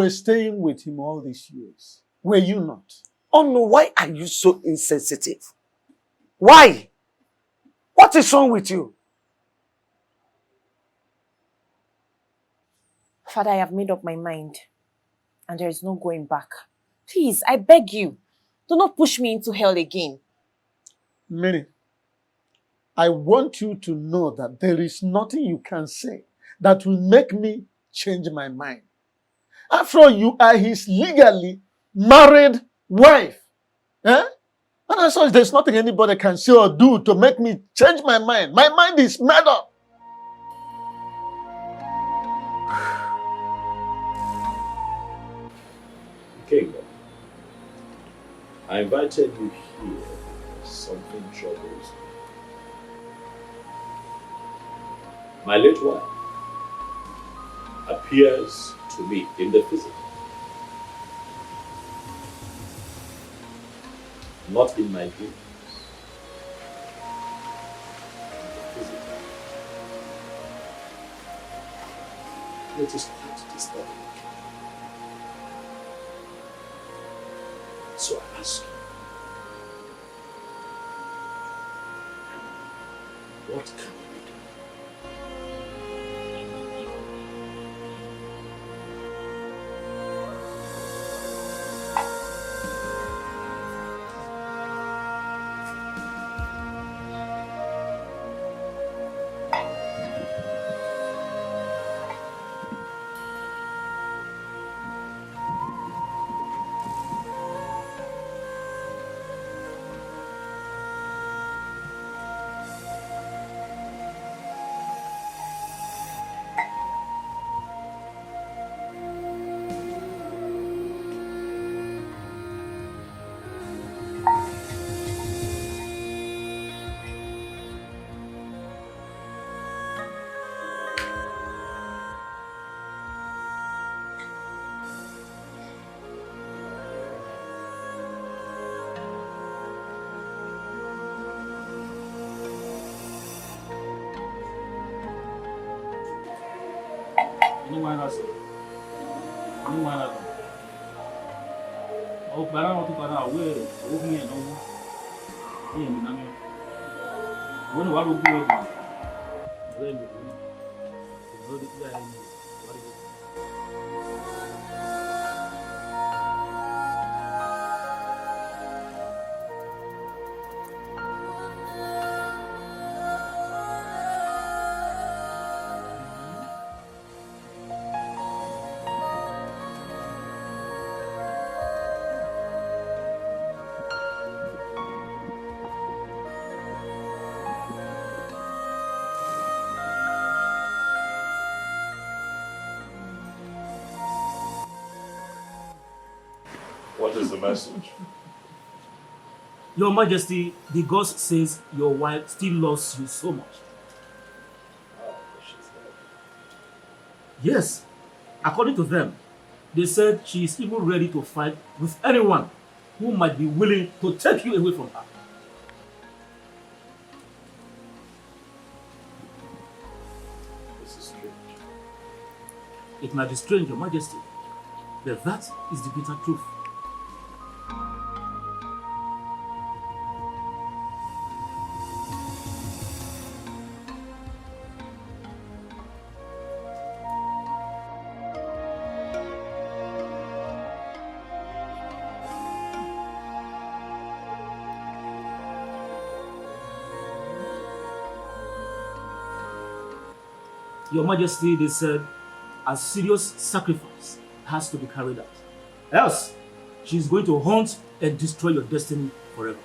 were staying with him all these years. Were you not? Oh no, why are you so insensitive? Why? What is wrong with you? Father, I have made up my mind. And there is no going back. Please, I beg you. Do not push me into hell again. Minnie, I want you to know that there is nothing you can say that will make me change my mind. After all, you are his legally married wife. Eh? And as such, there's nothing anybody can say or do to make me change my mind. My mind is made up. King, I invited you here because something troubles me. My late wife appears to me in the physical, not in my dreams. In the physical. It is quite disturbing. So I ask you, what can we do? What is the message? Your Majesty, the ghost says your wife still loves you so much. Oh, she's dead. Yes, according to them, they said she is even ready to fight with anyone who might be willing to take you away from her. This is strange. It might be strange, Your Majesty, but that is the bitter truth. Your Majesty, they said a serious sacrifice has to be carried out. Else, she is going to haunt and destroy your destiny forever.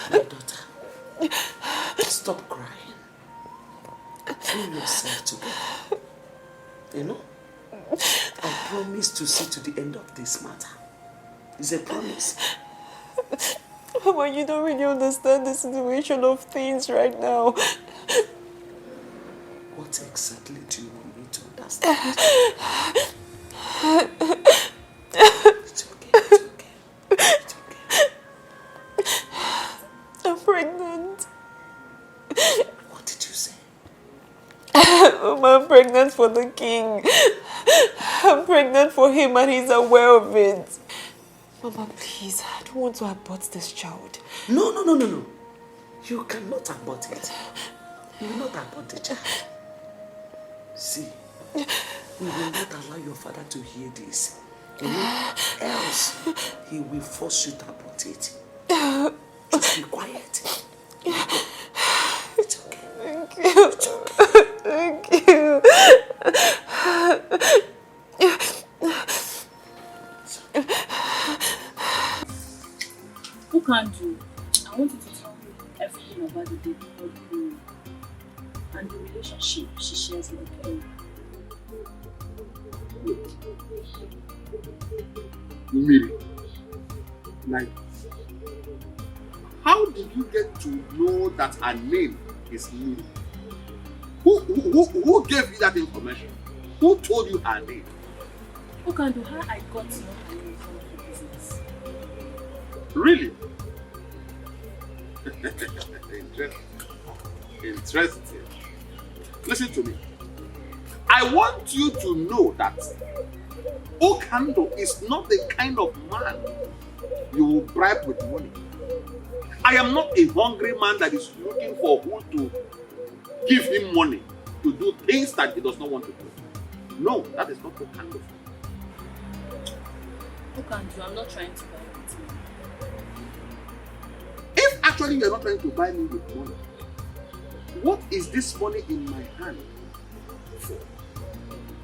My daughter, stop crying. Pull yourself together. You know? I promise to see to the end of this matter. It's a promise. Mama, you don't really understand the situation of things right now. What exactly do you want me to understand? It's okay, it's okay. It's okay. Mama, I'm pregnant for the king. I'm pregnant for him and he's aware of it. Mama, please, I don't want to abort this child. No. You cannot abort it. You will not abort the child. See, we will not allow your father to hear this. Else, he will force you to abort it. Just be quiet. It's okay. Thank you. It's okay. Thank you. Who can do? I want you to tell me everything about the baby boy and the relationship she shares with him. Miri, like, how did you get to know that her name is Miri? Who gave you that information? Who told you her name? Who can do how I got to know her name from the business? Really? Interesting. Listen to me. I want you to know that Okando is not the kind of man you will bribe with money. I am not a hungry man that is looking for who to give him money to do things that he does not want to do. No, that is not Okando. Who can do? I'm not trying to buy it. If actually you are not trying to buy me with money, what is this money in my hand for?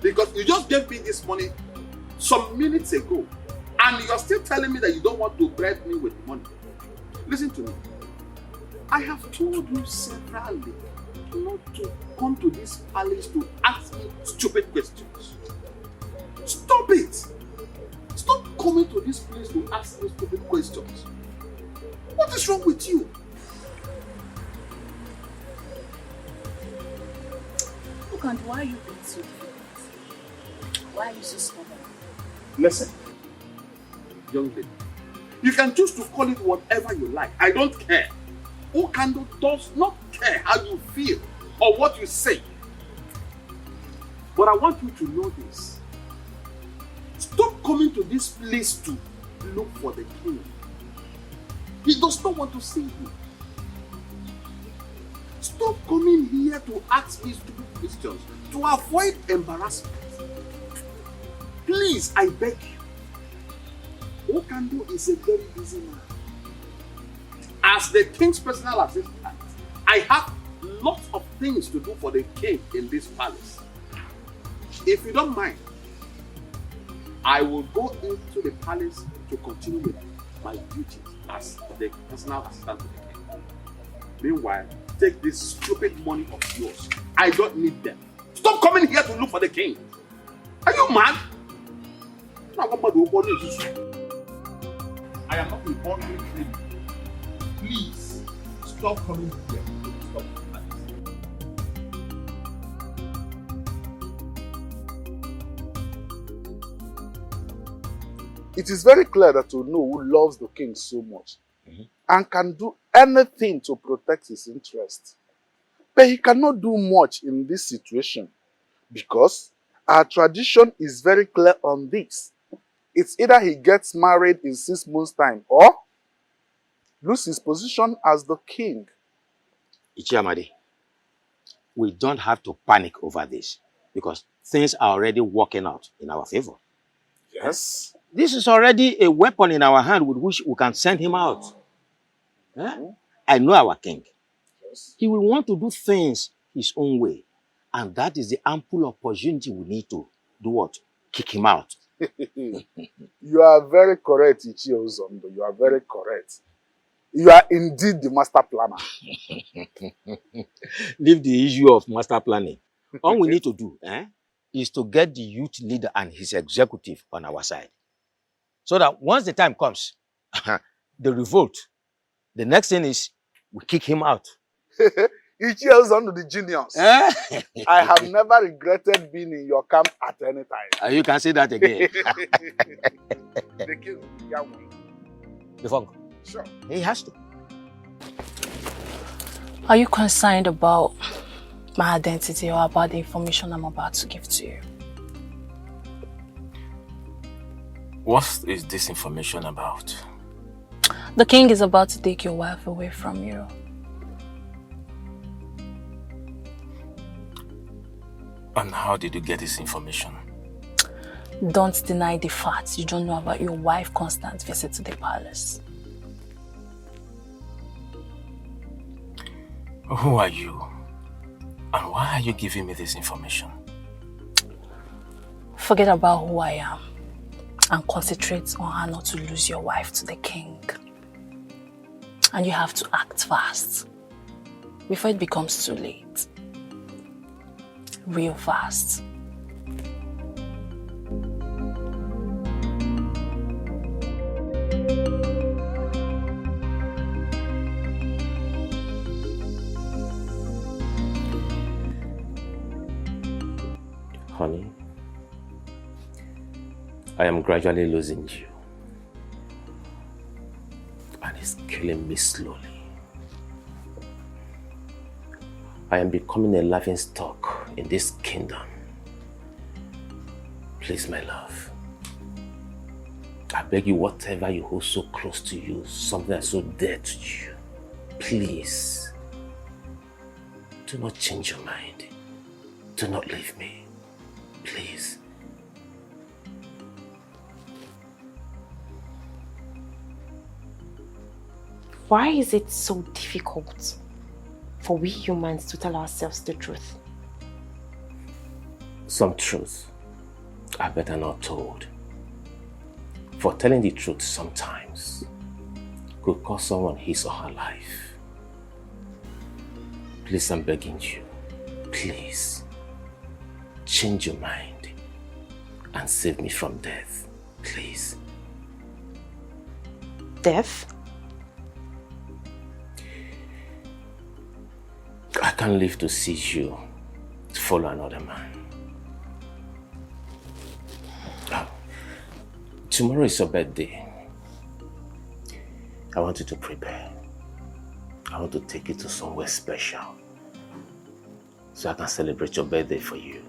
Because you just gave me this money some minutes ago and you are still telling me that you don't want to bribe me with money. Listen to me. I have told you severally not to come to this palace to ask me stupid questions. Stop it! Stop coming to this place to ask me stupid questions. What is wrong with you? Who can do? Why are you being so difficult? Why are you so stubborn? Listen, young lady, you can choose to call it whatever you like. I don't care. Okando does not care how you feel or what you say. But I want you to know this. Stop coming to this place to look for the king. He does not want to see you. Stop coming here to ask me stupid questions to avoid embarrassment. Please, I beg you. Okando is a very busy man. As the king's personal assistant, I have lots of things to do for the king in this palace. If you don't mind, I will go into the palace to continue with my duties as the personal assistant to the king. Meanwhile, take this stupid money of yours. I don't need them. Stop coming here to look for the king. Are you mad? I am not a hungry king. Please, stop coming here. Stop. It is very clear that you know who loves the king so much and can do anything to protect his interests. But he cannot do much in this situation because our tradition is very clear on this. It's either he gets married in 6 months' time or lose his position as the king. Ichiamadi, we don't have to panic over this because things are already working out in our favor. Yes. This is already a weapon in our hand with which we can send him out. I know our king. Yes. He will want to do things his own way. And that is the ample opportunity we need to do what? Kick him out. You are very correct, Ichio Zondo. You are very correct. You are indeed the master planner. Leave the issue of master planning. All we need to do is to get the youth leader and his executive on our side. So that once the time comes, the revolt, the next thing is we kick him out. Ichio Zondo, the genius. I have never regretted being in your camp at any time. You can say that again. The king, Yahweh. The funk. Sure. He has to. Are you concerned about my identity or about the information I'm about to give to you. What is this information about? The king is about to take your wife away from you. And how did you get this information? Don't deny the fact you don't know about your wife's constant visit to the palace. Who are you? And why are you giving me this information? Forget about who I am and concentrate on how not to lose your wife to the king. And you have to act fast before it becomes too late. Real fast. Honey, I am gradually losing you. And it's killing me slowly. I am becoming a laughing stock in this kingdom. Please, my love, I beg you, whatever you hold so close to you, something that's so dear to you, please, do not change your mind. Do not leave me. Please. Why is it so difficult for we humans to tell ourselves the truth? Some truths are better not told. For telling the truth sometimes could cost someone his or her life. Please, I'm begging you, please, change your mind and save me from death, please. Death? I can't live to see you follow another man. Tomorrow is your birthday. I want you to prepare. I want to take you to somewhere special so I can celebrate your birthday for you.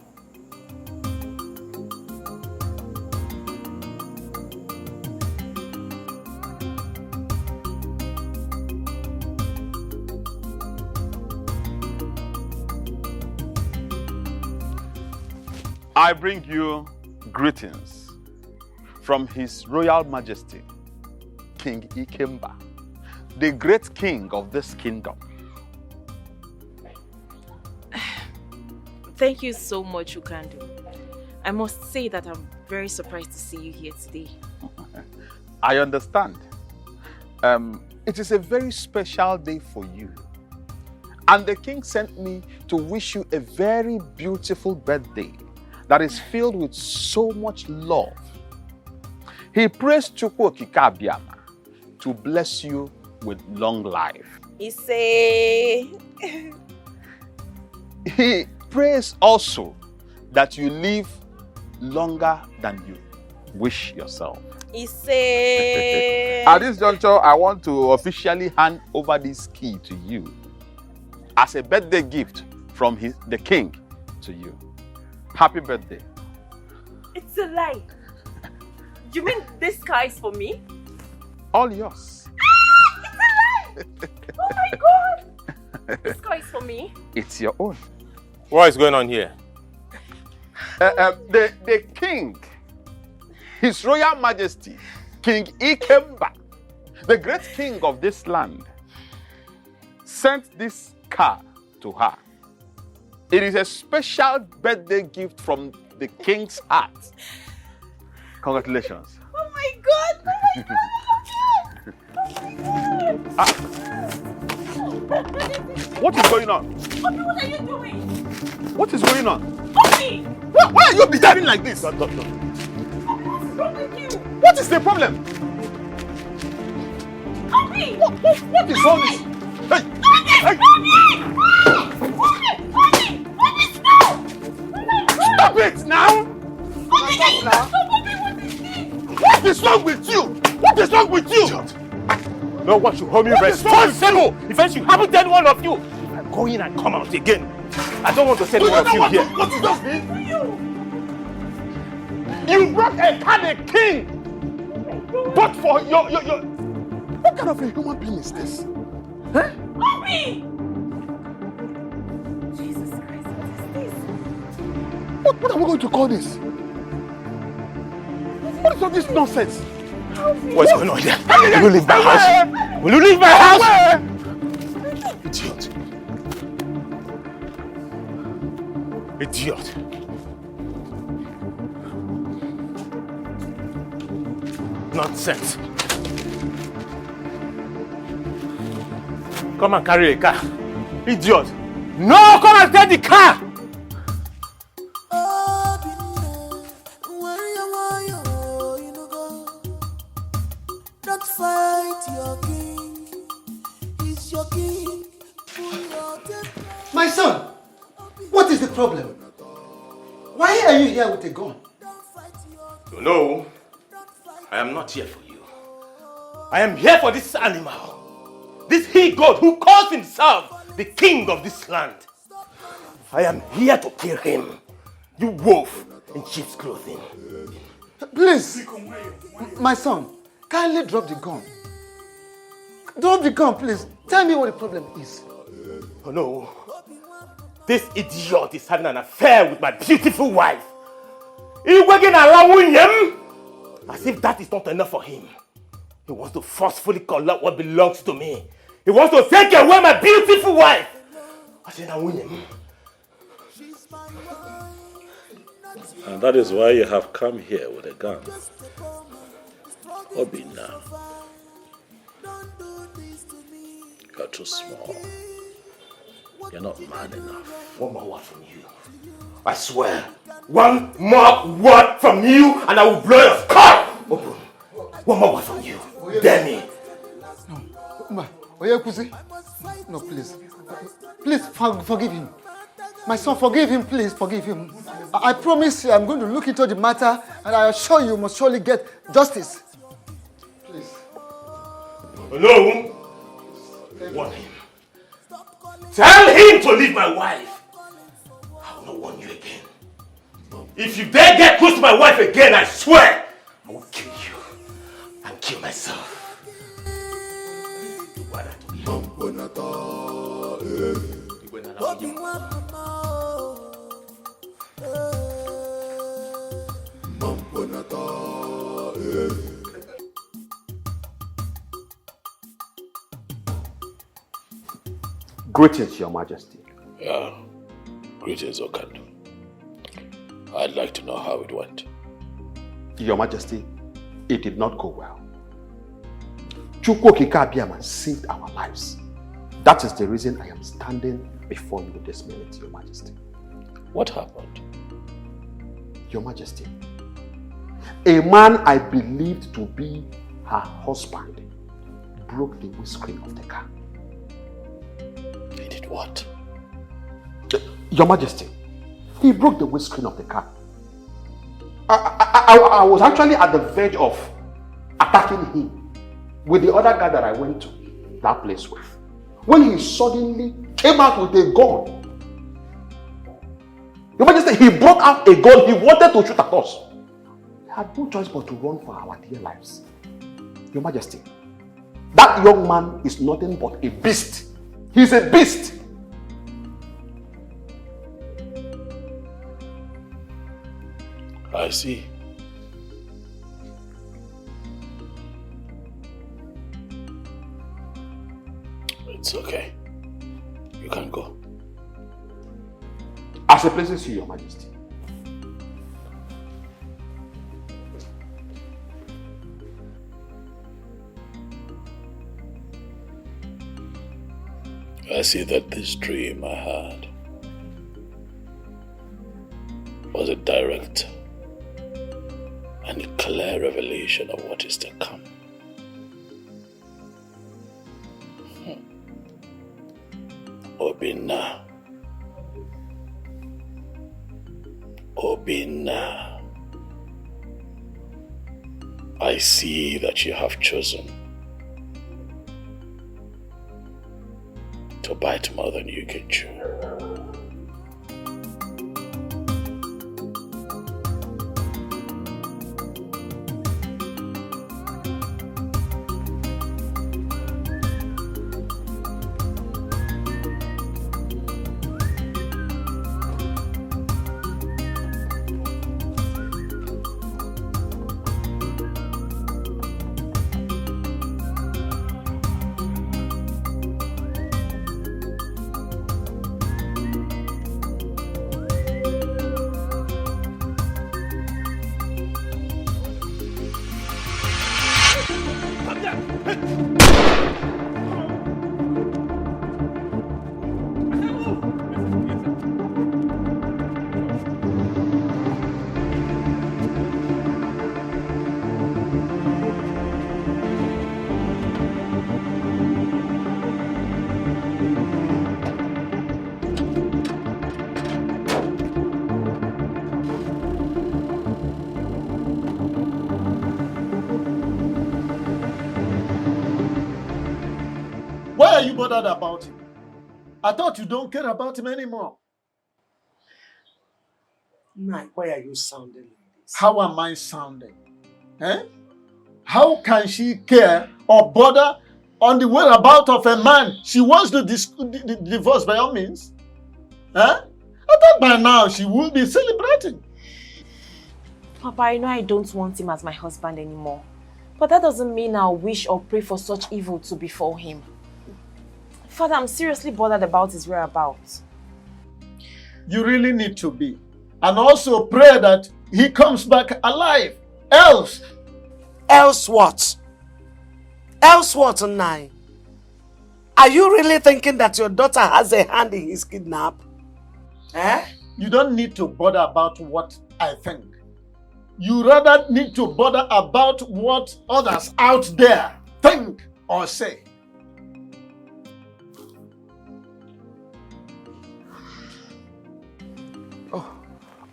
I bring you greetings from His Royal Majesty, King Ikemba, the great king of this kingdom. Thank you so much, Ukandu. I must say that I'm very surprised to see you here today. I understand. It is a very special day for you. And the king sent me to wish you a very beautiful birthday that is filled with so much love. He prays Chukwu Okike Abiama to bless you with long life. He prays also that you live longer than you wish yourself. At this juncture, I want to officially hand over this key to you as a birthday gift from the king to you. Happy birthday. It's a lie. You mean this car is for me? All yours. It's a lie! Oh my god! This car is for me? It's your own. What is going on here? The king, His Royal Majesty, King Ikemba, the great king of this land, sent this car to her. It is a special birthday gift from the king's heart. Congratulations. Oh my god! Oh my god! Oh my god! What is going on? Mommy, what are you doing? What is going on? Mommy! Why are you behaving like this? Mommy, what's wrong with you? What is the problem? Mommy! What is all this? Hey! Hey! Mommy, stop! Oh my god! Stop it now! Mommy, what is this? What is wrong with you? What is wrong with you? No one should hold me responsible if I should happen to any one of you. I'm going and come out again. I don't want to say any more of you here. What is this? You brought a candid king! But for your... What kind of a human being is this? Huh? Mommy! Jesus Christ, what is this? What are we going to call this? What is all this nonsense? What's going on here? Will you leave my house? Will you leave my house? Idiot. Idiot. Nonsense. Come and carry a car. Idiot. No, come and get the car. Don't fight your king. He's your king. My son, what is the problem? Why are you here with a gun? No, I am not here for you. I am here for this animal. This he-goat who calls himself the king of this land. I am here to kill him. You wolf in sheep's clothing. Please, my son, kindly drop the gun. Drop the gun, please. Tell me what the problem is. Oh no. This idiot is having an affair with my beautiful wife. As if that is not enough for him. He wants to forcefully collect what belongs to me. He wants to take away my beautiful wife. And that is why you have come here with a gun. Obina, you're too small. You're not man enough. One more word from you. I swear. One more word from you and I will blow your skull open. One more word from you. Dare me. No, no, please. Please forgive him. My son, forgive him, please, forgive him. I promise you, I'm going to look into the matter and I assure you must surely get justice. Please. Hello? Warn him. Tell him to leave my wife. I will not warn you again. If you dare get close to my wife again, I swear, I will kill you and kill myself. Greetings, Your Majesty. Yeah, greetings, Okandu. I'd like to know how it went. Your Majesty, it did not go well. Chukwokika Abiaman saved our lives. That is the reason I am standing before you this minute, Your Majesty. What happened? Your Majesty, a man I believed to be her husband broke the windscreen of the car. He did what? Your Majesty, he broke the windscreen of the car. I was actually at the verge of attacking him with the other guy that I went to that place with, when he suddenly came out with a gun. Your Majesty, he brought out a gun. He wanted to shoot at us. We had no choice but to run for our dear lives. Your Majesty, that young man is nothing but a beast. He's a beast. I see. It's okay. You can go. As it pleases you, Your Majesty. I see that this dream I had was a direct and a clear revelation of what is to come. Obina. Obina. I see that you have chosen to bite more than you can chew. bothered about him? I thought you don't care about him anymore. Nai, why are you sounding like this? How am I sounding? Eh? How can she care or bother on the whereabouts of a man she wants to divorce by all means? Eh? I thought by now she would be celebrating. Papa, I know I don't want him as my husband anymore. But that doesn't mean I'll wish or pray for such evil to befall him. Father, I'm seriously bothered about his whereabouts. You really need to be. And also pray that he comes back alive. Else. Else what? Else what, Nai? Are you really thinking that your daughter has a hand in his kidnap? Eh? You don't need to bother about what I think. You rather need to bother about what others out there think or say.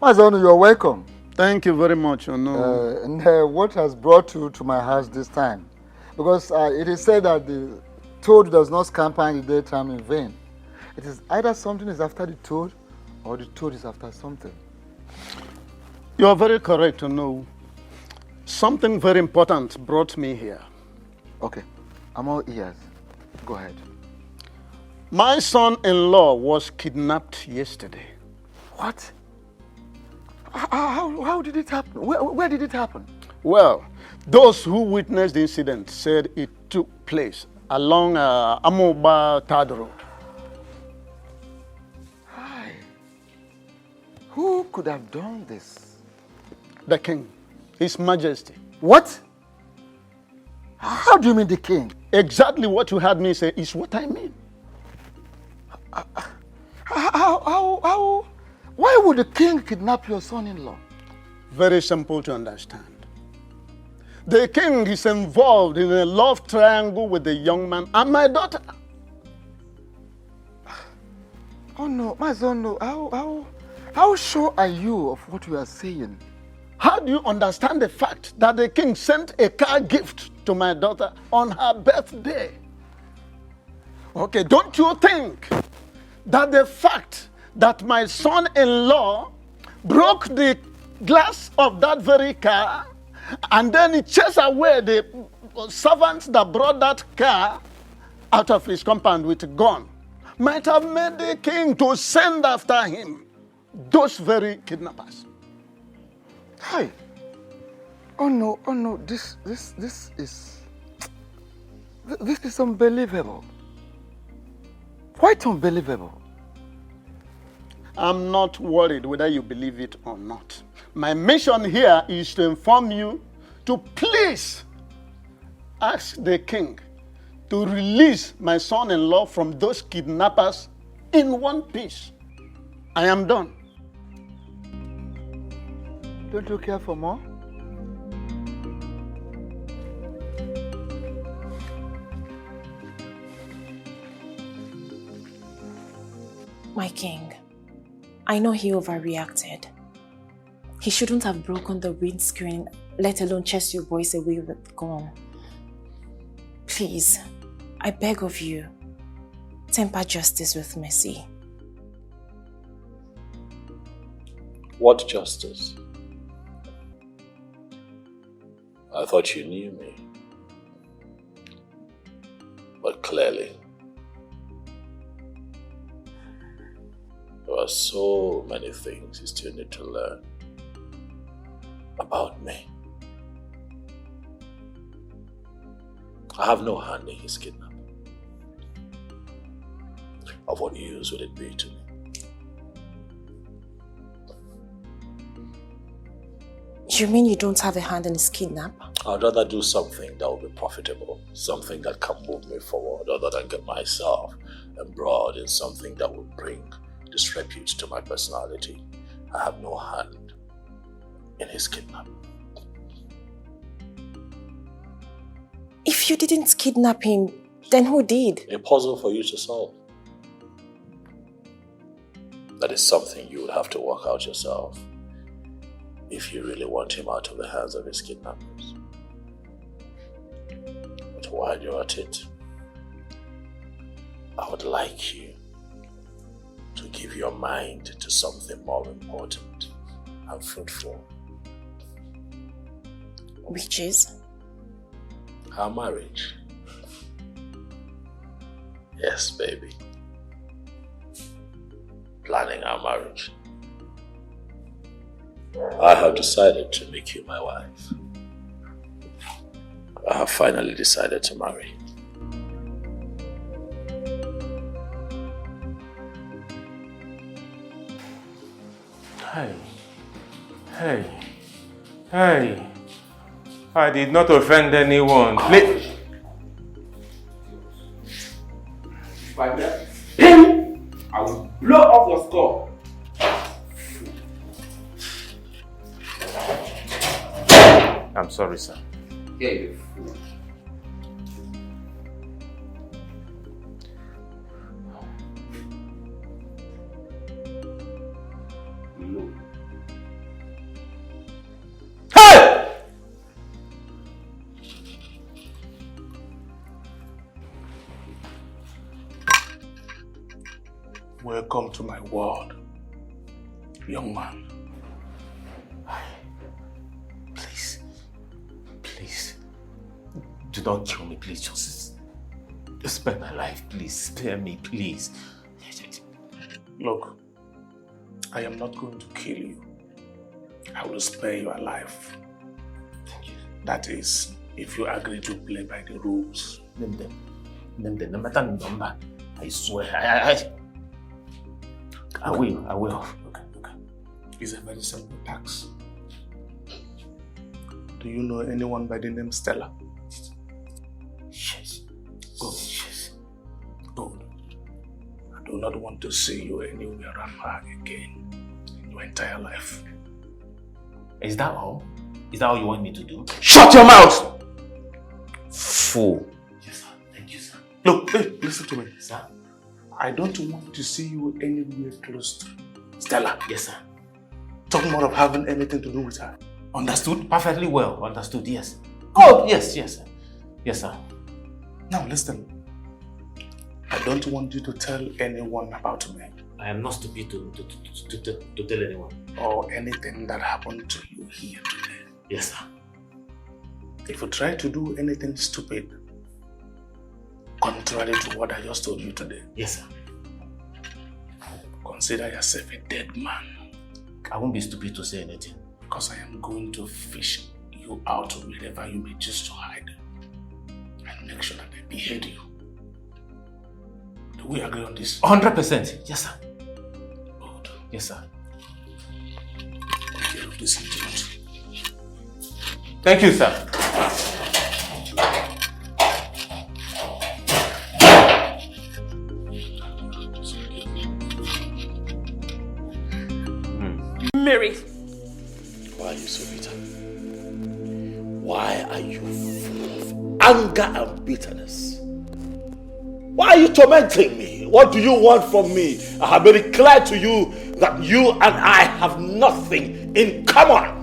Mazonu, you're welcome. Thank you very much, What has brought you to my house this time? Because it is said that the toad does not scamper in the daytime in vain. It is either something is after the toad or the toad is after something. You are very correct, Something very important brought me here. Okay, I'm all ears. Go ahead. My son-in-law was kidnapped yesterday. What? How did it happen? Where did it happen? Well, those who witnessed the incident said it took place along Amoba Third Road. Hi. Who could have done this? The king, His Majesty. What? How do you mean the king? Exactly what you heard me say is what I mean. How? Why would the king kidnap your son-in-law? Very simple to understand. The king is involved in a love triangle with the young man and my daughter. Oh no, my son, no. How sure are you of what you are saying? How do you understand the fact that the king sent a car gift to my daughter on her birthday? Okay, don't you think that the fact that my son-in-law broke the glass of that very car and then he chased away the servants that brought that car out of his compound with a gun might have made the king to send after him those very kidnappers? Hi. Oh no, this is unbelievable. Quite unbelievable. I'm not worried whether you believe it or not. My mission here is to inform you to please ask the king to release my son-in-law from those kidnappers in one piece. I am done. Don't you care for more? My king, I know he overreacted. He shouldn't have broken the windscreen, let alone chase you boys away with the gun. Please, I beg of you, temper justice with mercy. What justice? I thought you knew me. But clearly, there are so many things you still need to learn about me. I have no hand in his kidnapping. Of what use would it be to me? You mean you don't have a hand in his kidnap? I'd rather do something that will be profitable, something that can move me forward, other than get myself embroiled in something that will bring disrepute to my personality. I have no hand in his kidnapping. If you didn't kidnap him, then who did? A puzzle for you to solve. That is something you would have to work out yourself if you really want him out of the hands of his kidnappers. But while you're at it, I would like you to give your mind to something more important and fruitful. Which is? Our marriage. Yes, baby. Planning our marriage. I have decided to make you my wife. I have finally decided to marry. Hey. I did not offend anyone. Please. By that pin, I will blow off your skull. I'm sorry, sir. Yeah, you fool. No. Hey! Welcome to my world, young man. Please, do not kill me, please. Just spare my life, please. Spare me, please. Look, I am not going to kill you. I will spare your life. Thank you. That is, if you agree to play by the rules. Name them. No matter the number. I swear. I will. Okay. It's a very simple task. Do you know anyone by the name Stella? Yes. Good. I do not want to see you anywhere around her again in your entire life. Is that all? Is that all you want me to do? Shut your mouth! Fool. Yes, sir. Thank you, sir. Look, hey, listen to me. Sir? I don't want to see you anywhere close to Stella. Yes, sir. Talking more of having anything to do with her. Understood? Perfectly well. Understood, yes. Oh, yes, sir. Yes, sir. Now listen. I don't want you to tell anyone about me. I am not stupid to tell anyone. Or anything that happened to you here today. Yes, sir. If you try to do anything stupid, contrary to what I just told you today. Yes, sir. Consider yourself a dead man. I won't be stupid to say anything. Because I am going to fish you out wherever you may choose to hide. And make sure that I behead you. Do we agree on this? 100%. Yes, sir. Good. Yes, sir. Take care of this idiot. Thank you, sir. Mary. Why are you so bitter? Why are you full of anger and bitterness? Why are you tormenting me? What do you want from me? I have made it clear to you that you and I have nothing in common.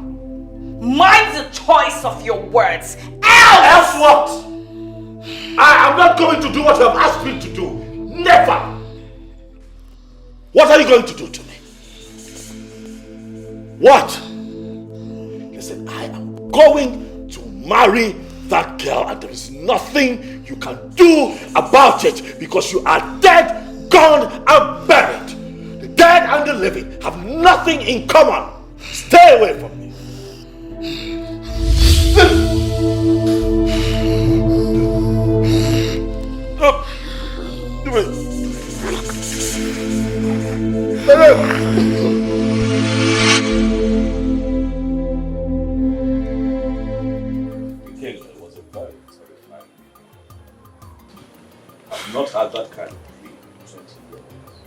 Mind the choice of your words. Else what? I am not going to do what you have asked me to do. Never. What are you going to do to me? What? Listen, I am going to marry that girl and there is nothing you can do about it because you are dead, gone and buried. The dead and the living have nothing in common. Stay away from me. I've not had that kind of feeling in 20 years.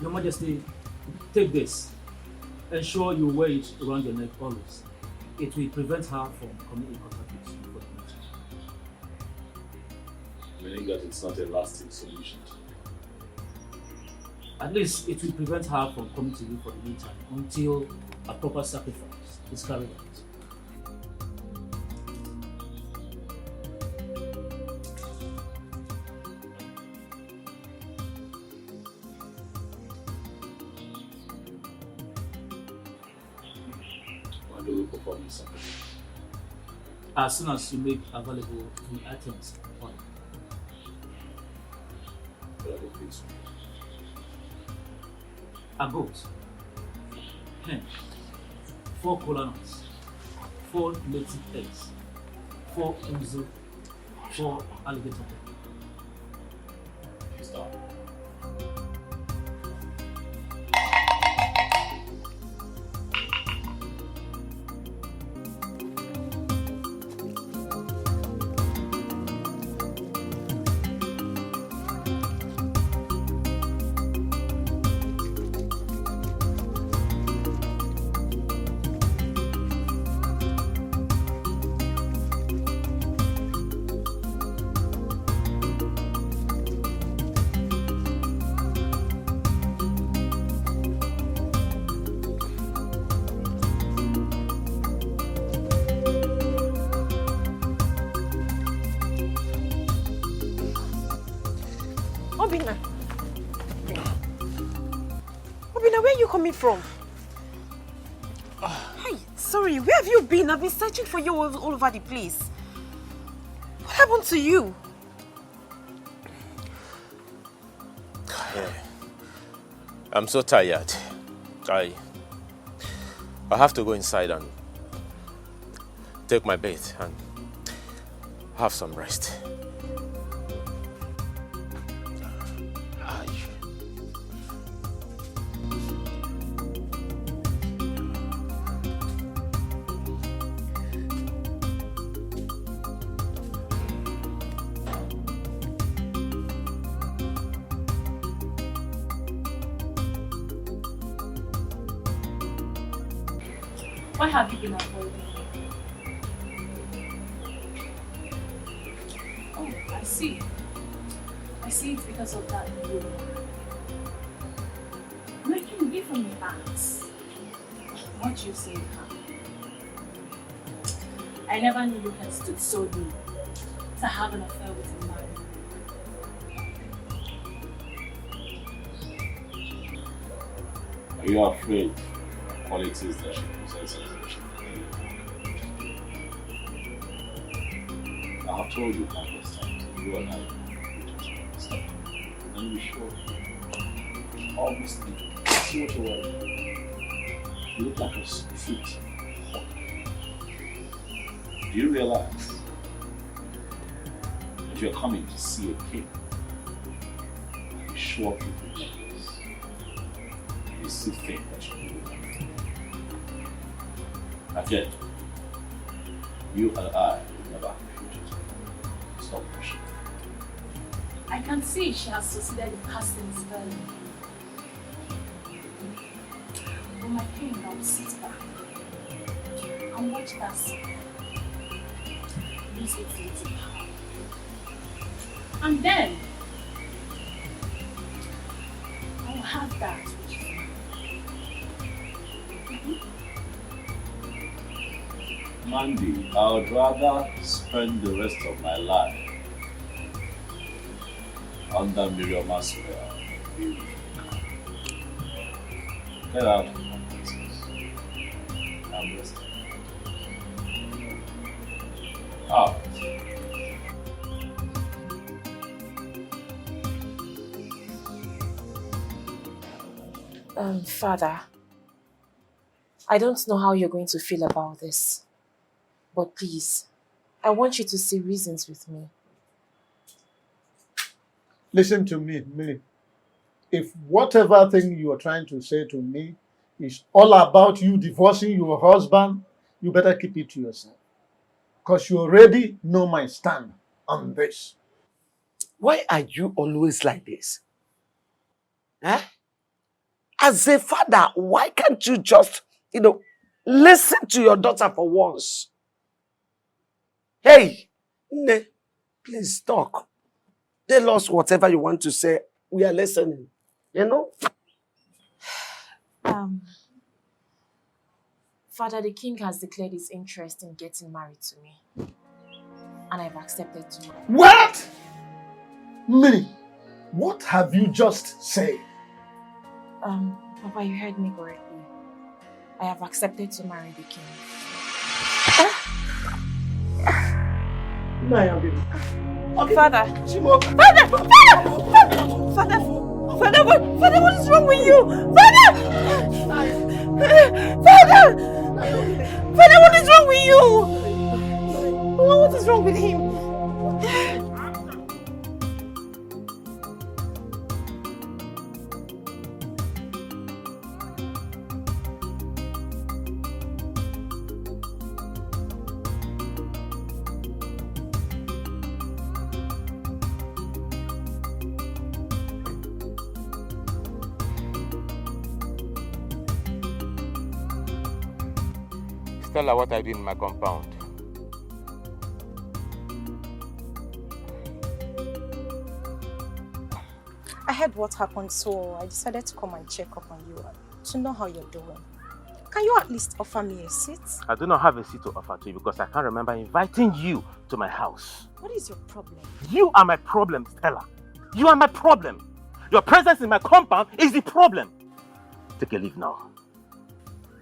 Your Majesty, take this. Ensure you wear it around your neck always. It will prevent her from coming in contact with you for the future. Meaning that it's not a lasting solution. At least it will prevent her from coming to you for the meantime until a proper sacrifice is carried out. When do we perform this sacrifice? As soon as you make available the items on a goat, hen, 4 kola nuts, 4 native eggs, 4 mzu, 4 alligator. It's done. Obina, where are you coming from? Hi, sorry, where have you been? I've been searching for you all over the place. What happened to you? I'm so tired. I have to go inside and take my bath and have some rest. Why have you been avoiding me? Oh, I see. I see it's because of that blue. Making away from your acts. What you say, huh? I never knew you had stood so low to have an affair with a man. Are you afraid of qualities that she possesses? I have told you countless times, you and I stop. And you sure? Obviously, see what you're wearing. You look like a street hawk. Do you realize that you're coming to see a king? You sure people like this. You still think that you do that. Again, you and I will never have a future. Stop pushing. I can see she has succeeded in casting spell. But my king, I will sit back and watch that spell lose its little power. And then I will have that which is mine. Mandy, I would rather spend the rest of my life under Miriam's spell. Get out of my business. I'm resting. Out. Father, I don't know how you're going to feel about this. But please, I want you to see reasons with me. Listen to me, Millie. If whatever thing you are trying to say to me is all about you divorcing your husband, you better keep it to yourself. Because you already know my stand on this. Why are you always like this? Huh? As a father, why can't you just, listen to your daughter for once? Hey, Nne, please talk. Tell us whatever you want to say. We are listening. Father, the king has declared his interest in getting married to me. And I've accepted to. What? Me? What have you just said? Papa, you heard me correctly. I have accepted to marry the king. Father! Father, what is wrong with you? Father, what is wrong with you? What is wrong with him? Stella, what I did in my compound. I heard what happened, so I decided to come and check up on you to know how you're doing. Can you at least offer me a seat? I do not have a seat to offer to you because I can't remember inviting you to my house. What is your problem? You are my problem, Stella. You are my problem. Your presence in my compound is the problem. Take a leave now.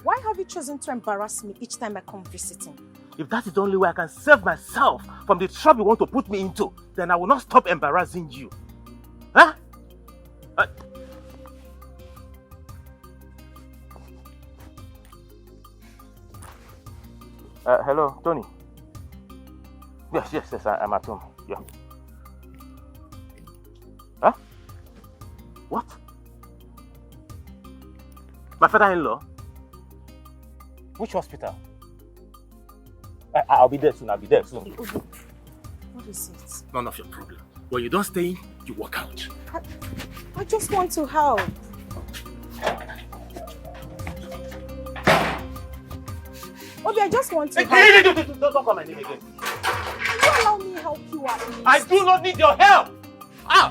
Why have you chosen to embarrass me each time I come visiting? If that is the only way I can save myself from the trouble you want to put me into, then I will not stop embarrassing you. Huh? Hello, Tony. Yes, I'm at home. Yeah. Huh? What? My father-in-law? Which hospital? I'll be there soon. What is it? None of your problem. When you don't stay in, you walk out. I just want to help. Obi, I just want to help. Hey, don't call my name again. Can you allow me help you at least? I do not need your help! Ah!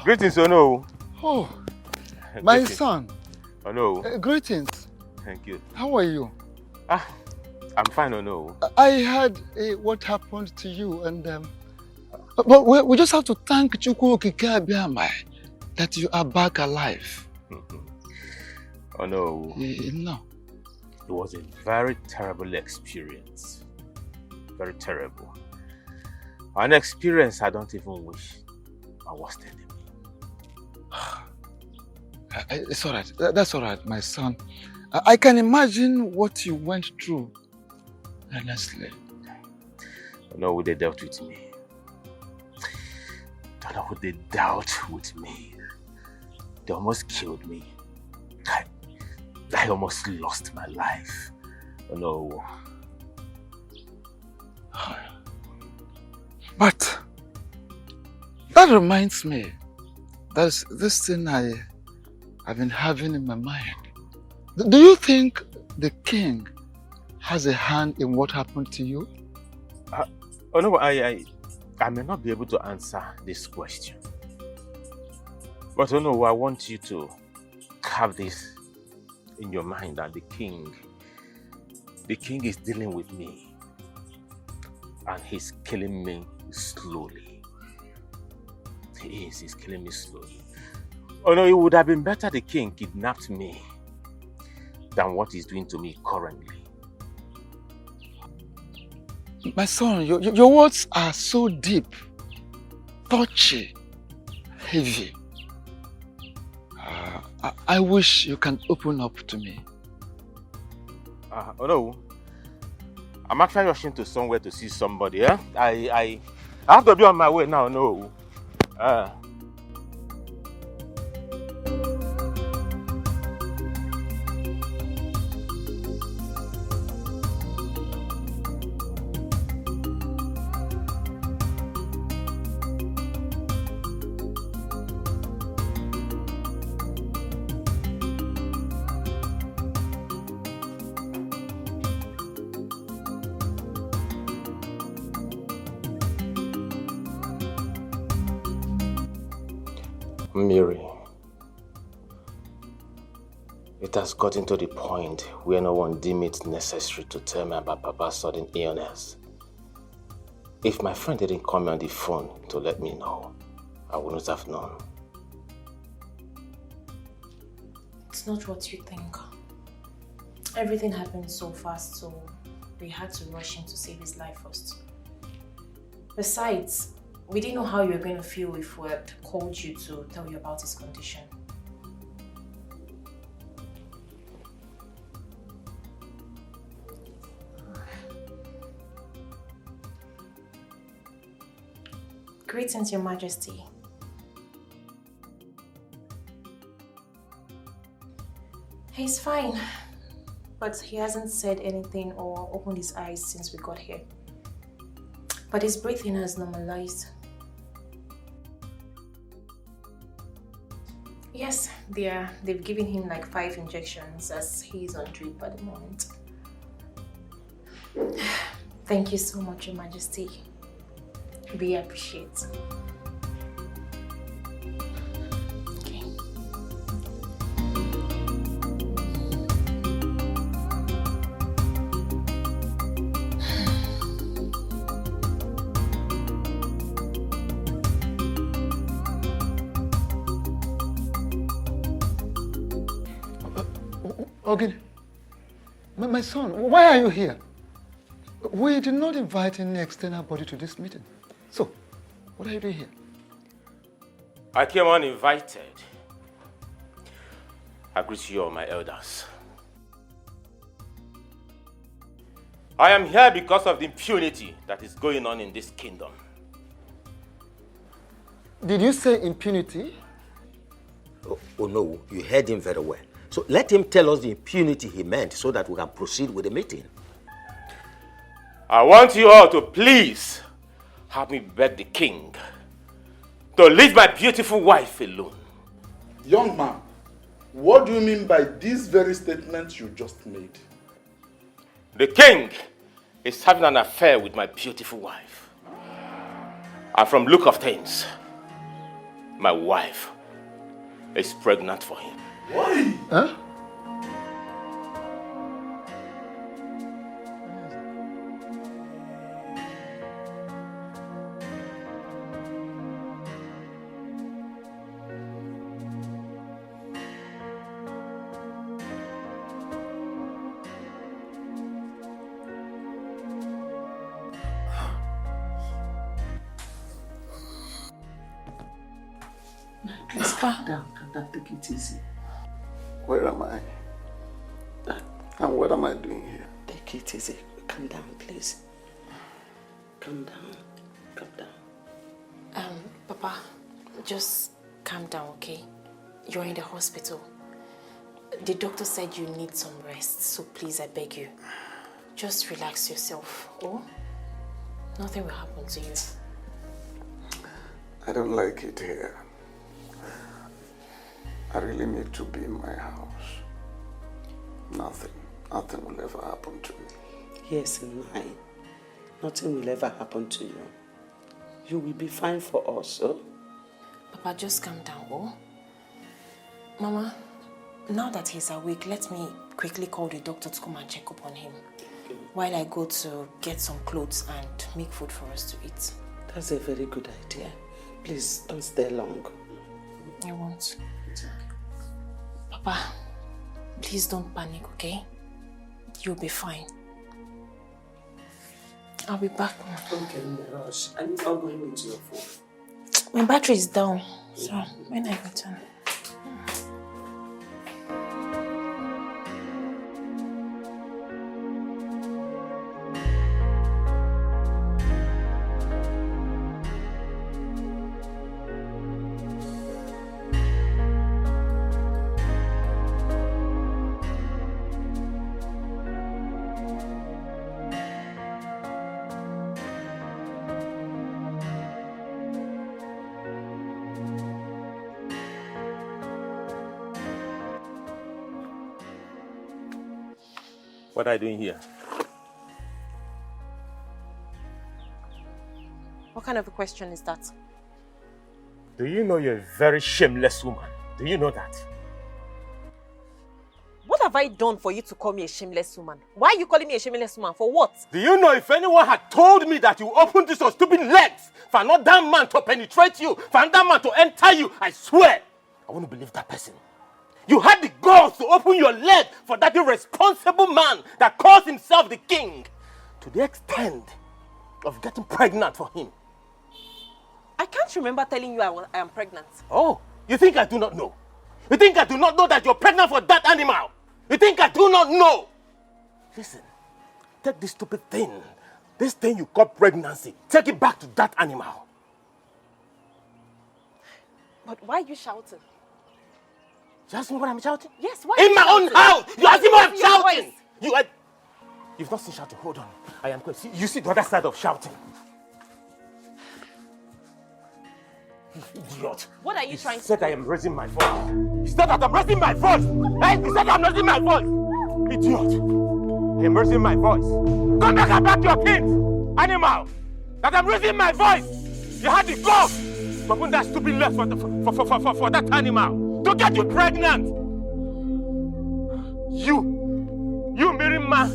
Greetings, Ono. Oh, my son. Ono. Greetings. Thank you. How are you? I'm fine, Ono. I heard what happened to you, and but we just have to thank Chukwu Okike Abiamai that you are back alive. Oh no. No. It was a very terrible experience. Very terrible. An experience I don't even wish I was telling me. It's all right. That's all right, my son. I can imagine what you went through. Honestly. Don't know what they dealt with me. Don't know what they dealt with me. They almost killed me. I almost lost my life. Oh no. But that reminds me, there's this thing I've been having in my mind. Do you think the king has a hand in what happened to you? Oh no, I may not be able to answer this question. But oh no, I want you to have this in your mind that the king is dealing with me and he's killing me slowly. He's killing me slowly. Oh no, it would have been better the king kidnapped me than what he's doing to me currently. My son, your words are so deep, touchy, heavy. I wish you can open up to me. Oh no, I'm actually rushing to somewhere to see somebody. Yeah? I have to be on my way now. No. Mary, it has gotten to the point where no one deemed it necessary to tell me about Papa's sudden illness. If my friend didn't call me on the phone to let me know, I wouldn't have known. It's not what you think. Everything happened so fast, so we had to rush him to save his life first. Besides, we didn't know how you were going to feel if we had called you to tell you about his condition. Greetings, Your Majesty. He's fine, but he hasn't said anything or opened his eyes since we got here. But his breathing has normalized. Yes, they've given him like 5 injections as he's on drip at the moment. Thank you so much, Your Majesty. We appreciate. Okay. Okay. My son, why are you here? We did not invite any external body to this meeting. So, what are you doing here? I came uninvited. I greet you all, my elders. I am here because of the impunity that is going on in this kingdom. Did you say impunity? Oh no, you heard him very well. So let him tell us the impunity he meant so that we can proceed with the meeting. I want you all to please help me beg the king to leave my beautiful wife alone. Young man, what do you mean by these very statements you just made? The king is having an affair with my beautiful wife. And from look of things, my wife is pregnant for him. Why? Huh? Please calm down, take it easy. Where am I? And what am I doing here? Take it easy. Calm down, please. Calm down. Calm down. Papa, just calm down, okay? You're in the hospital. The doctor said you need some rest, so please, I beg you. Just relax yourself, oh? Nothing will happen to you. I don't like it here. I really need to be in my house. Nothing will ever happen to me. Yes, mine. Nothing will ever happen to you. You will be fine for us, oh? Papa, just calm down, oh? Mama, now that he's awake, let me quickly call the doctor to come and check up on him. While I go to get some clothes and make food for us to eat. That's a very good idea. Please, don't stay long. I won't. Papa, please don't panic, okay? You'll be fine. I'll be back. Don't get in a rush. I'm not going into your phone. My battery is down, so when I return. What are you doing here? What kind of a question is that? Do you know you're a very shameless woman? Do you know that? What have I done for you to call me a shameless woman? Why are you calling me a shameless woman? For what? Do you know if anyone had told me that you opened this your stupid legs for another man to penetrate you, for another man to enter you, I swear, I wouldn't believe that person. You had the guts to open your leg for that irresponsible man that calls himself the king, to the extent of getting pregnant for him. I can't remember telling you I am pregnant. Oh, you think I do not know? You think I do not know that you're pregnant for that animal? You think I do not know? Listen, take this stupid thing, this thing you call pregnancy, take it back to that animal. But why are you shouting? You ask me what I'm shouting? Yes, why? In my own house! You ask me what I'm shouting! Voice. You've not seen shouting. Hold on. I am going. You see the other side of shouting. You idiot. What are you trying to do? He said I am raising my voice. He said that I'm raising my voice. Hey, he said I'm raising my voice. Idiot. I am raising my voice. Come back and back your kids. Animal. That I'm raising my voice. You had the ghost to open that stupid leg for that animal. To get you pregnant. You married man.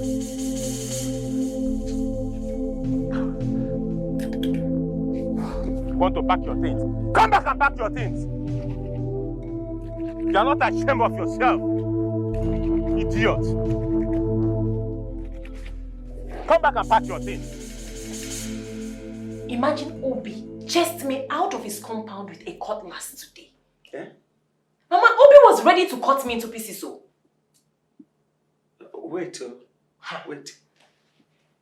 Want to pack your things? Come back and pack your things. You are not ashamed of yourself, idiot. Come back and pack your things. Imagine Obi chased me out of his compound with a cutlass today. Eh? Mama, Obi was ready to cut me into pieces. So. Wait.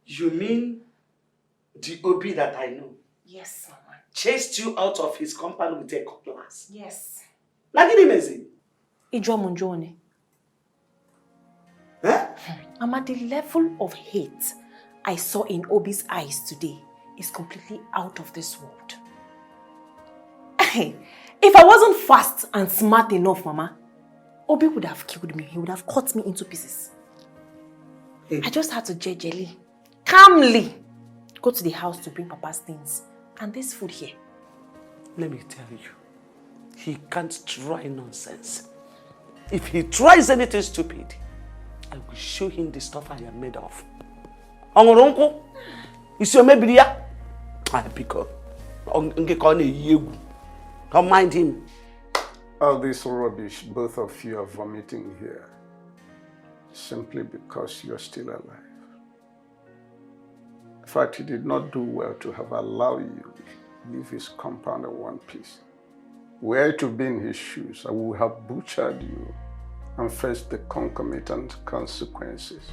You mean the Obi that I know? Yes, Mama. Chased you out of his compound with a cutlass? Yes. Like it amazing. Ijomunjone. Eh? Mama, the level of hate I saw in Obi's eyes today is completely out of this world. If I wasn't fast and smart enough, Mama, Obi would have killed me. He would have cut me into pieces. Hey. I just had to gingerly, calmly go to the house to bring Papa's things and this food here. Let me tell you, he can't try nonsense. If he tries anything stupid, I will show him the stuff I am made of. Uncle, is your maybe there? Because don't mind him. All this rubbish both of you are vomiting here, simply because you're still alive. In fact, he did not do well to have allowed you leave his compound in one piece. Were to be in his shoes, I would have butchered you and faced the concomitant consequences.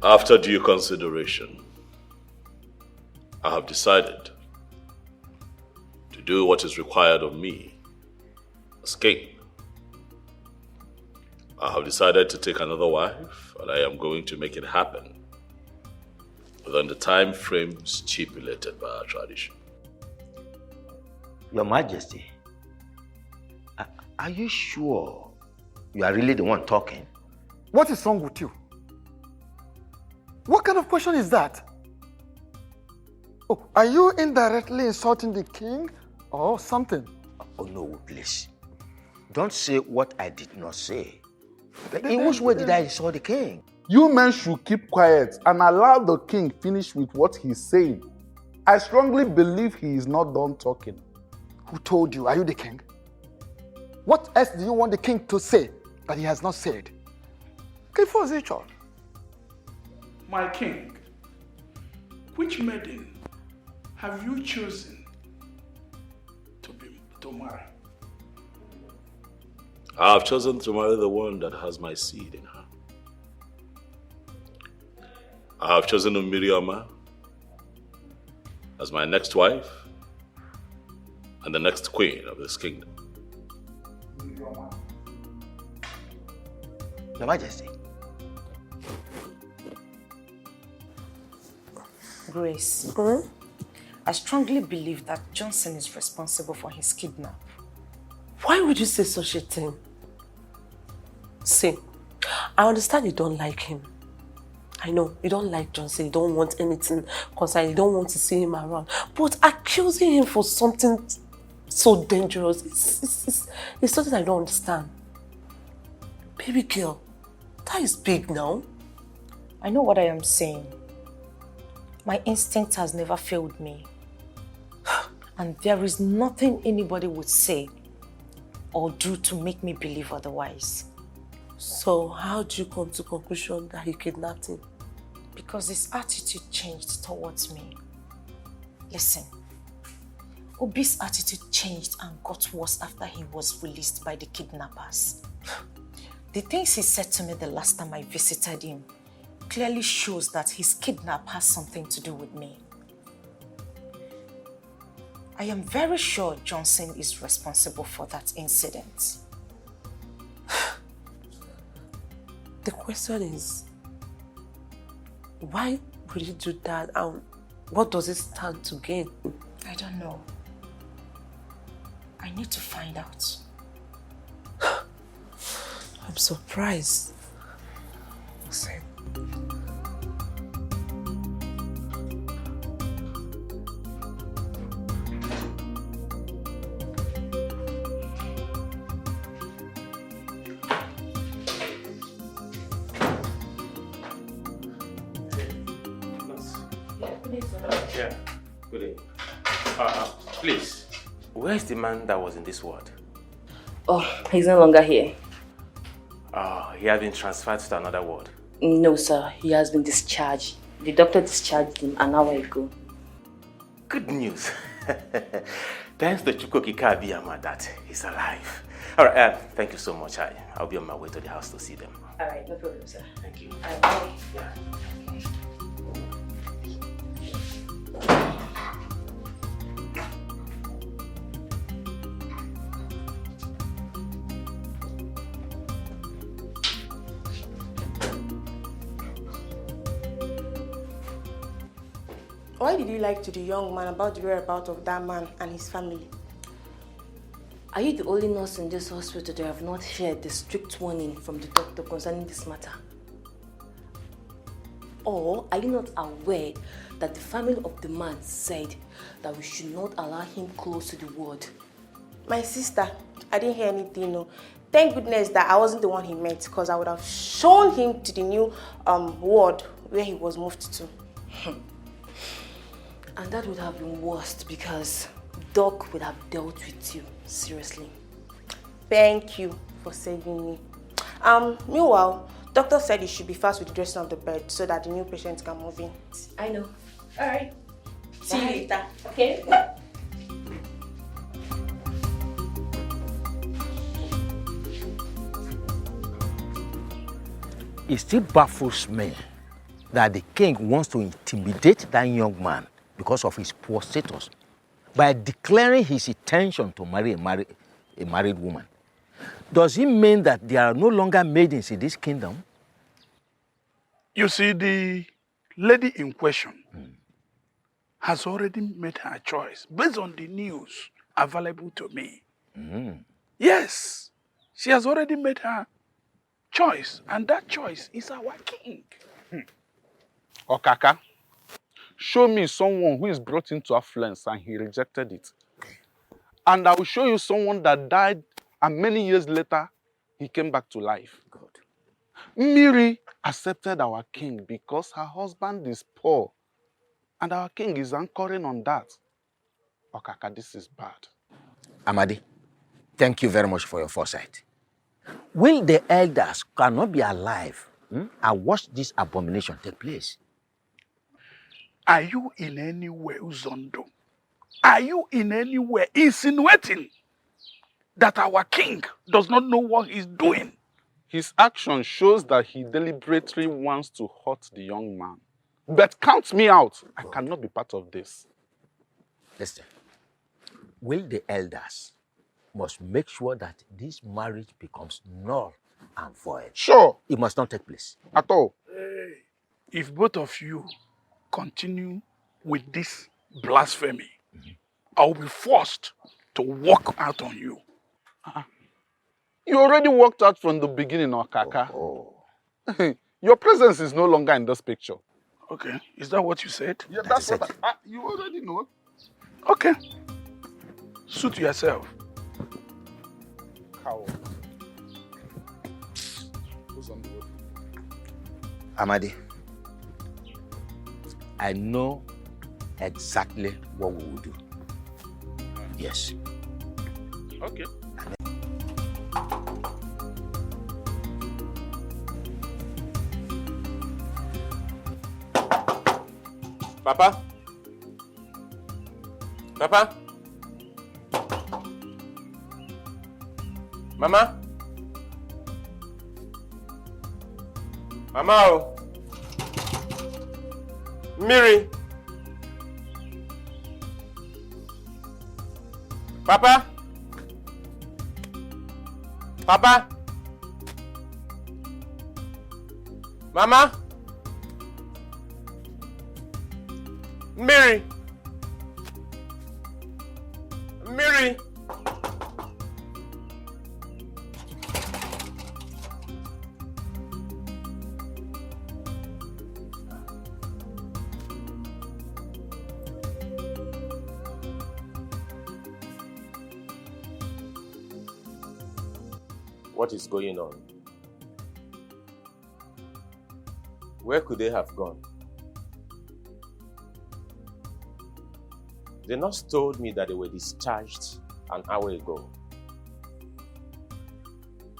After due consideration, I have decided to do what is required of me as king. I have decided to take another wife, and I am going to make it happen within the time frame stipulated by our tradition. Your Majesty, are you sure you are really the one talking? What is wrong with you? What kind of question is that? Oh, are you indirectly insulting the king or something? Oh no, please. Don't say what I did not say. In which way did I insult the king? You men should keep quiet and allow the king finish with what he's saying. I strongly believe he is not done talking. Who told you? Are you the king? What else do you want the king to say that he has not said? My king, which maiden have you chosen to marry? I have chosen to marry the one that has my seed in her. I have chosen Miriama as my next wife and the next queen of this kingdom. Your Majesty. Grace, I strongly believe that Johnson is responsible for his kidnap. Why would you say such a thing? See, I understand you don't like him. I know, you don't like Johnson, you don't want anything concerning, you don't want to see him around. But accusing him for something so dangerous, it's something I don't understand. Baby girl, that is big now. I know what I am saying. My instinct has never failed me. And there is nothing anybody would say or do to make me believe otherwise. So how do you come to the conclusion that he kidnapped him? Because his attitude changed towards me. Listen, Obi's attitude changed and got worse after he was released by the kidnappers. The things he said to me the last time I visited him clearly shows that his kidnap has something to do with me. I am very sure Johnson is responsible for that incident. The question is, why would he do that and what does it stand to gain? I don't know. I need to find out. I'm surprised. Listen. Yeah, good evening. Please, where is the man that was in this ward? Oh, he's no longer here. He has been transferred to another ward. No, sir. He has been discharged. The doctor discharged him an hour ago. Good news. Thanks to Chukokika Abiyama that he's alive. All right, thank you so much. I'll be on my way to the house to see them. All right, no problem, sir. Thank you. All right, bye. Yeah. Why did you lie to the young man about the whereabouts of that man and his family? Are you the only nurse in this hospital that have not heard the strict warning from the doctor concerning this matter? Or are you not aware that the family of the man said that we should not allow him close to the ward? My sister, I didn't hear anything, no. Thank goodness that I wasn't the one he met, because I would have shown him to the new ward where he was moved to. And that would have been worse because Doc would have dealt with you seriously. Thank you for saving me. Meanwhile, doctor said you should be fast with the dressing of the bed so that the new patient can move in. I know. All right. See you later. Okay. It still baffles me that the king wants to intimidate that young man because of his poor status by declaring his intention to marry a married woman. Does it mean that there are no longer maidens in this kingdom? You see, the lady in question has already made her choice based on the news available to me. Yes, she has already made her choice, and that choice is our king. Okaka, show me someone who is brought into affluence and he rejected it. And I will show you someone that died and many years later, he came back to life. Good. Miri accepted our king because her husband is poor. And our king is anchoring on that. Okaka, this is bad. Amadi, thank you very much for your foresight. Will the elders cannot be alive and watch this abomination take place? Are you in any way, Uzondo? Are you in any way insinuating that our king does not know what he's doing? His action shows that he deliberately wants to hurt the young man. But count me out. I cannot be part of this. Listen, will the elders must make sure that this marriage becomes null and void? Sure. It must not take place. At all. If both of you continue with this blasphemy, I will be forced to walk out on you. You already walked out from the beginning, Okaka. Your presence is no longer in this picture. Okay, is that what you said? Yeah, that's what you already know. Okay. Suit yourself. Coward. Who's on the road? Amadi, I know exactly what we will do. Yes. Okay. Papa? Papa? Mama? Mama? Oh. Miri? Papa? Papa? Mama? Miri? Miri? What is going on? Where could they have gone? The nurse told me that they were discharged an hour ago.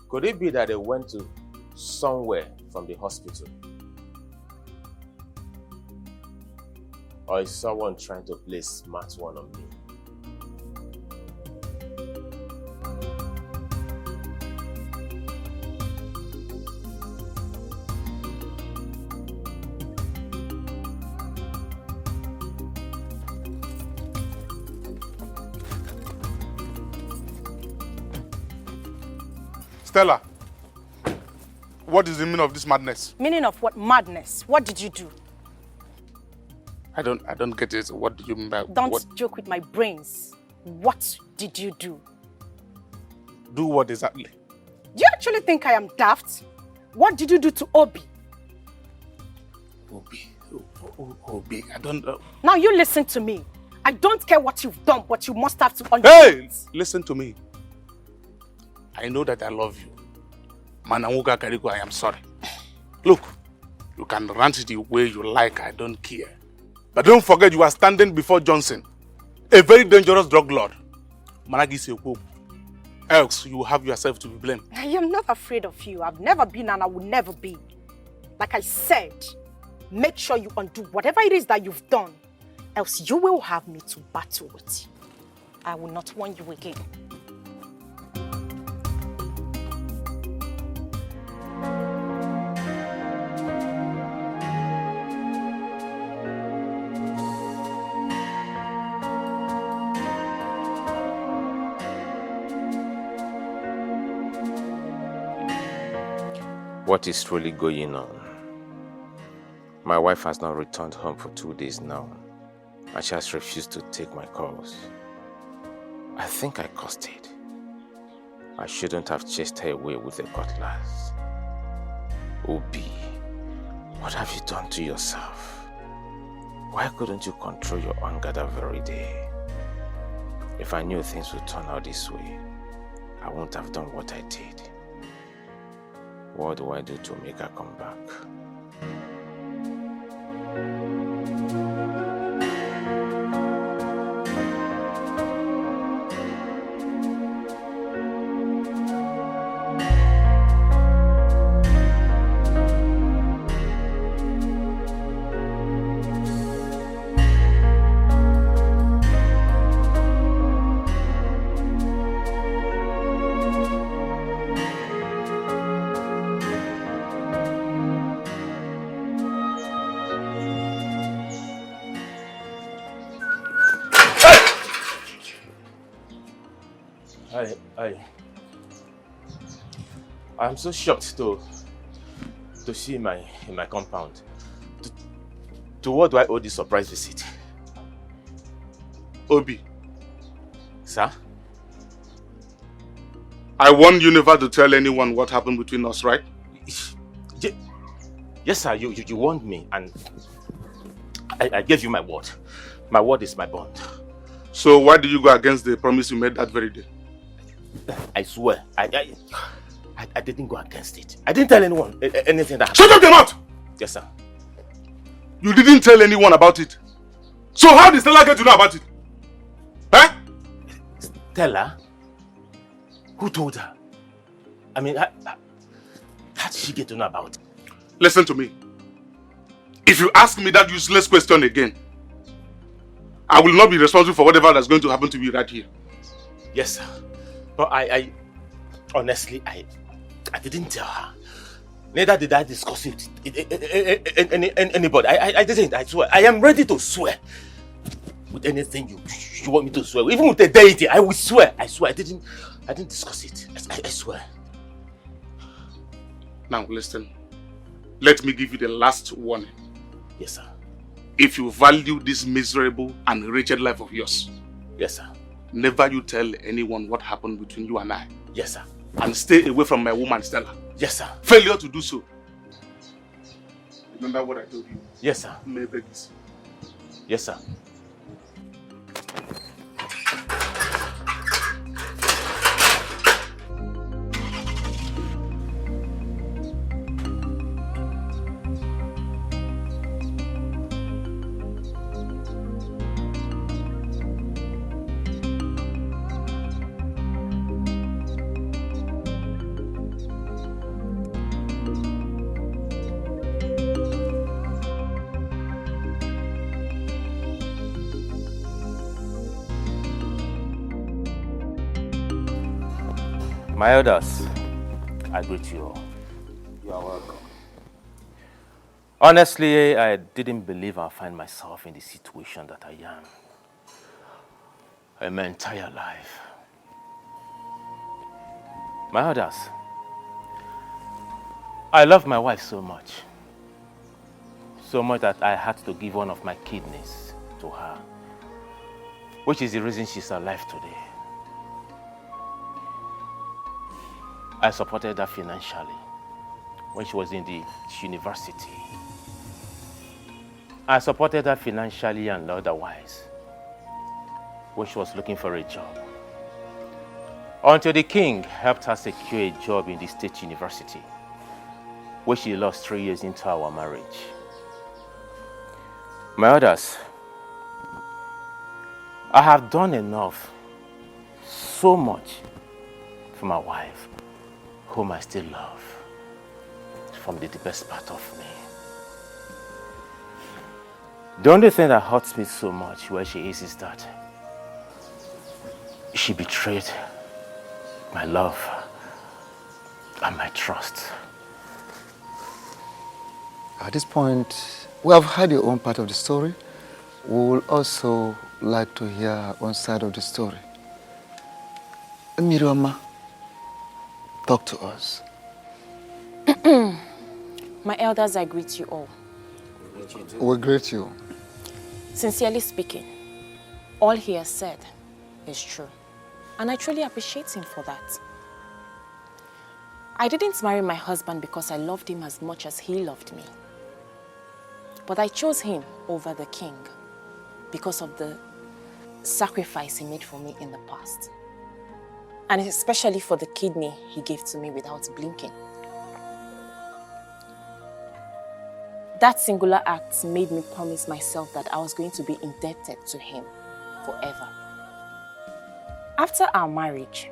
Could it be that they went to somewhere from the hospital? Or is someone trying to play smart one on me? Stella, what is the meaning of this madness? Meaning of what? Madness? What did you do? I don't get it. What do you mean by Don't what? joke with my brains. What did you do? Do what exactly? Do you actually think I am daft? What did you do to Obi? Obi, I don't know. Now you listen to me. I don't care what you've done, but you must have to understand. Hey, listen to me. I know that I love you. Manawuga Kariko, I am sorry. Look, you can rant the way you like, I don't care. But don't forget you are standing before Johnson, a very dangerous drug lord. Managi Seko. Else you will have yourself to be blamed. I am not afraid of you. I've never been and I will never be. Like I said, make sure you undo whatever it is that you've done. Else you will have me to battle with. I will not warn you again. What is really going on? My wife has not returned home for 2 days now, and she has refused to take my calls. I think I caused it. I shouldn't have chased her away with a cutlass. Obi, what have you done to yourself? Why couldn't you control your anger that very day? If I knew things would turn out this way, I wouldn't have done what I did. What do I do to make her come back? I'm so shocked to see in my compound. To what do I owe this surprise visit? Obi. Sir? I warned you never to tell anyone what happened between us, right? Yes, sir. You warned me, and I gave you my word. My word is my bond. So why did you go against the promise you made that very day? I swear, I didn't go against it. I didn't tell anyone anything that happened. Shut up your mouth! Yes, sir. You didn't tell anyone about it. So how did Stella get to know about it? Huh? Stella? Who told her? I mean, how did she get to know about it? Listen to me. If you ask me that useless question again, I will not be responsible for whatever that's going to happen to me right here. Yes, sir. But I honestly, I didn't tell her. Neither did I discuss it with anybody. I didn't, I swear. I am ready to swear. With anything you want me to swear. Even with the deity, I will swear. I swear. I didn't discuss it. I swear. Now listen. Let me give you the last warning. Yes, sir. If you value this miserable and wretched life of yours. Yes, sir. Never you tell anyone what happened between you and I. Yes, sir. And stay away from my woman, Stella. Yes, sir. Failure to do so. Remember what I told you? Yes, sir. Maybe. Yes, sir. My elders, I greet you all. You are welcome. Honestly, I didn't believe I'd find myself in the situation that I am in my entire life. My elders, I love my wife so much that I had to give one of my kidneys to her, which is the reason she's alive today. I supported her financially when she was in the university. I supported her financially and otherwise when she was looking for a job. Until the king helped her secure a job in the state university, where she lost 3 years into our marriage. My others, I have done enough, so much, for my wife, whom I still love, from the deepest part of me. The only thing that hurts me so much where she is that she betrayed my love and my trust. At this point, we have heard your own part of the story. We will also like to hear our own side of the story. Miriama, talk to us. My elders, I greet you all. We greet you. Sincerely speaking, all he has said is true. And I truly appreciate him for that. I didn't marry my husband because I loved him as much as he loved me. But I chose him over the king because of the sacrifice he made for me in the past. And especially for the kidney he gave to me without blinking. That singular act made me promise myself that I was going to be indebted to him forever. After our marriage,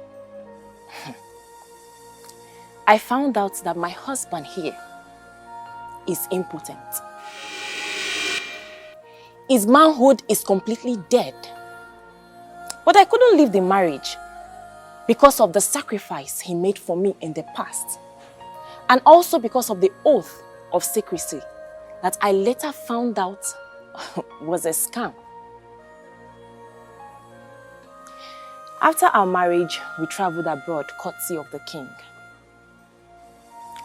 I found out that my husband here is impotent. His manhood is completely dead. But I couldn't leave the marriage because of the sacrifice he made for me in the past. And also because of the oath of secrecy that I later found out was a scam. After our marriage, we traveled abroad courtesy of the king.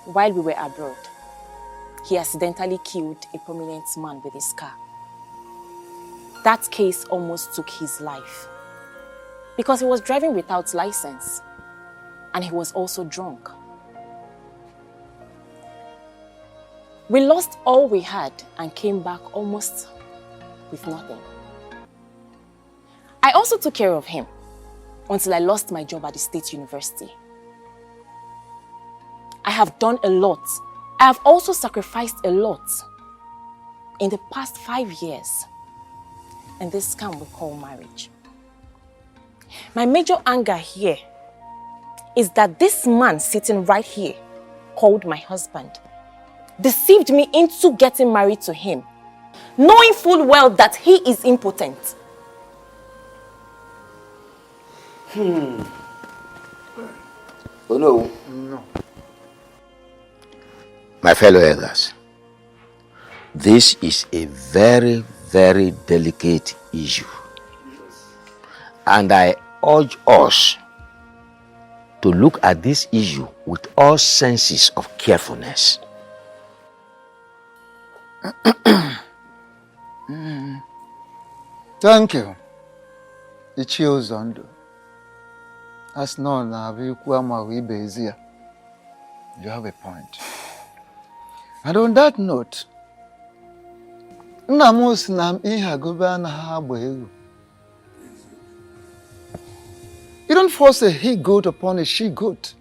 While we were abroad, he accidentally killed a prominent man with his car. That case almost took his life because he was driving without license and he was also drunk. We lost all we had and came back almost with nothing. I also took care of him until I lost my job at the State University. I have done a lot. I have also sacrificed a lot in the past 5 years in this scam we call marriage. My major anger here is that this man sitting right here, called my husband, deceived me into getting married to him, knowing full well that he is impotent. Oh no. No. My fellow elders, this is a very, very delicate issue. And I urge us to look at this issue with all senses of carefulness. Thank you. Ichie Uzondo. As known, you have a point. And on that note, you don't force a he-goat upon a she-goat.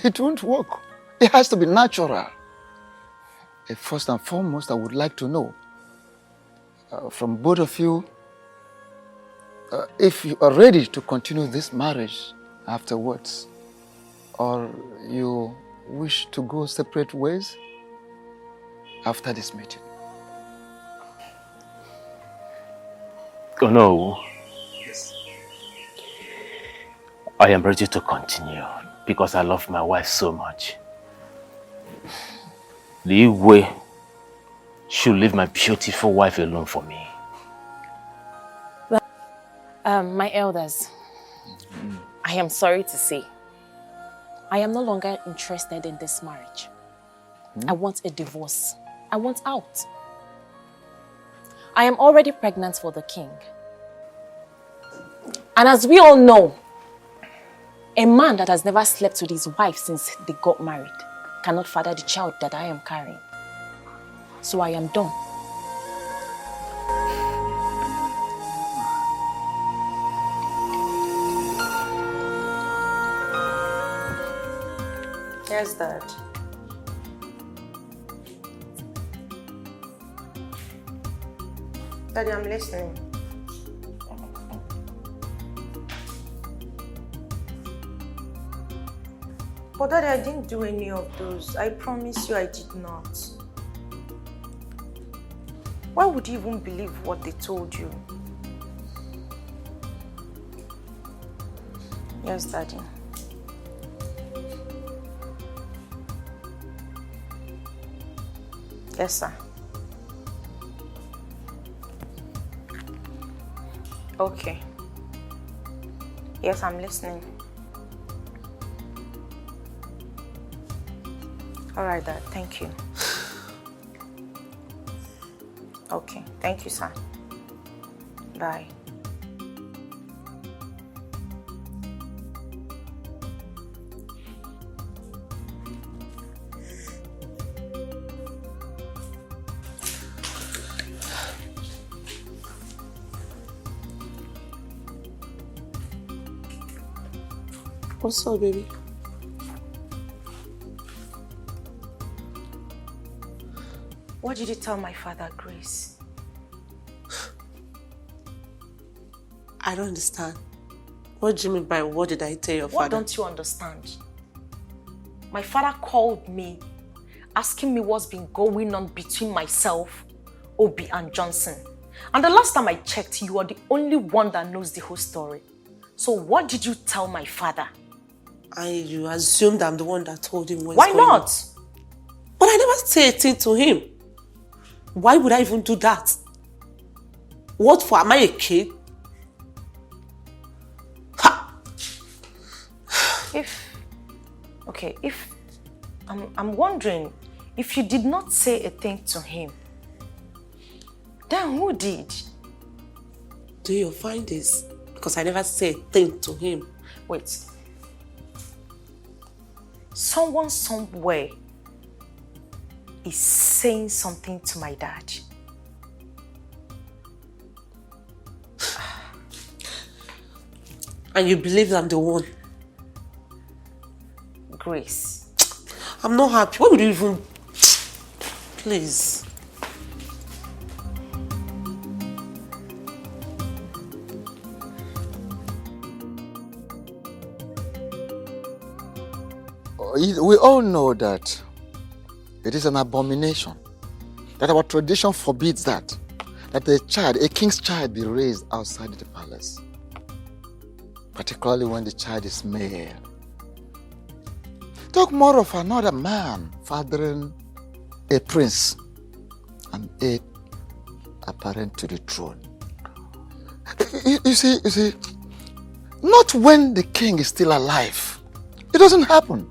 It won't work. It has to be natural. First and foremost, I would like to know from both of you if you are ready to continue this marriage afterwards, or you wish to go separate ways after this meeting. Oh no. Yes. I am ready to continue because I love my wife so much. The way should leave my beautiful wife alone for me. My elders, I am sorry to say, I am no longer interested in this marriage. I want a divorce. I want out. I am already pregnant for the king. And as we all know, a man that has never slept with his wife since they got married cannot father the child that I am carrying. So I am done. Yes, Dad. Daddy, I'm listening. But Daddy, I didn't do any of those. I promise you I did not. Why would you even believe what they told you? Yes, Daddy. Yes, sir. Okay. Yes, I'm listening. All right, Dad. Thank you. Okay. Thank you, sir. Bye. What's up, baby? What did you tell my father, Grace? I don't understand. What do you mean by what did I tell your father? What don't you understand? My father called me, asking me what's been going on between myself, Obi, and Johnson. And the last time I checked, you are the only one that knows the whole story. So what did you tell my father? You assumed I'm the one that told him what's Why going not? on. But I never said a thing to him. Why would I even do that? What for? Am I a kid? I'm wondering, if you did not say a thing to him, then who did? do your findings because I never said a thing to him. Wait. Someone somewhere is saying something to my dad. And you believe I'm the one? Grace. I'm not happy. Why would you even... Please. We all know that it is an abomination, that our tradition forbids that a king's child be raised outside the palace, particularly when the child is male. Talk more of another man fathering a prince and heir apparent to the throne. You see, not when the king is still alive. It doesn't happen.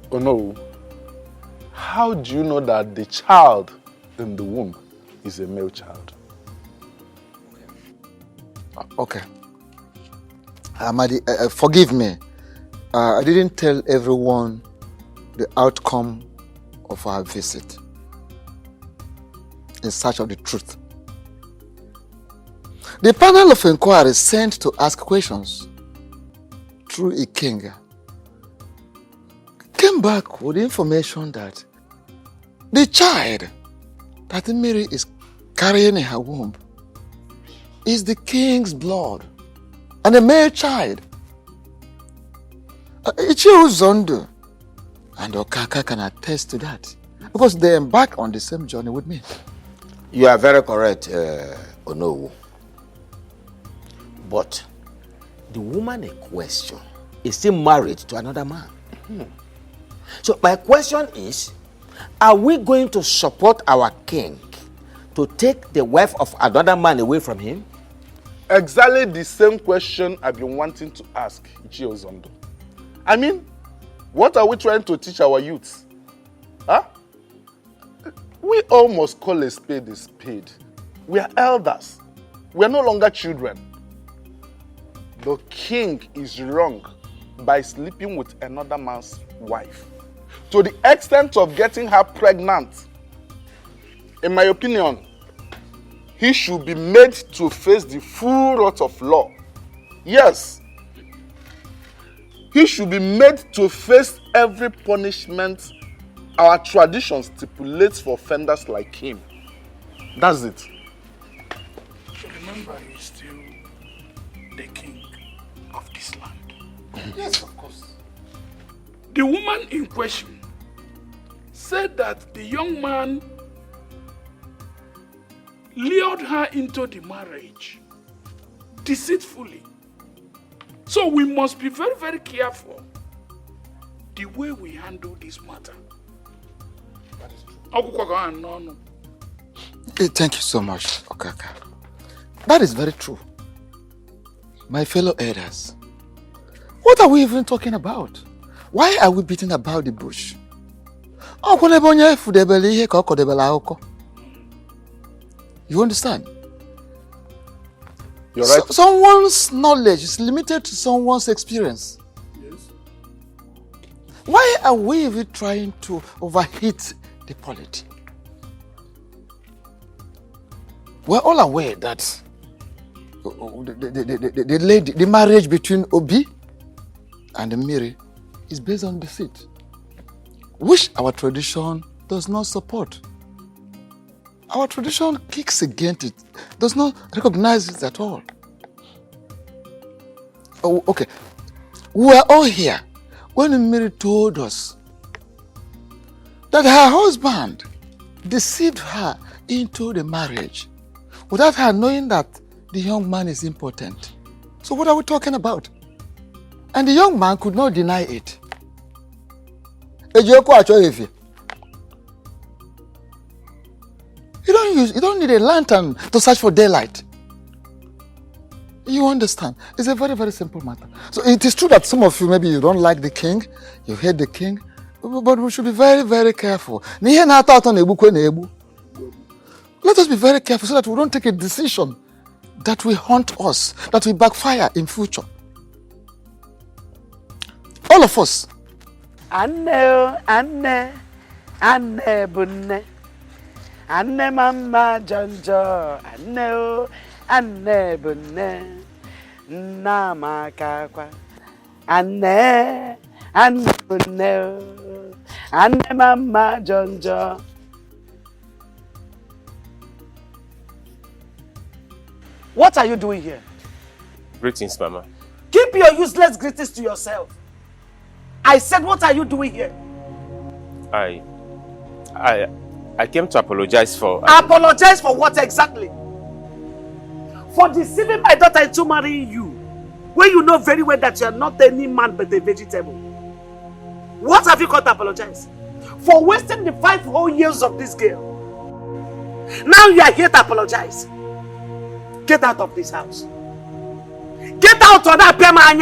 Oh no. How do you know that the child in the womb is a male child? Okay. Amadi, forgive me. I didn't tell everyone the outcome of our visit in search of the truth. The panel of inquiry sent to ask questions through a king came back with information that the child that Mary is carrying in her womb is the king's blood and a male child. Ichio Zondo and Okaka can attest to that because they embark on the same journey with me. You are very correct, Onowu. But the woman in question is still married to another man. So my question is, are we going to support our king to take the wife of another man away from him? Exactly the same question I've been wanting to ask Ichio Zondo. I mean, what are we trying to teach our youths? Huh? We all must call a spade a spade. We are elders. We are no longer children. The king is wrong by sleeping with another man's wife to the extent of getting her pregnant. In my opinion, he should be made to face the full wrath of law. Yes. He should be made to face every punishment our tradition stipulates for offenders like him. That's it. Remember, he's still the king of this land. Yes, of course. The woman in question said that the young man lured her into the marriage deceitfully. So we must be very, very careful the way we handle this matter. That is true. Thank you so much, Okaka. That is very true. My fellow elders, what are we even talking about? Why are we beating about the bush? You understand? You're right. Someone's knowledge is limited to someone's experience. Yes. Why are we even trying to overheat the polity? We're all aware that the marriage between Obi and Mary is based on deceit, which our tradition does not support. Our tradition kicks against it, does not recognize it at all. Oh, okay. We are all here when Mary told us that her husband deceived her into the marriage without her knowing that the young man is impotent. So what are we talking about? And the young man could not deny it. You don't need a lantern to search for daylight. You understand? It's a very, very simple matter. So it is true that some of you, maybe you don't like the king, you hate the king, but we should be very, very careful. Let us be very careful so that we don't take a decision that will haunt us, that will backfire in future. All of us. Anne bunne. Anne mama jonjo. Anne bunne. Nama kakwa. Anne bunne. Anne mama jonjo. What are you doing here? Greetings, Mama. Keep your useless greetings to yourself. I said, what are you doing here? I came to apologize for... Apologize for what exactly? For deceiving my daughter into marrying you, when you know very well that you are not any man but a vegetable. What have you got to apologize? For wasting the 5 whole years of this girl. Now you are here to apologize. Get out of this house. Get out of that Pema.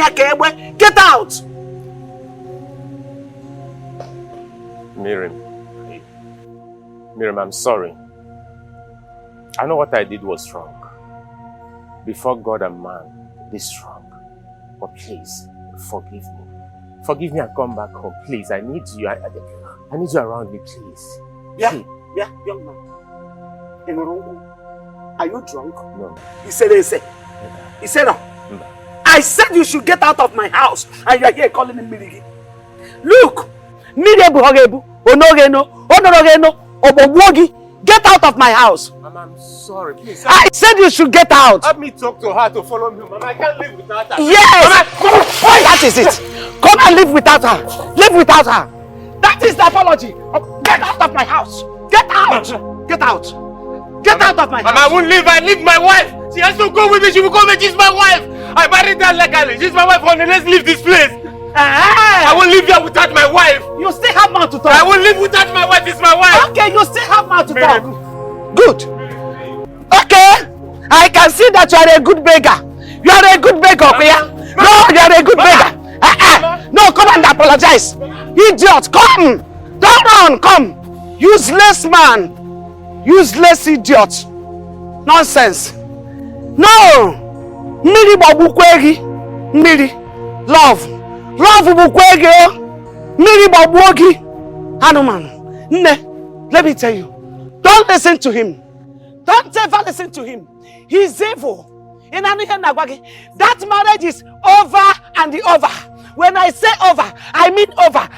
Get out. Miriam, I'm sorry. I know what I did was wrong. Before God and man, this wrong. But please, forgive me. Forgive me and come back home. Please, I need you. I need you around me, please. Yeah, young man. Are you drunk? No. He said, He said, no. I said you should get out of my house, and you are here calling him Mirigi. Look! Get out of my house! Mama, I'm sorry. Please. I said you should get out! Help me talk to her to follow me, Mama. I can't live without her. Yes! Mama, that is it! Come and live without her! Live without her! That is the apology! Get out of my house! Get out! Get out! Get out of my house! Mama, I won't leave. I need my wife. She has to go with me. She will come and she's my wife. I married her legally. She's my wife. Honey, let's leave this place. I won't live here without my wife. You still have mouth to talk. I won't live without my wife. It's my wife. Okay, you still have mouth to talk. Good. Okay. I can see that you are a good beggar. You are a good beggar, Pia. No, you are a good beggar. No, come and apologize. Idiot, come. Don't run, come. Useless man. Useless idiot. Nonsense. No. Miri babukwegi. Miri. Love. Love bukwegi. Miri babuogi. Hanuman. Ne. Let me tell you. Don't listen to him. Don't ever listen to him. He's evil. That marriage is over and over. When I say over, I mean over.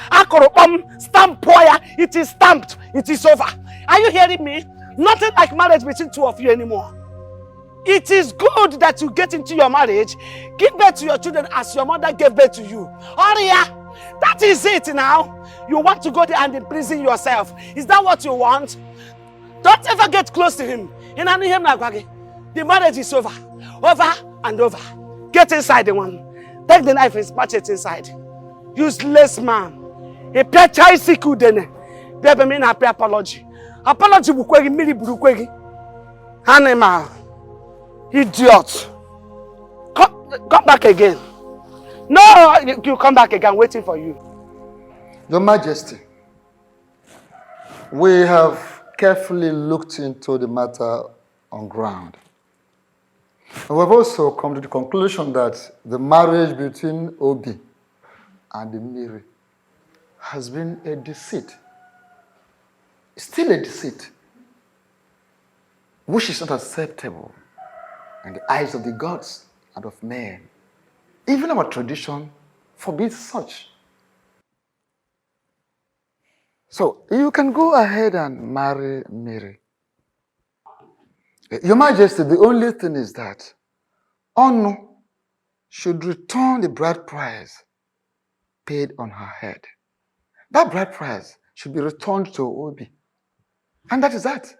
Stamp poya. It is stamped. It is over. Are you hearing me? Nothing like marriage between two of you anymore. It is good that you get into your marriage, give birth to your children as your mother gave birth to you. Aria, that is it now. You want to go there and imprison yourself. Is that what you want? Don't ever get close to him. The marriage is over. Over and over. Get inside the one. Take the knife and smash it inside. Useless man. A pechai sikudene. Baby mean happy apology. Apology bukwegi miri burukwegi. Animal. Idiot. Come back again. No, you come back again. Waiting for you. Your Majesty, we have carefully looked into the matter on ground. And we've also come to the conclusion that the marriage between Obi and Miri has been a deceit. Still a deceit, which is not acceptable in the eyes of the gods and of men. Even our tradition forbids such. So you can go ahead and marry Miri. Your Majesty, the only thing is that Onu should return the bride price paid on her head. That bride price should be returned to Obi. And that is that.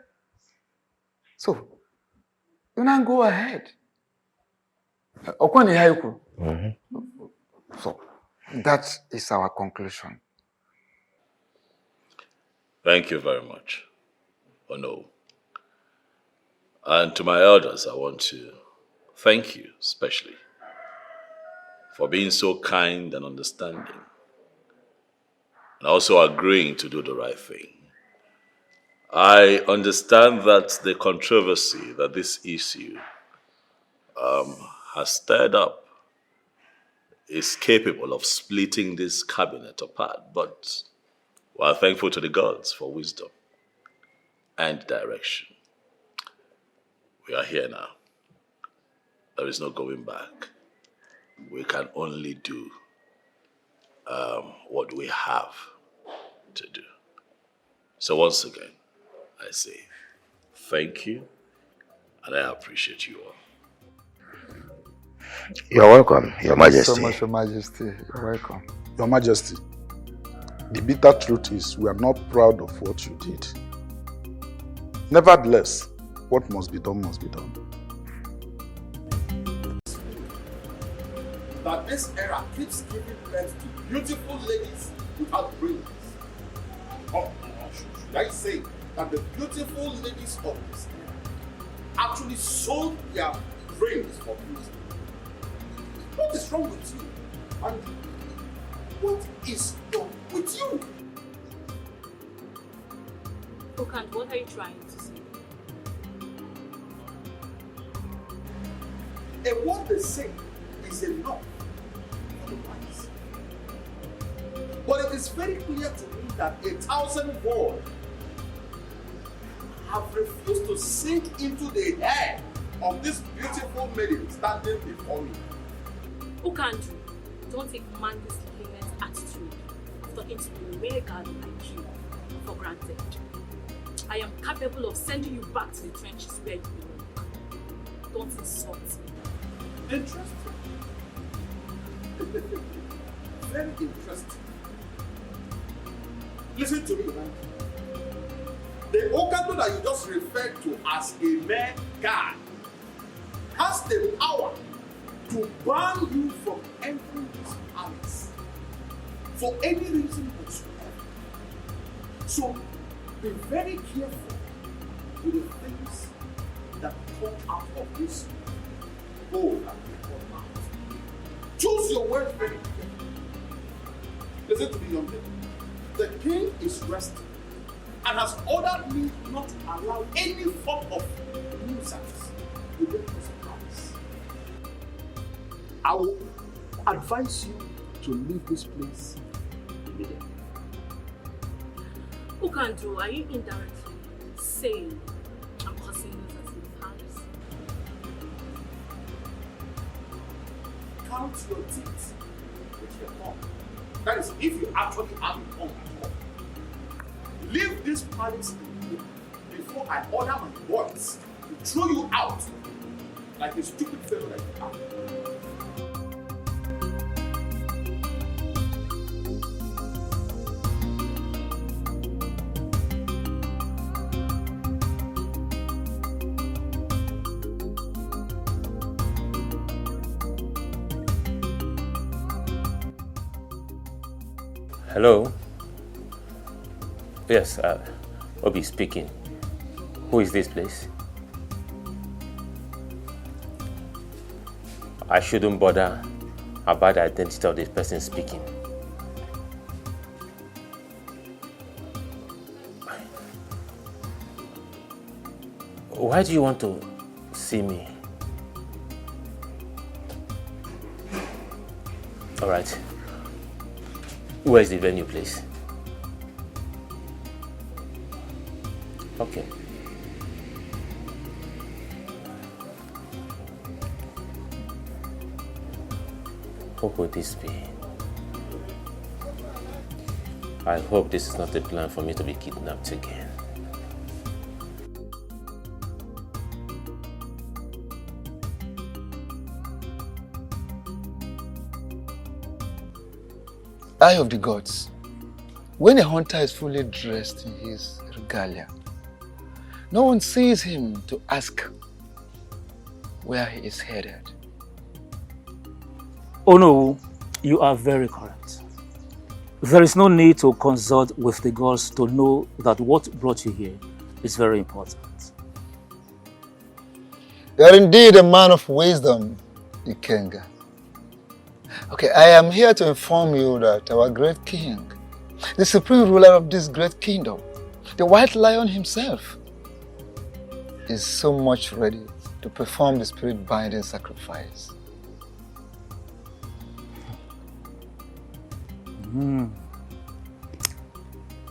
So, you now go ahead. So, that is our conclusion. Thank you very much, Ono. And to my elders, I want to thank you especially for being so kind and understanding and also agreeing to do the right thing. I understand that the controversy that this issue has stirred up is capable of splitting this cabinet apart, but we are thankful to the gods for wisdom and direction. We are here now. There is no going back. We can only do what we have to do. So once again, I say thank you, and I appreciate you all. You're welcome, Your Majesty. So much, Your Majesty. You're welcome. Your Majesty, the bitter truth is we are not proud of what you did. Nevertheless, what must be done must be done. That this era keeps giving birth to beautiful ladies without brains. Or should I say that the beautiful ladies of this era actually sold their brains for beauty? What is wrong with you? And what is wrong with you? Okand, what are you trying to say? And what they say is enough for the wise. But it is very clear to me that 1,000 words have refused to sink into the hair of this beautiful maiden standing before me. Okand, don't take man this layman's attitude of talking to a real girl like you for granted. I am capable of sending you back to the trenches where you belong. Don't insult me. Interesting. Very interesting. Listen to me, man. The Okando that you just referred to as a mere guy has the power to ban you from entering this palace for any reason whatsoever. So be very careful with the things that come out of this bowl and come out. Choose your words very carefully. Listen to me, young lady. The king is resting and has ordered me not to allow any form of nuisance within this palace. I will advise you to leave this place immediately. Okando, are you indirectly saying I'm causing nuisance in the palace? Count your teeth with your tongue. That is, if you actually have a tongue at all. Leave this palace before I order my boys to throw you out like a stupid fellow like you are. Hello? Yes, Obi speaking. Who is this, please? I shouldn't bother about the identity of the person speaking. Why do you want to see me? All right. Where is the venue, please? Okay. What could this be? I hope this is not a plan for me to be kidnapped again. Eye of the gods. When a hunter is fully dressed in his regalia, no one sees him to ask where he is headed. Oh no, you are very correct. There is no need to consult with the gods to know that what brought you here is very important. You are indeed a man of wisdom, Ikenga. Okay, I am here to inform you that our great king, the supreme ruler of this great kingdom, the white lion himself, is so much ready to perform the spirit-binding sacrifice.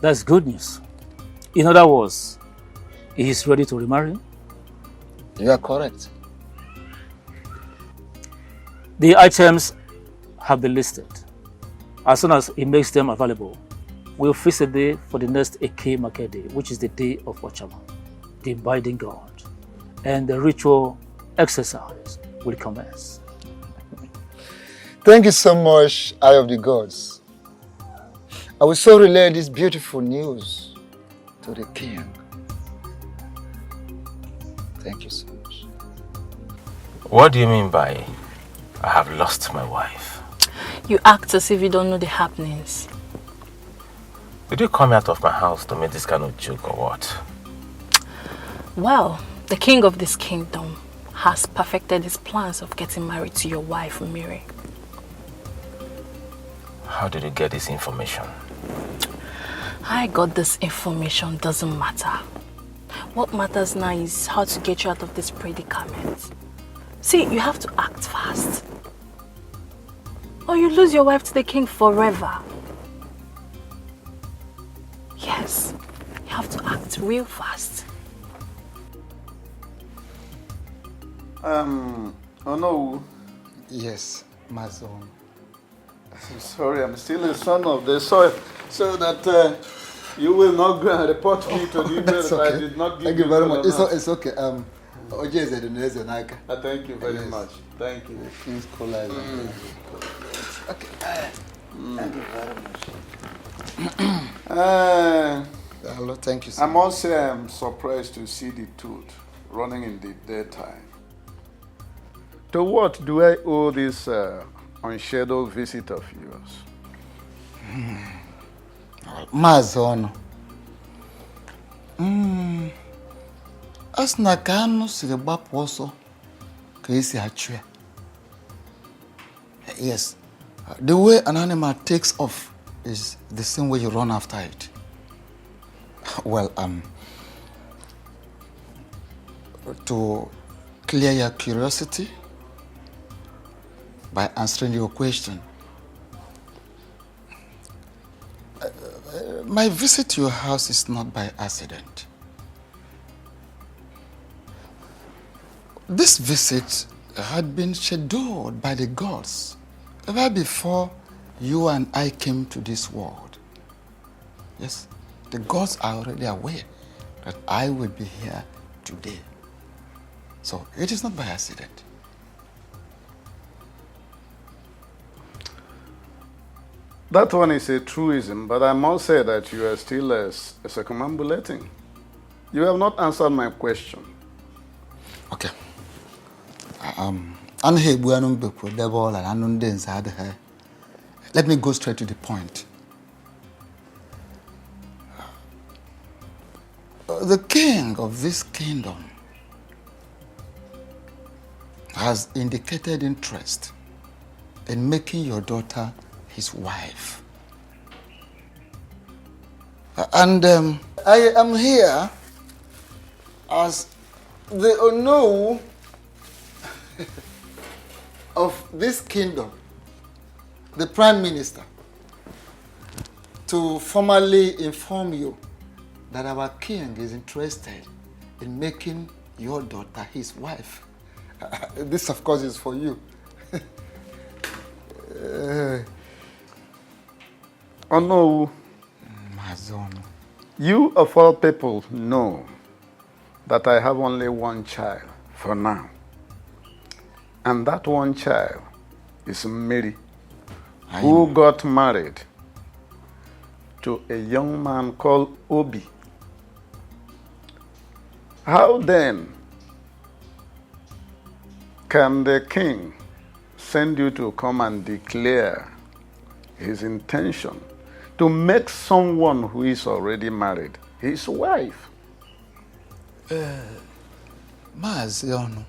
That's good news. In other words, he is ready to remarry? You are correct. The items have been listed. As soon as he makes them available, we'll fix a day for the next AK market day, which is the day of Ochama, the binding god, and the ritual exercise will commence. Thank you so much, Eye of the Gods. I will so relay this beautiful news to the king. Thank you so much. What do you mean by I have lost my wife? You act as if you don't know the happenings. Did you come out of my house to make this kind of joke or what? Well, the king of this kingdom has perfected his plans of getting married to your wife, Mary. How did you get this information? I got this information doesn't matter. What matters now is how to get you out of this predicament. See, you have to act fast. Or you lose your wife to the king forever. Yes, you have to act real fast. Oh no. Yes, my son. I'm sorry, I'm still a son of the soil, so that you will not go and report me to the email That's that okay. I did not give Thank you you very full much. amount. It's okay. Thank you very much. Thank you. King's College. Okay. Thank you very much. Hello, thank you so I much. must say I'm surprised to see the tooth running in the daytime. To what do I owe this unscheduled visit of yours? Mazono. Asna ka anụ siri gbapụ ọsọ ka esi achụ ya. Yes, the way an animal takes off is the same way you run after it. Well, to clear your curiosity by answering your question, my visit to your house is not by accident. This visit had been scheduled by the gods ever before you and I came to this world. Yes, the gods are already aware that I will be here today. So it is not by accident. That one is a truism, but I must say that you are still circumambulating. You have not answered my question. Okay. Let me go straight to the point. The king of this kingdom has indicated interest in making your daughter his wife. And I am here as the Ono of this kingdom, the Prime Minister, to formally inform you that our king is interested in making your daughter his wife. This, of course, is for you. Oh no. You of all people know that I have only one child for now. And that one child is Mary, who got married to a young man called Obi. How then can the king send you to come and declare his intention to make someone who is already married his wife? Maazi ọnụ.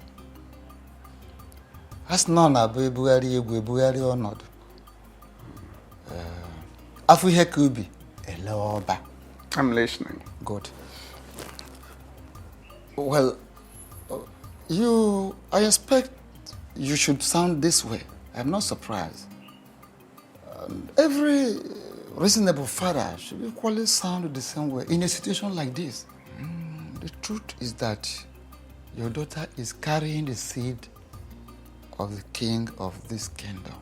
Asị nọ na bụ ebugharị egwu ebugharị ọnọdụ. Afọ ihe ka ubi ele ọba. I'm listening. Good. Well, I expect you should sound this way. I'm not surprised. Every reasonable father should equally sound the same way in a situation like this. The truth is that your daughter is carrying the seed of the king of this kingdom.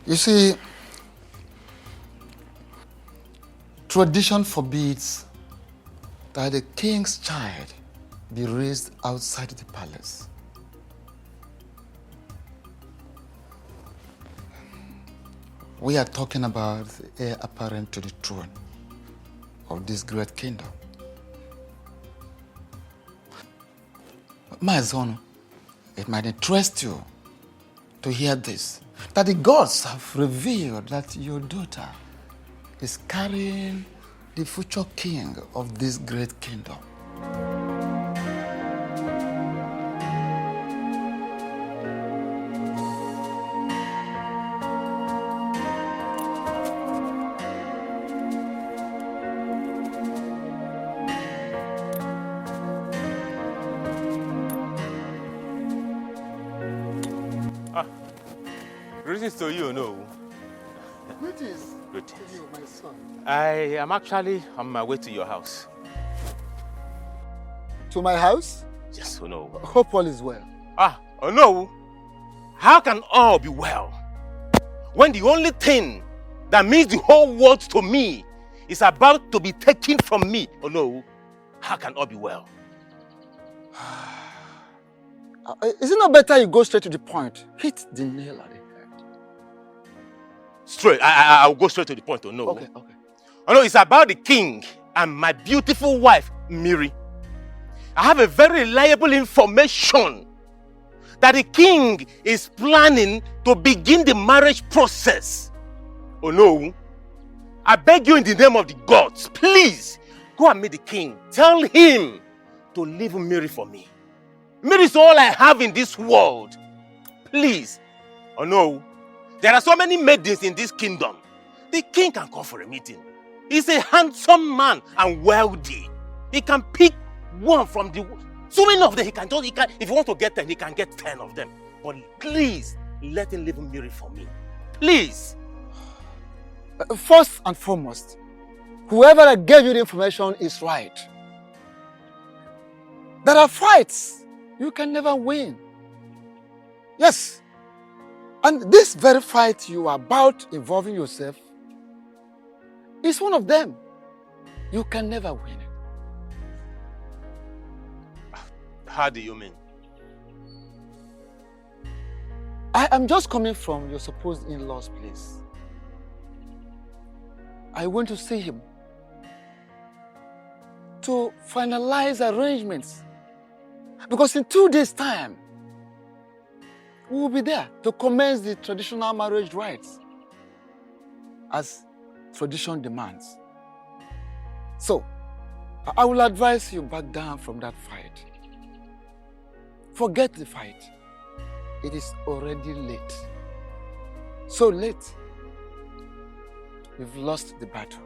You see, tradition forbids that the king's child be raised outside the palace. We are talking about the heir apparent to the throne of this great kingdom. My son, it might interest you to hear this, that the gods have revealed that your daughter is carrying the future king of this great kingdom. Greetings to you, no? Greetings. Greetings. To you, my son. I am actually on my way to your house. To my house? Yes, oh no. Hope all is well. Oh no. How can all be well when the only thing that means the whole world to me is about to be taken from me? Oh no. How can all be well? Is it not better you go straight to the point? Hit the nail at the head. Straight. I'll go straight to the point. Oh no. Okay. Oh no, it's about the king and my beautiful wife, Miri. I have a very reliable information that the king is planning to begin the marriage process. Oh no. I beg you in the name of the gods, please go and meet the king. Tell him to leave Miri for me. Miri is all I have in this world. Please. Oh no. There are so many maidens in this kingdom. The king can call for a meeting. He's a handsome man and wealthy. He can pick one from the... So many of them, if he wants to get 10, he can get 10 of them. But please, let him leave Miri for me. Please. First and foremost, whoever that gave you the information is right. There are fights you can never win. Yes. And this very fight you are about involving yourself is one of them. You can never win it. How do you mean? I am just coming from your supposed in-law's place. I went to see him to finalize arrangements. Because in 2 days' time, we will be there to commence the traditional marriage rites as tradition demands. So, I will advise you back down from that fight. Forget the fight. It is already late. So late, you've lost the battle.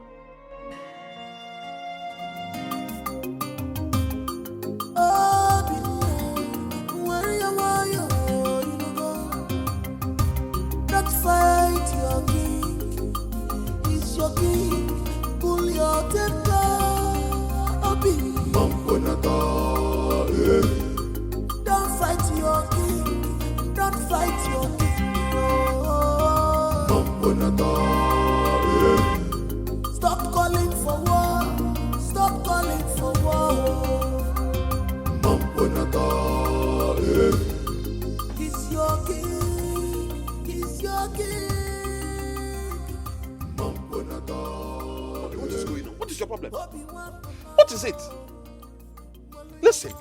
Fight your king, he's your king, pull your temper, Obi. Don't fight your king, don't fight your king. Stop calling for war, stop calling for war. He's your king. What is going on? What is your problem? What is it? Listen,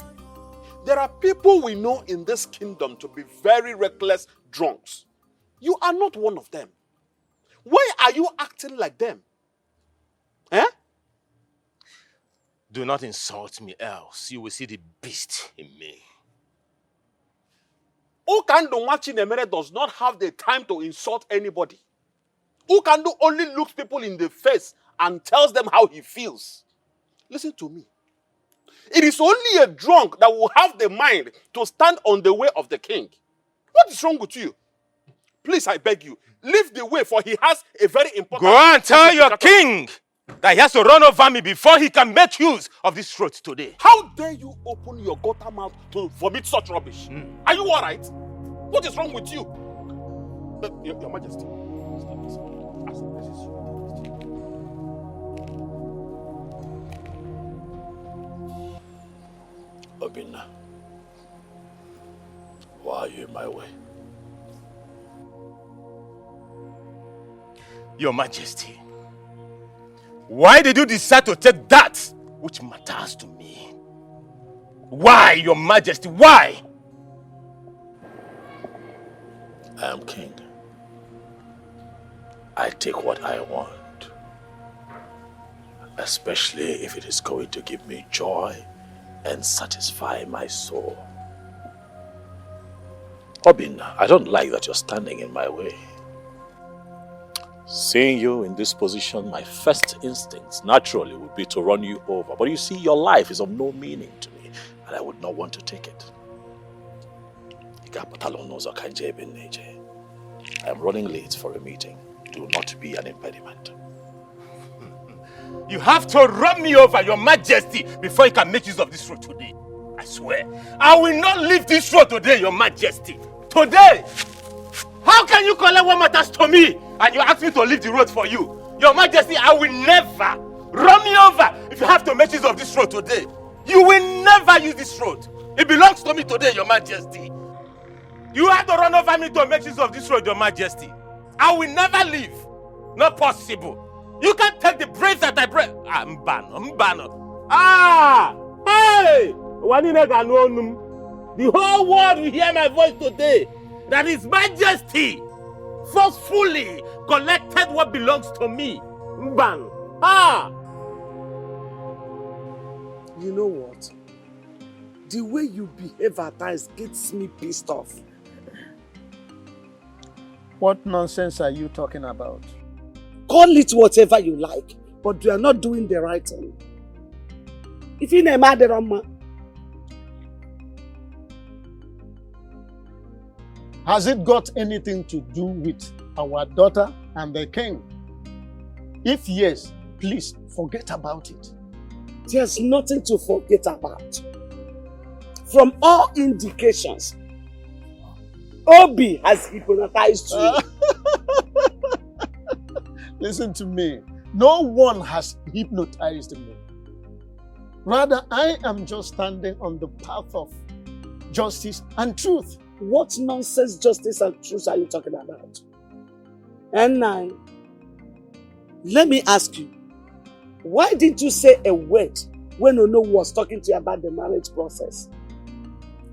there are people we know in this kingdom to be very reckless drunks. You are not one of them. Why are you acting like them? Eh? Do not insult me, else you will see the beast in me. Ukando Machinemere does not have the time to insult anybody. Ukando only looks people in the face and tells them how he feels. Listen to me. It is only a drunk that will have the mind to stand on the way of the king. What is wrong with you? Please, I beg you, leave the way, for he has a very important... Go and tell your king that he has to run over me before he can make use of this throat today. How dare you open your gutter mouth to vomit such rubbish? Are you all right? What is wrong with you? Your Majesty. Obinna, why are you in my way? Your Majesty, why did you decide to take that which matters to me? Why, Your Majesty, why? I am king. I take what I want, especially if it is going to give me joy and satisfy my soul. Obinna, I don't like that you're standing in my way. Seeing you in this position, my first instincts naturally would be to run you over. But you see, your life is of no meaning to me, and I would not want to take it. I am running late for a meeting. Do not be an impediment. You have to run me over, Your Majesty, before you can make use of this road today. I swear, I will not leave this road today, Your Majesty. Today! How can you collect what matters to me and you ask me to leave the road for you? Your Majesty, I will never run me over if you have to make use of this road today. You will never use this road. It belongs to me today, Your Majesty. You have to run over me to make use of this road, Your Majesty. I will never leave. Not possible. You can't take the breath that I breathe. Mbano. Ah! Hey! The whole world will hear my voice today. That His Majesty forcefully collected what belongs to me. Mbano. Ah! You know what? The way you behave at times gets me pissed off. What nonsense are you talking about? Call it whatever you like, but you are not doing the right thing. If you name the wrong man. Has it got anything to do with our daughter and the king? If yes, please forget about it. There's nothing to forget about. From all indications, Obi has hypnotized you. Listen to me. No one has hypnotized me. Rather, I am just standing on the path of justice and truth. What nonsense justice and truth are you talking about? And now, let me ask you, why did you say a word when Ono was talking to you about the marriage process?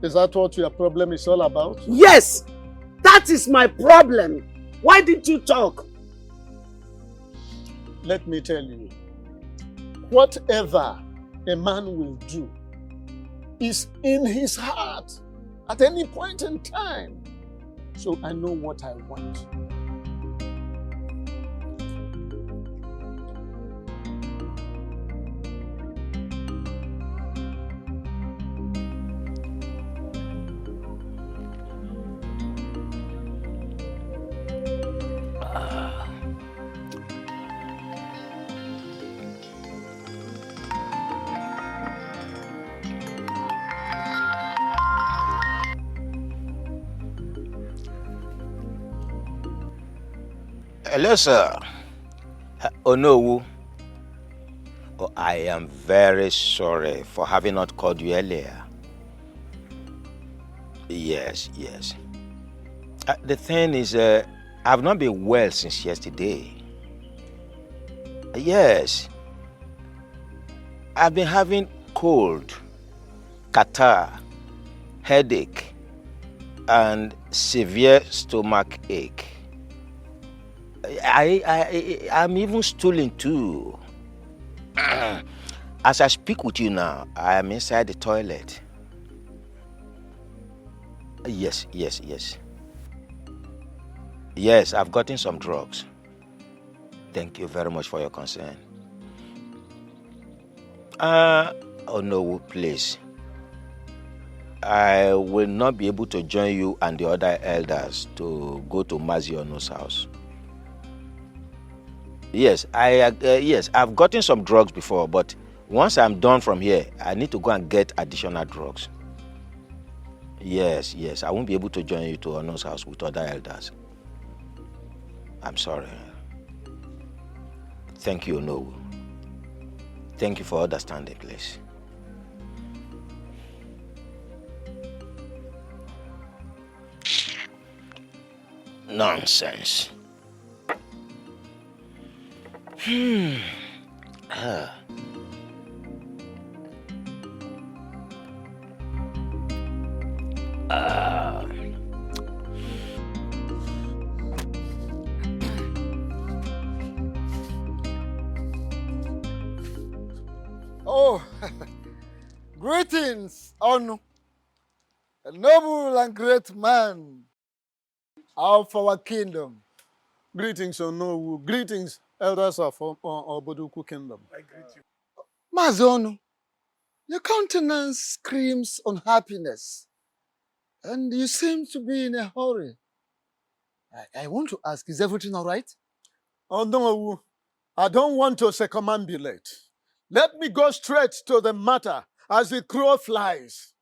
Is that what your problem is all about? Yes! That is my problem. Why did you talk? Let me tell you, whatever a man will do is in his heart at any point in time. So I know what I want. Hello, sir. Onowu. Oh, I am very sorry for having not called you earlier. Yes. The thing is, I've not been well since yesterday. Yes. I've been having cold, catarrh, headache, and severe stomach ache. I'm even stooling too. As I speak with you now, I am inside the toilet. Yes. Yes, I've gotten some drugs. Thank you very much for your concern. Oh no, please. I will not be able to join you and the other elders to go to Maziono's house. Yes, I've gotten some drugs before, but once I'm done from here, I need to go and get additional drugs. Yes, I won't be able to join you to Ono's house with other elders. I'm sorry. Thank you, Ono. Thank you for understanding, please. Nonsense. Oh, greetings, Onu, a noble and great man of our kingdom. Greetings, Ono. Greetings, elders of Oboduku Kingdom. I greet you. Mazonu, your countenance screams unhappiness, and you seem to be in a hurry. I want to ask, is everything all right? Oh, no, I don't want to circumambulate. Let me go straight to the matter as the crow flies.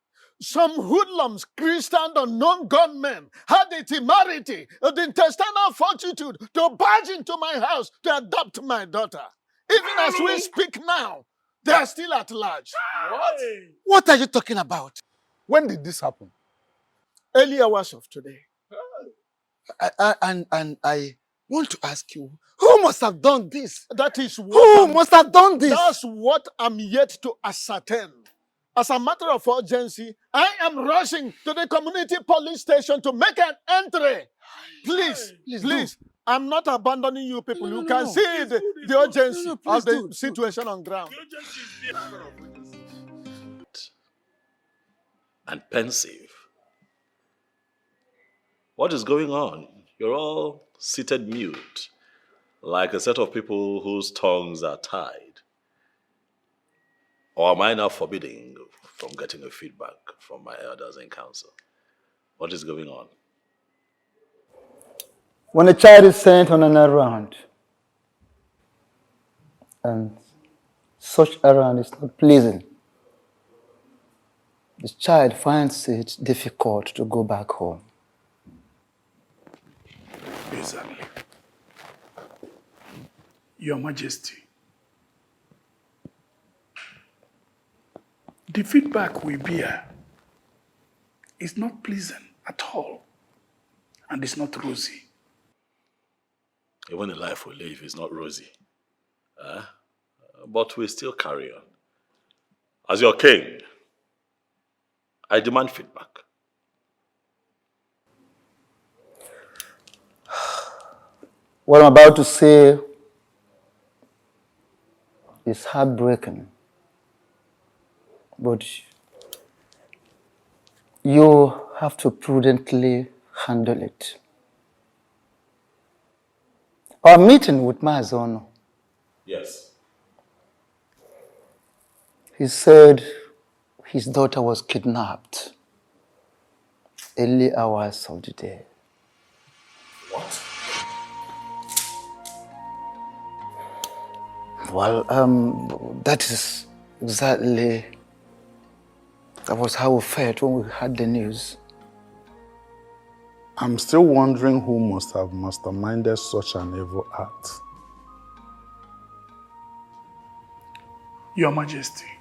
Some hoodlums, Christian unknown gunmen, had the temerity, the intestinal fortitude to barge into my house to adopt my daughter. Even as we speak now, they are still at large. What? What are you talking about? When did this happen? Early hours of today. And I want to ask you, who must have done this? That is what Who must have done this? That's what I'm yet to ascertain. As a matter of urgency, I am rushing to the community police station to make an entry. Please, I'm not abandoning you people. You can see the urgency of the situation on ground. And pensive. What is going on? You're all seated mute, like a set of people whose tongues are tied. Or am I now forbidding from getting a feedback from my elders in council? What is going on? When a child is sent on an errand, and such errand is not pleasing, the child finds it difficult to go back home. Exactly. Your Majesty, the feedback we bear is not pleasant at all, and it's not rosy. Even the life we live is not rosy. But we still carry on. As your king, I demand feedback. What I'm about to say is heartbreaking, but you have to prudently handle it. Our meeting with Mazono, Yes. he said his daughter was kidnapped early hours of the day. What? Well, that is exactly, that was how we felt when we heard the news. I'm still wondering who must have masterminded such an evil act. Your Majesty,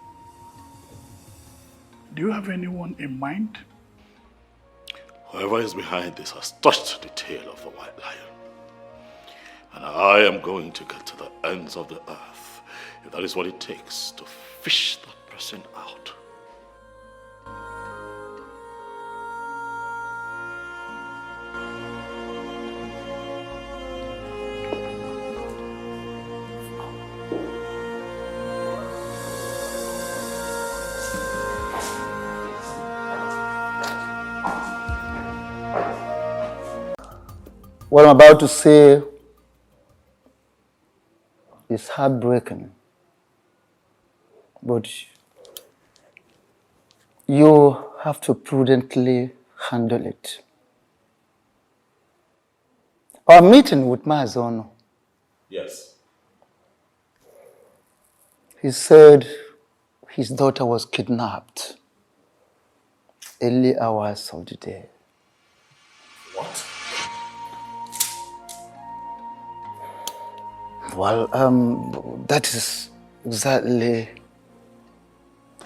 do you have anyone in mind? Whoever is behind this has touched the tail of the white lion. And I am going to get to the ends of the earth, if that is what it takes to fish that person out. What I'm about to say is heartbreaking, but You have to prudently handle it. Our meeting with Mazono, Yes. he said his daughter was kidnapped early hours of the day. What? Well, that is exactly,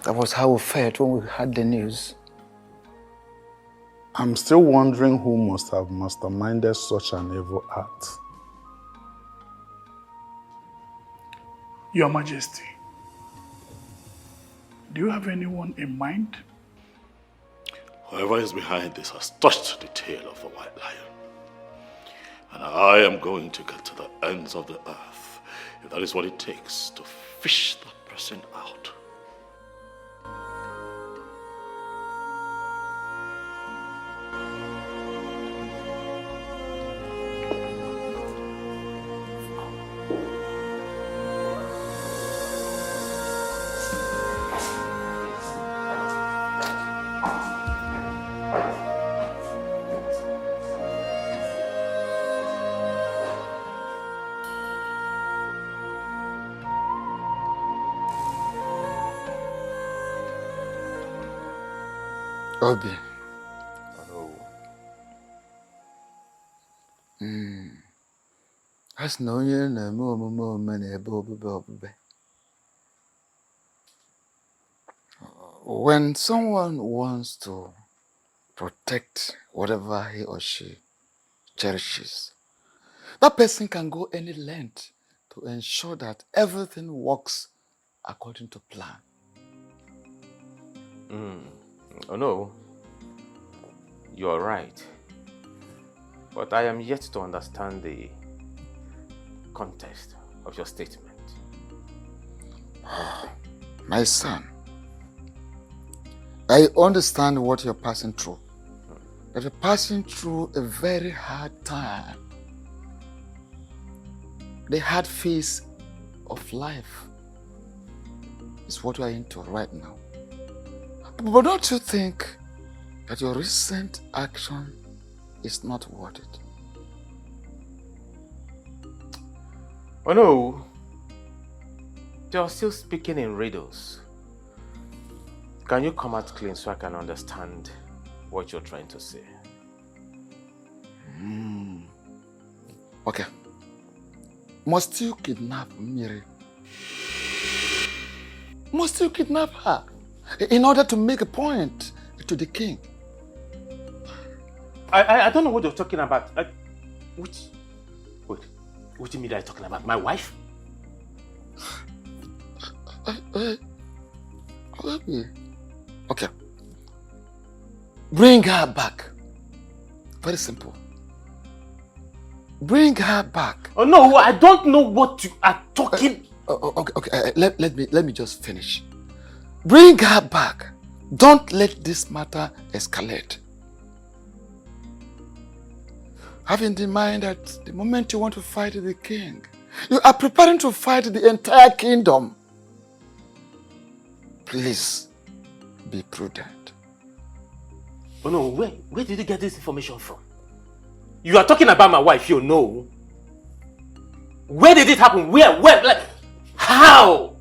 that was how we felt when we heard the news. I'm still wondering who must have masterminded such an evil act. Your Majesty, do you have anyone in mind? Whoever is behind this has touched the tail of the white lion. And I am going to get to the ends of the earth, if that is what it takes to fish that person out. Obi. As no one na-eme omume na-ebe obube. When someone wants to protect whatever he or she cherishes, that person can go any length to ensure that everything works according to plan. Oh no, you're right. But I am yet to understand the context of your statement. My son, I understand what you're passing through. But you're passing through a very hard time. The hard phase of life is what you're into right now. But don't you think that your recent action is not worth it? Oh no, you're still speaking in riddles. Can you come out clean so I can understand what you're trying to say? Okay. Must you kidnap Miri? Must you kidnap her in order to make a point to the king? I don't know what you're talking about. What do you mean that I'm talking about? My wife? Okay. Bring her back. Very simple. Bring her back. Oh no, I don't know what you are talking. Okay. Let me just finish. Bring her back. Don't let this matter escalate. Have in mind that the moment you want to fight the king, you are preparing to fight the entire kingdom. Please be prudent. Oh no, where did you get this information from? You are talking about my wife, you know. Where did it happen? Where? Like, how?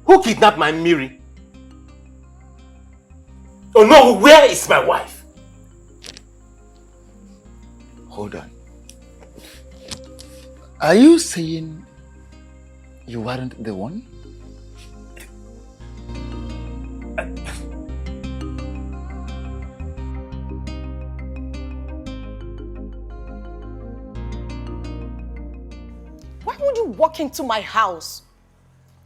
Who kidnapped my Miri? Oh no, where is my wife? Hold on. Are you saying you weren't the one? Why would you walk into my house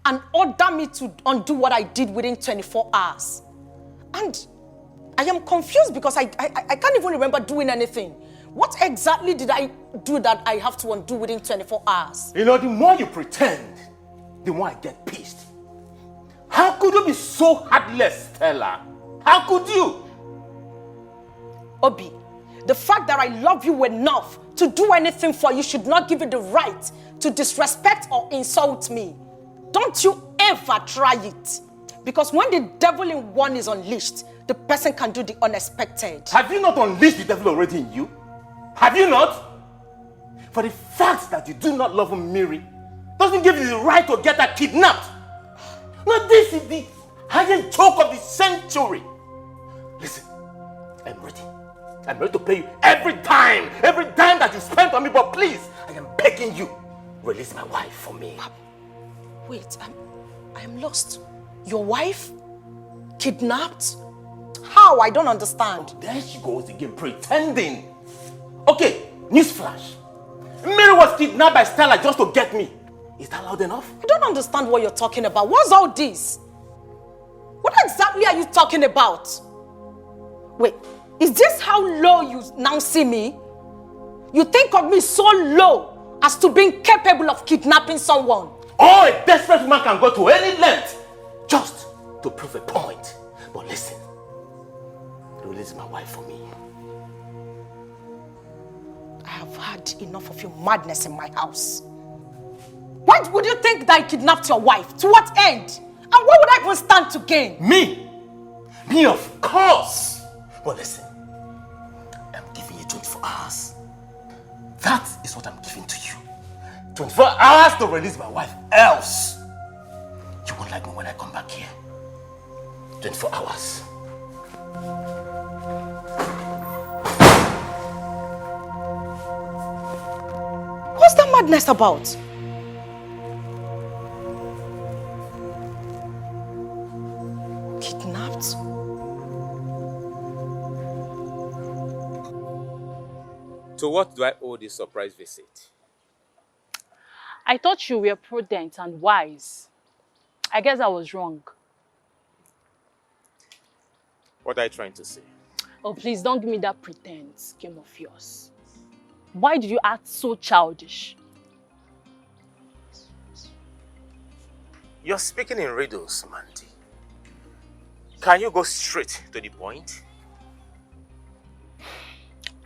and order me to undo what I did within 24 hours? And I am confused because I can't even remember doing anything. What exactly did I do that I have to undo within 24 hours? You know, the more you pretend, the more I get pissed. How could you be so heartless, Stella? How could you? Obi, the fact that I love you enough to do anything for you should not give you the right to disrespect or insult me. Don't you ever try it. Because when the devil in one is unleashed, the person can do the unexpected. Have you not unleashed the devil already in you? Have you not? For the fact that you do not love Mary doesn't give you the right to get her kidnapped. No, this is the highest joke of the century. Listen, I'm ready. I'm ready to pay you every dime that you spent on me, but please, I am begging you, release my wife for me. Wait, I'm lost. Your wife? Kidnapped? How? I don't understand. Oh, there she goes again, pretending. Okay, newsflash. Mary was kidnapped by Stella just to get me. Is that loud enough? I don't understand what you're talking about. What's all this? What exactly are you talking about? Wait, is this how low you now see me? You think of me so low as to being capable of kidnapping someone? Oh, a desperate woman can go to any length just to prove a point. But listen, release my wife for me. I have had enough of your madness in my house. Why would you think that I kidnapped your wife? To what end? And what would I even stand to gain? Me? Me, of course. But listen, I'm giving you 24 hours. That is what I'm giving to you. 24 hours to release my wife. Else, you won't like me when I come back here. 24 hours. What's that madness about? Kidnapped? To what do I owe this surprise visit? I thought you were prudent and wise. I guess I was wrong. What are you trying to say? Oh, please don't give me that pretense game of yours. Why did you act so childish? You're speaking in riddles, Mandy. Can you go straight to the point?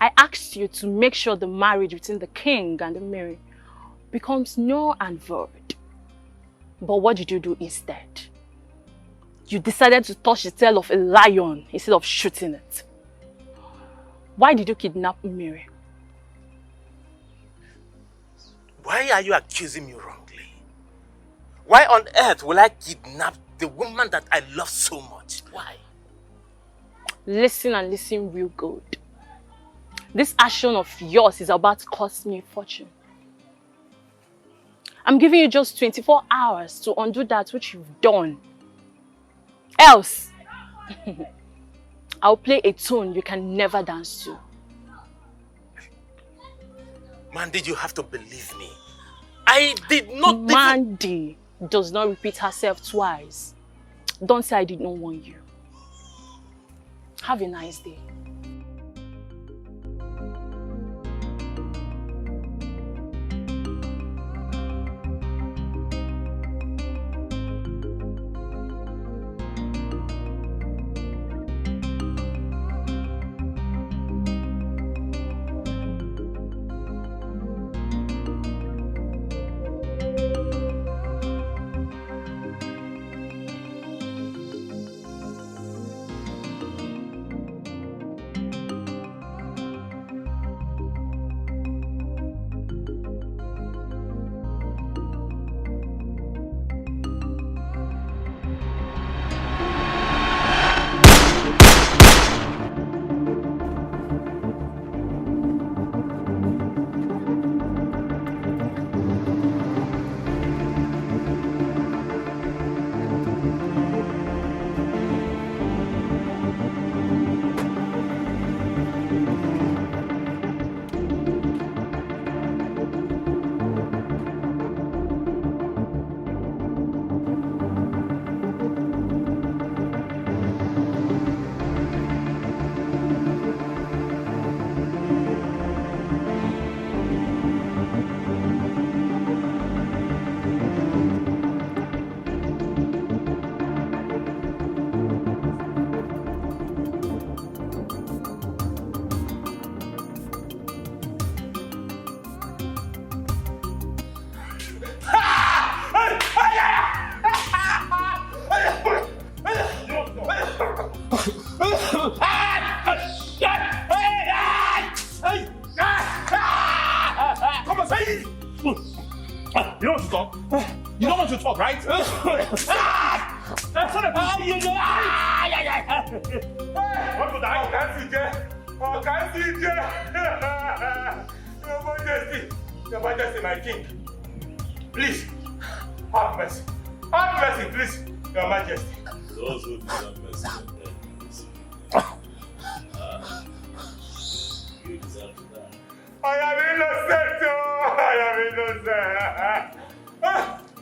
I asked you to make sure the marriage between the king and the Mary becomes null and void. But what did you do instead? You decided to touch the tail of a lion instead of shooting it. Why did you kidnap Mary? Why are you accusing me wrongly? Why on earth will I kidnap the woman that I love so much? Why? Listen and listen real good. This action of yours is about to cost me a fortune. I'm giving you just 24 hours to undo that which you've done. Else, I'll play a tune you can never dance to. Mandy, you have to believe me. I did not... Mandy does not repeat herself twice. Don't say I did not warn you. Have a nice day. up, right? What would I Your Majesty, my king. Please, have mercy. Have mercy, please, Your Majesty. Those who deserve mercy, you deserve to die. I am innocent, I am innocent.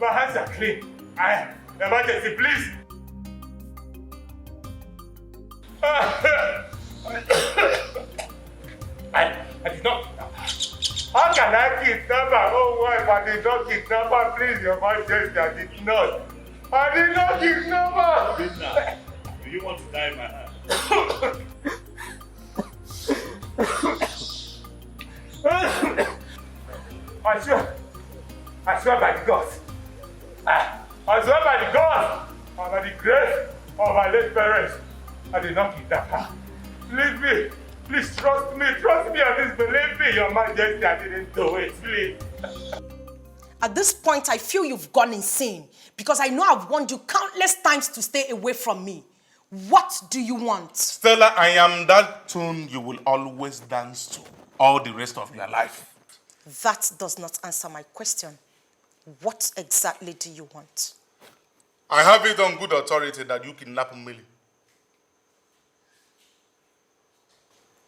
My hands are clean. Your Majesty, please. I did not. How can I kidnap my own wife? I did not kidnap her. Please, Your Majesty, I did not. I did not kidnap her. Do you want to die in my hand? I swear by the gods. I swear by the gods and by the grace of my late parents. I did not kidnap her. Leave me. Please trust me and disbelieve me, Your Majesty. I didn't do it, please. At this point, I feel you've gone insane because I know I've warned you countless times to stay away from me. What do you want? Stella, I am that tune you will always dance to all the rest of your life. That does not answer my question. What exactly do you want? I have it on good authority that you kidnapped Millie.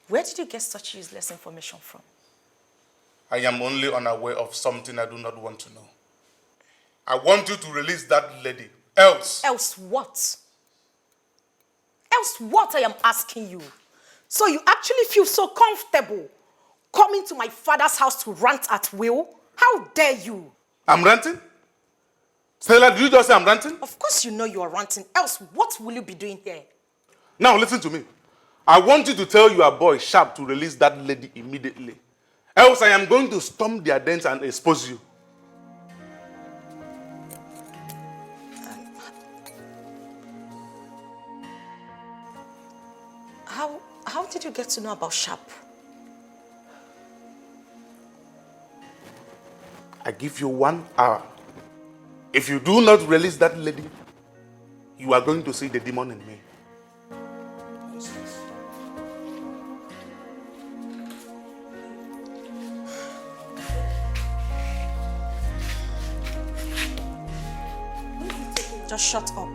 Where did you get such useless information from? I am only unaware of something I do not want to know. I want you to release that lady. Else. Else what? Else what, I am asking you? So you actually feel so comfortable coming to my father's house to rant at will? How dare you? I'm ranting? Stella, did you just say I'm ranting? Of course you know you are ranting. Else what will you be doing here? Now listen to me. I want you to tell your boy Sharp to release that lady immediately. Else I am going to storm their dens and expose you. How did you get to know about Sharp? I give you 1 hour. If you do not release that lady, you are going to see the demon in me. Just shut up.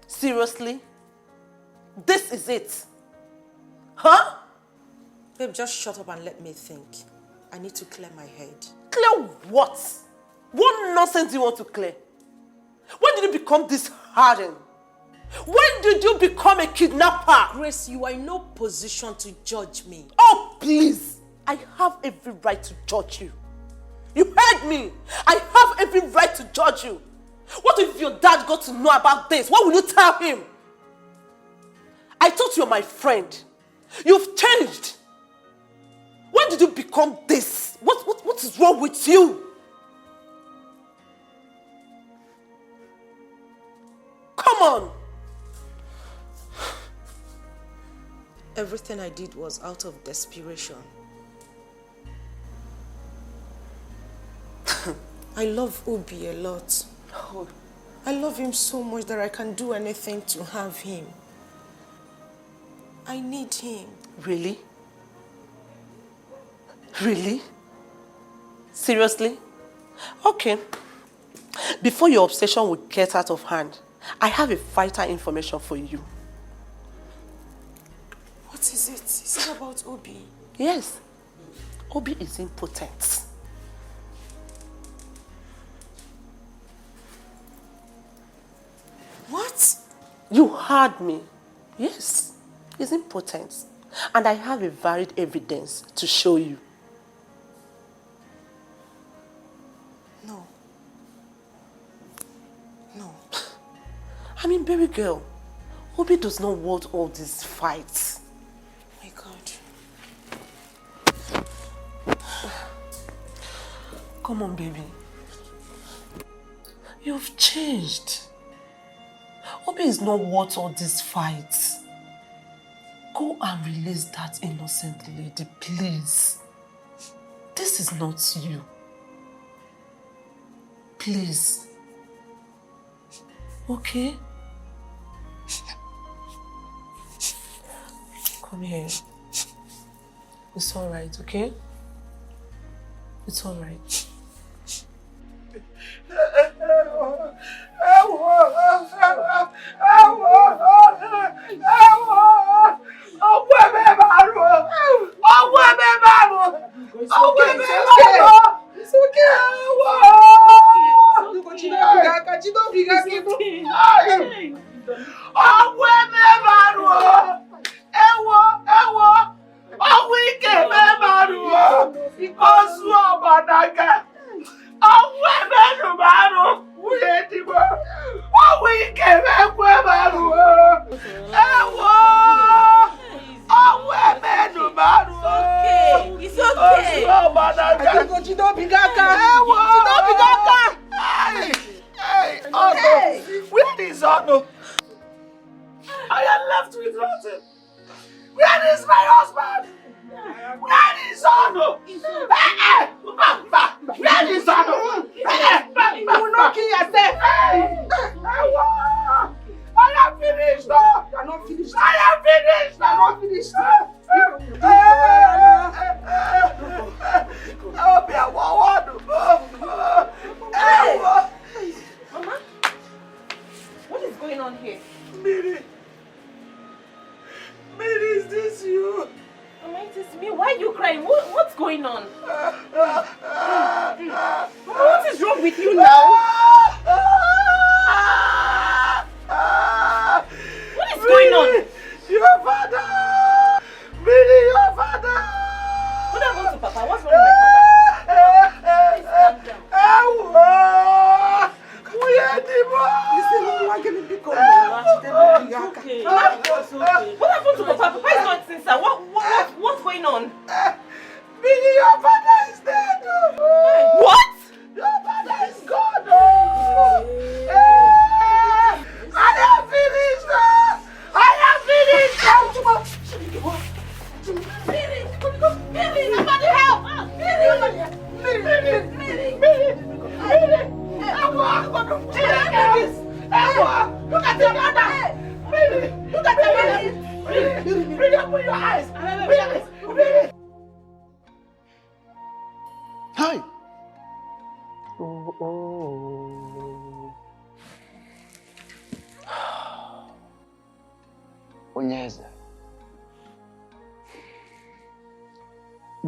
Seriously? This is it? Huh? Babe, just shut up and let me think. I need to clear my head. Clear what? What nonsense do you want to clear? When did you become this hardened? When did you become a kidnapper? Grace, you are in no position to judge me. Oh, please. I have every right to judge you. You heard me. I have every right to judge you. What if your dad got to know about this? What will you tell him? I thought you were my friend. You've changed. When did you become this? What is wrong with you? Come on. Everything I did was out of desperation. I love Obi a lot. Oh. I love him so much that I can do anything to have him. I need him. Really? Really? Seriously? Okay. Before your obsession will get out of hand, I have a vital information for you. What is it? Is it about Obi? Yes. Obi is impotent. What? You heard me. Yes. He's impotent. And I have a varied evidence to show you. No. No. I mean, baby girl, Obi does not want all these fights. My God. Come on, baby. You've changed. Obi is not worth all these fights. Go and release that innocent lady, please. This is not you. Please. Okay? Come here. It's alright, okay? It's alright.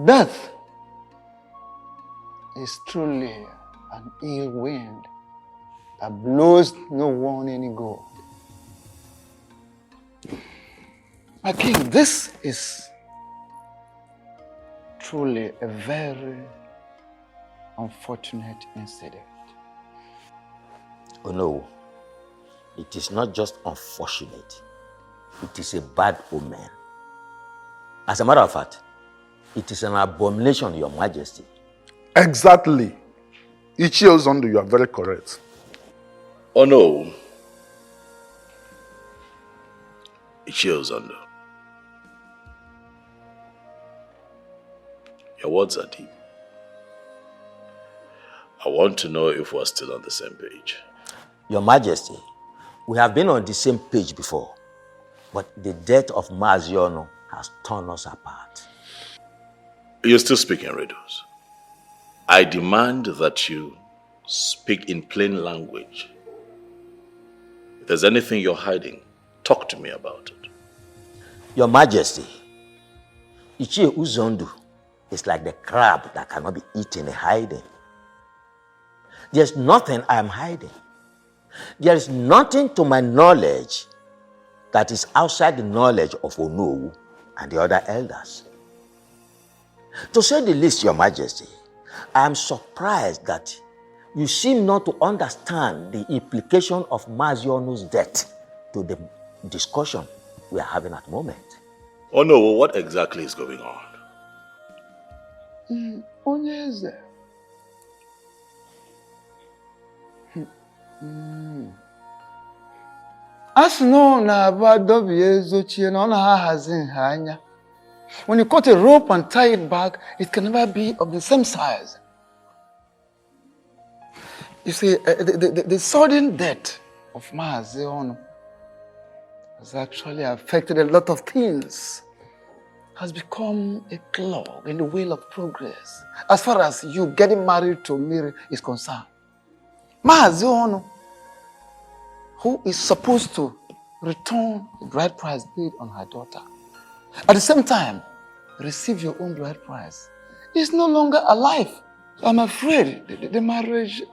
Death is truly an ill wind that blows no one any good. My king, this is truly a very unfortunate incident. Oh no, it is not just unfortunate. It is a bad omen. As a matter of fact, it is an abomination, Your Majesty. Exactly. Ichie Uzondu, you are very correct. Oh no. Ichie Uzondu. Your words are deep. I want to know if we're still on the same page. Your Majesty, we have been on the same page before, but the death of Maziono has torn us apart. You're still speaking riddles. I demand that you speak in plain language. If there's anything you're hiding, talk to me about it. Your Majesty, Ichie Uzondu is like the crab that cannot be eaten in hiding. There's nothing I am hiding. There is nothing to my knowledge that is outside the knowledge of Onowu and the other elders. To say the least, Your Majesty, I am surprised that you seem not to understand the implication of Mazionu's death to the discussion we are having at the moment. Oh no, what exactly is going on? Onyeze. As no na abadobi ezochie na ona ha hazin ha anya. When you cut a rope and tie it back, it can never be of the same size. You see, the sudden death of Maazi Ono has actually affected a lot of things. Has become a clog in the wheel of progress as far as you getting married to Miri is concerned. Maazi Ono, who is supposed to return the bride price paid on her daughter, at the same time receive your own bride price, is no longer alive. I'm afraid the marriage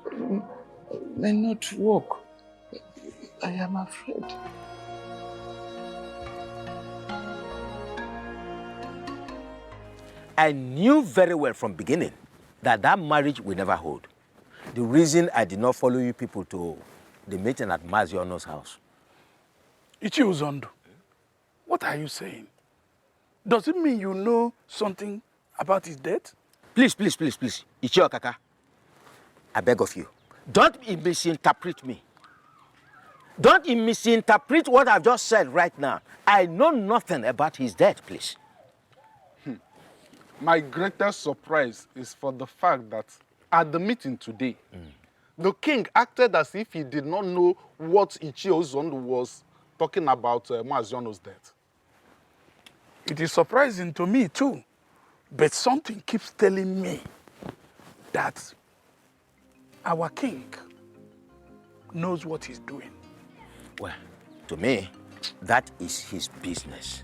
may not work. I am afraid. I knew very well from beginning that that marriage will never hold. The reason I did not follow you people to the meeting at Maziono's house. Ichi Uzondo, what are you saying? Does it mean you know something about his death? Please, please, please, please. Ichi Okaka, I beg of you, don't misinterpret me. Don't misinterpret what I've just said right now. I know nothing about his death, please. My greatest surprise is for the fact that at the meeting today, the king acted as if he did not know what Ichie Uzondo was talking about Maziono's death. It is surprising to me too, but something keeps telling me that our king knows what he's doing. Well, to me, that is his business.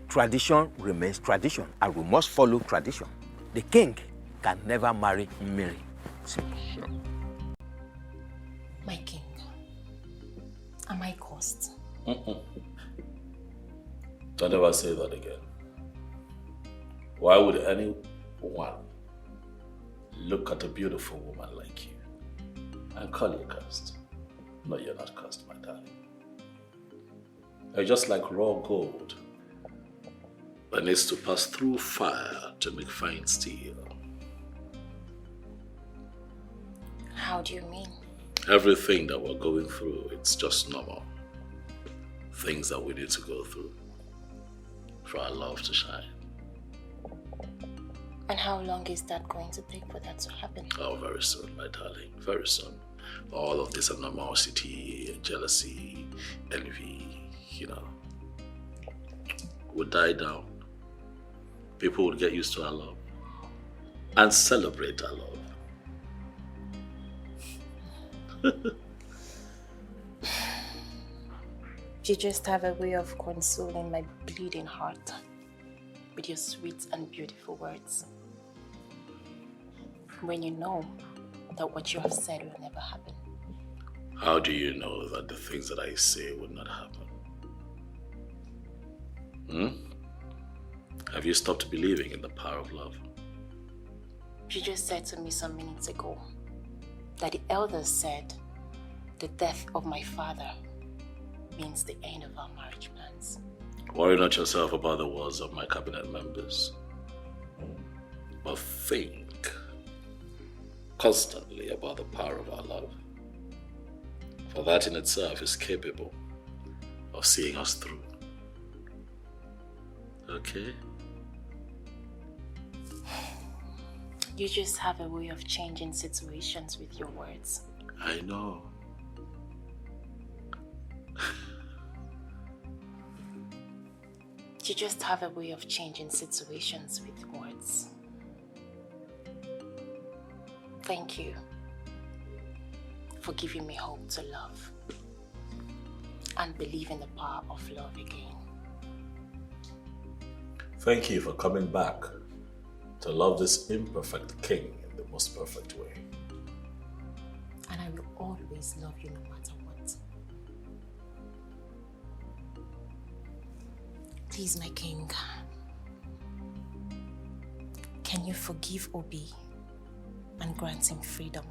Tradition remains tradition, and we must follow tradition. The king can never marry Mary. Simple. Sure. My king, am I cursed? Don't ever say that again. Why would anyone look at a beautiful woman like you and call you cursed? No, you're not cursed, my darling. You're just like raw gold that needs to pass through fire to make fine steel. How do you mean? Everything that we're going through, it's just normal. Things that we need to go through for our love to shine. And how long is that going to take for that to happen? Oh, very soon, my darling, very soon. All of this animosity, jealousy, envy, would die down. People would get used to our love and celebrate our love. You just have a way of consoling my bleeding heart with your sweet and beautiful words. When you know that what you have said will never happen. How do you know that the things that I say would not happen? Have you stopped believing in the power of love? You just said to me some minutes ago that the elders said the death of my father means the end of our marriage plans. Worry not yourself about the words of my cabinet members, but think constantly about the power of our love. For that in itself is capable of seeing us through. Okay? You just have a way of changing situations with your words. I know. You just have a way of changing situations with words. Thank you for giving me hope to love and believe in the power of love again. Thank you for coming back to love this imperfect king in the most perfect way. And I will always love you no matter what. Please, my king, can you forgive Obi and grant him freedom?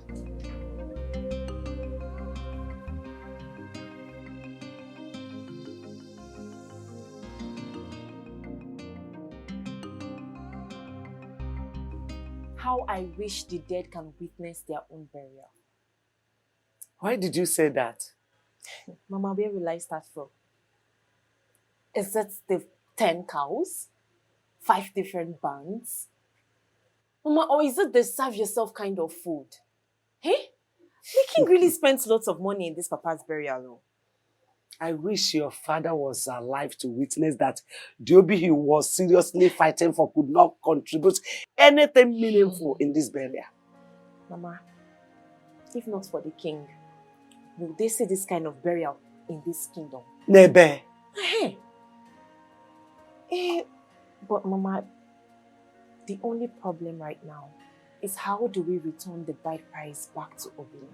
How I wish the dead can witness their own burial. Why did you say that? Mama, where will I start from? Is it the 10 cows? 5 different bands? Mama, or is it the serve yourself kind of food? Hey? The king really spends lots of money in this papa's burial. I wish your father was alive to witness that the Obi he was seriously fighting for could not contribute anything meaningful in this burial. Mama, if not for the king, will they see this kind of burial in this kingdom? Nebe. Hey. But Mama, the only problem right now is how do we return the bride price back to Obi?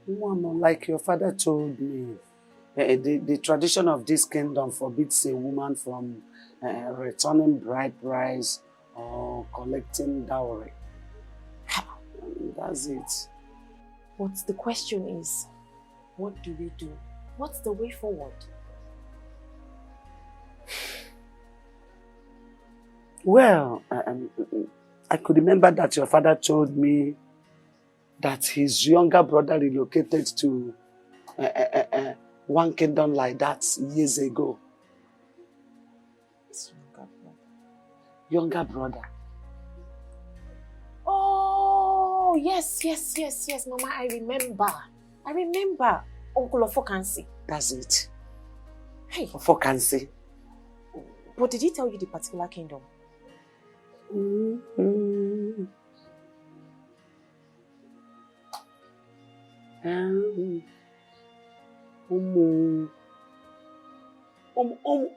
Like your father told me, the tradition of this kingdom forbids a woman from returning bride price or collecting dowry. That's it. But the question is, what do we do? What's the way forward? Well, I could remember that your father told me that his younger brother relocated to one kingdom like that years ago. His younger brother? Younger brother. Oh, yes, Mama, I remember. Uncle Ofokansi. That's it. Hey. Ofokansi. But did he tell you the particular kingdom?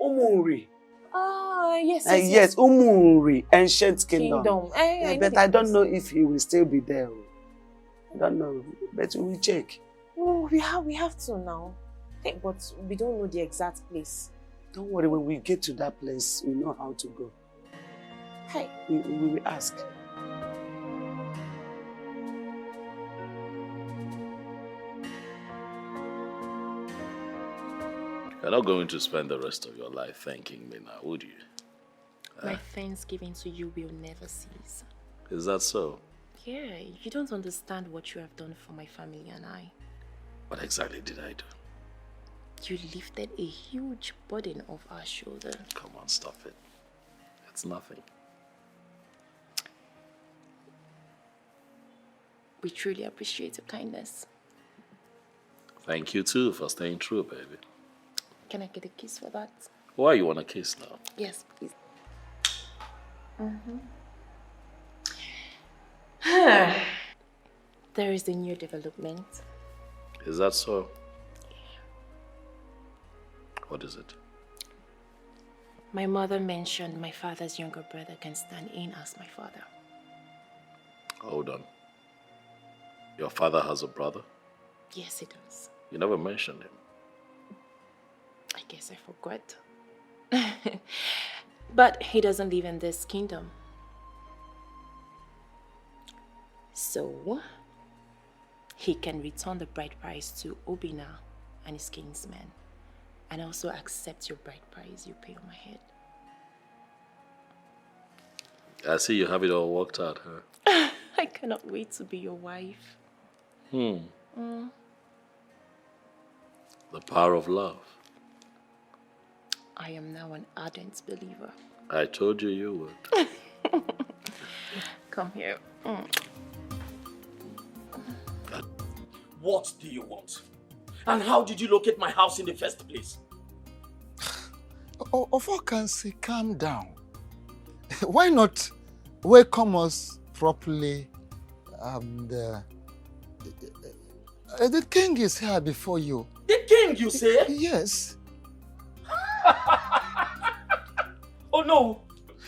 Umuri. Yes. Yes, Umuri, ancient kingdom. But I don't know if he will still be there. I don't know, but we will check. Oh, we have to now. Hey, but we don't know the exact place. Don't worry, when we get to that place, we know how to go. Hey. We will ask. You're not going to spend the rest of your life thanking me now, would you? My thanksgiving to you will never cease. Is that so? Yeah, you don't understand what you have done for my family and I. What exactly did I do? You lifted a huge burden off our shoulder. Come on, stop it. It's nothing. We truly appreciate your kindness. Thank you too for staying true, baby. Can I get a kiss for that? Why you want a kiss now? Yes, please. There is a new development. Is that so? What is it? My mother mentioned my father's younger brother can stand in as my father. Hold on. Your father has a brother? Yes, he does. You never mentioned him. I guess I forgot. But he doesn't live in this kingdom. So, he can return the bride price to Obina and his kinsmen, and also accept your bride price you pay on my head. I see you have it all worked out, huh? I cannot wait to be your wife. The power of love. I am now an ardent believer. I told you you would. Come here. What do you want? And how did you locate my house in the first place? Ofokansi, calm down. Why not welcome us properly? The king is here before you. The king, you say? Yes. Oh no!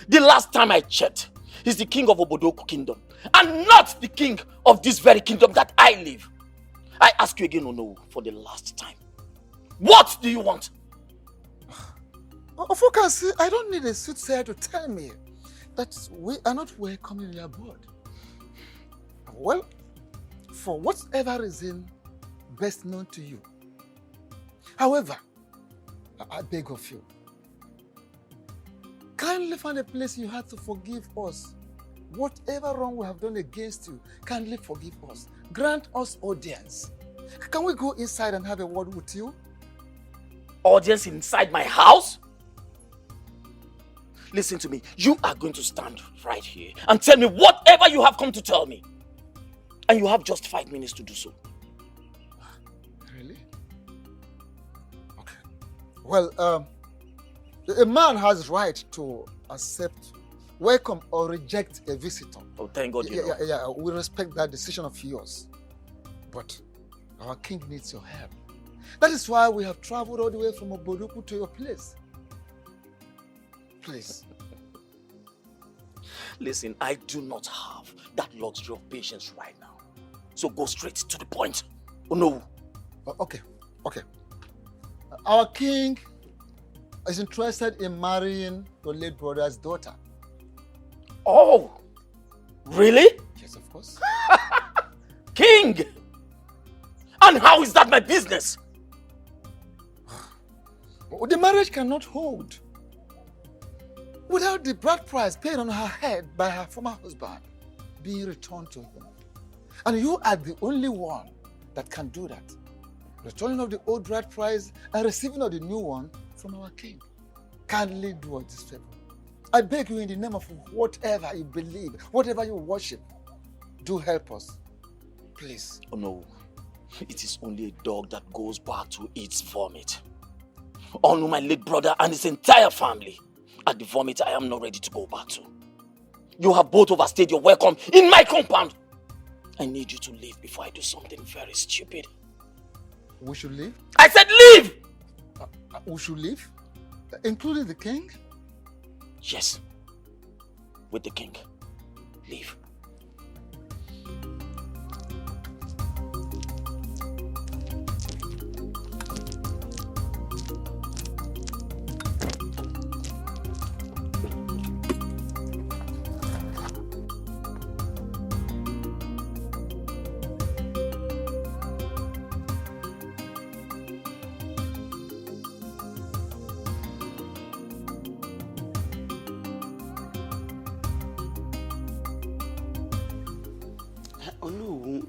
The last time I checked, he's the king of Obodoku kingdom, and not the king of this very kingdom that I live. I ask you again, Ono, for the last time. What do you want? Ofokansi, I don't need a soothsayer to tell me that we are not welcome in your abode. Well, for whatever reason best known to you. However, I beg of you, kindly find a place you had to forgive us. Whatever wrong we have done against you, kindly forgive us. Grant us audience. Can we go inside and have a word with you? Audience inside my house? Listen to me. You are going to stand right here and tell me whatever you have come to tell me. And you have just 5 minutes to do so. Really? Okay. Well, a man has right to accept, welcome or reject a visitor. Oh, thank God you know. Yeah, we respect that decision of yours. But our king needs your help. That is why we have traveled all the way from Obodoku to your place. Please. Listen, I do not have that luxury of patience right now. So go straight to the point. Oh no. Okay. Our king is interested in marrying your late brother's daughter. Oh, really? Yes, of course. King! And how is that my business? The marriage cannot hold without the bride price paid on her head by her former husband being returned to him. And you are the only one that can do that. Returning of the old bride price and receiving of the new one from our king. Kindly do us this favor. I beg you in the name of whatever you believe, whatever you worship, do help us. Please. Oh no. It is only a dog that goes back to its vomit. Honor my late brother and his entire family. At the vomit I am not ready to go back to. You have both overstayed your welcome in my compound. I need you to leave before I do something very stupid. We should leave? I said leave! We should leave? Including the king? Yes. With the king. Leave.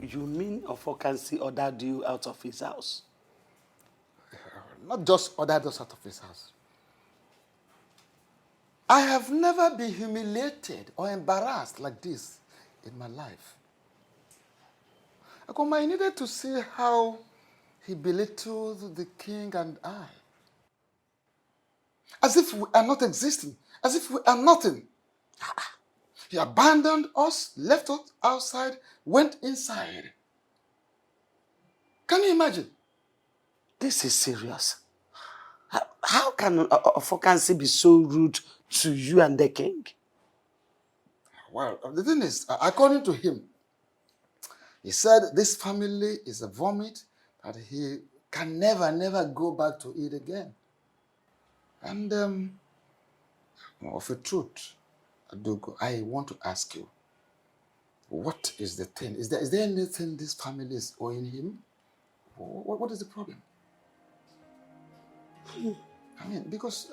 You mean Ofokansi ordered you out of his house? Not just ordered us out of his house. I have never been humiliated or embarrassed like this in my life. I needed to see how he belittled the king and I. As if we are not existing, as if we are nothing. He abandoned us, left us outside, went inside. Can you imagine? This is serious. How can Ofokansi be so rude to you and the king? Well, the thing is, according to him, he said this family is a vomit that he can never go back to it again. And of a truth, Adogo, I want to ask you, what is the thing? Is there anything this family is owing him? What is the problem? I mean, because...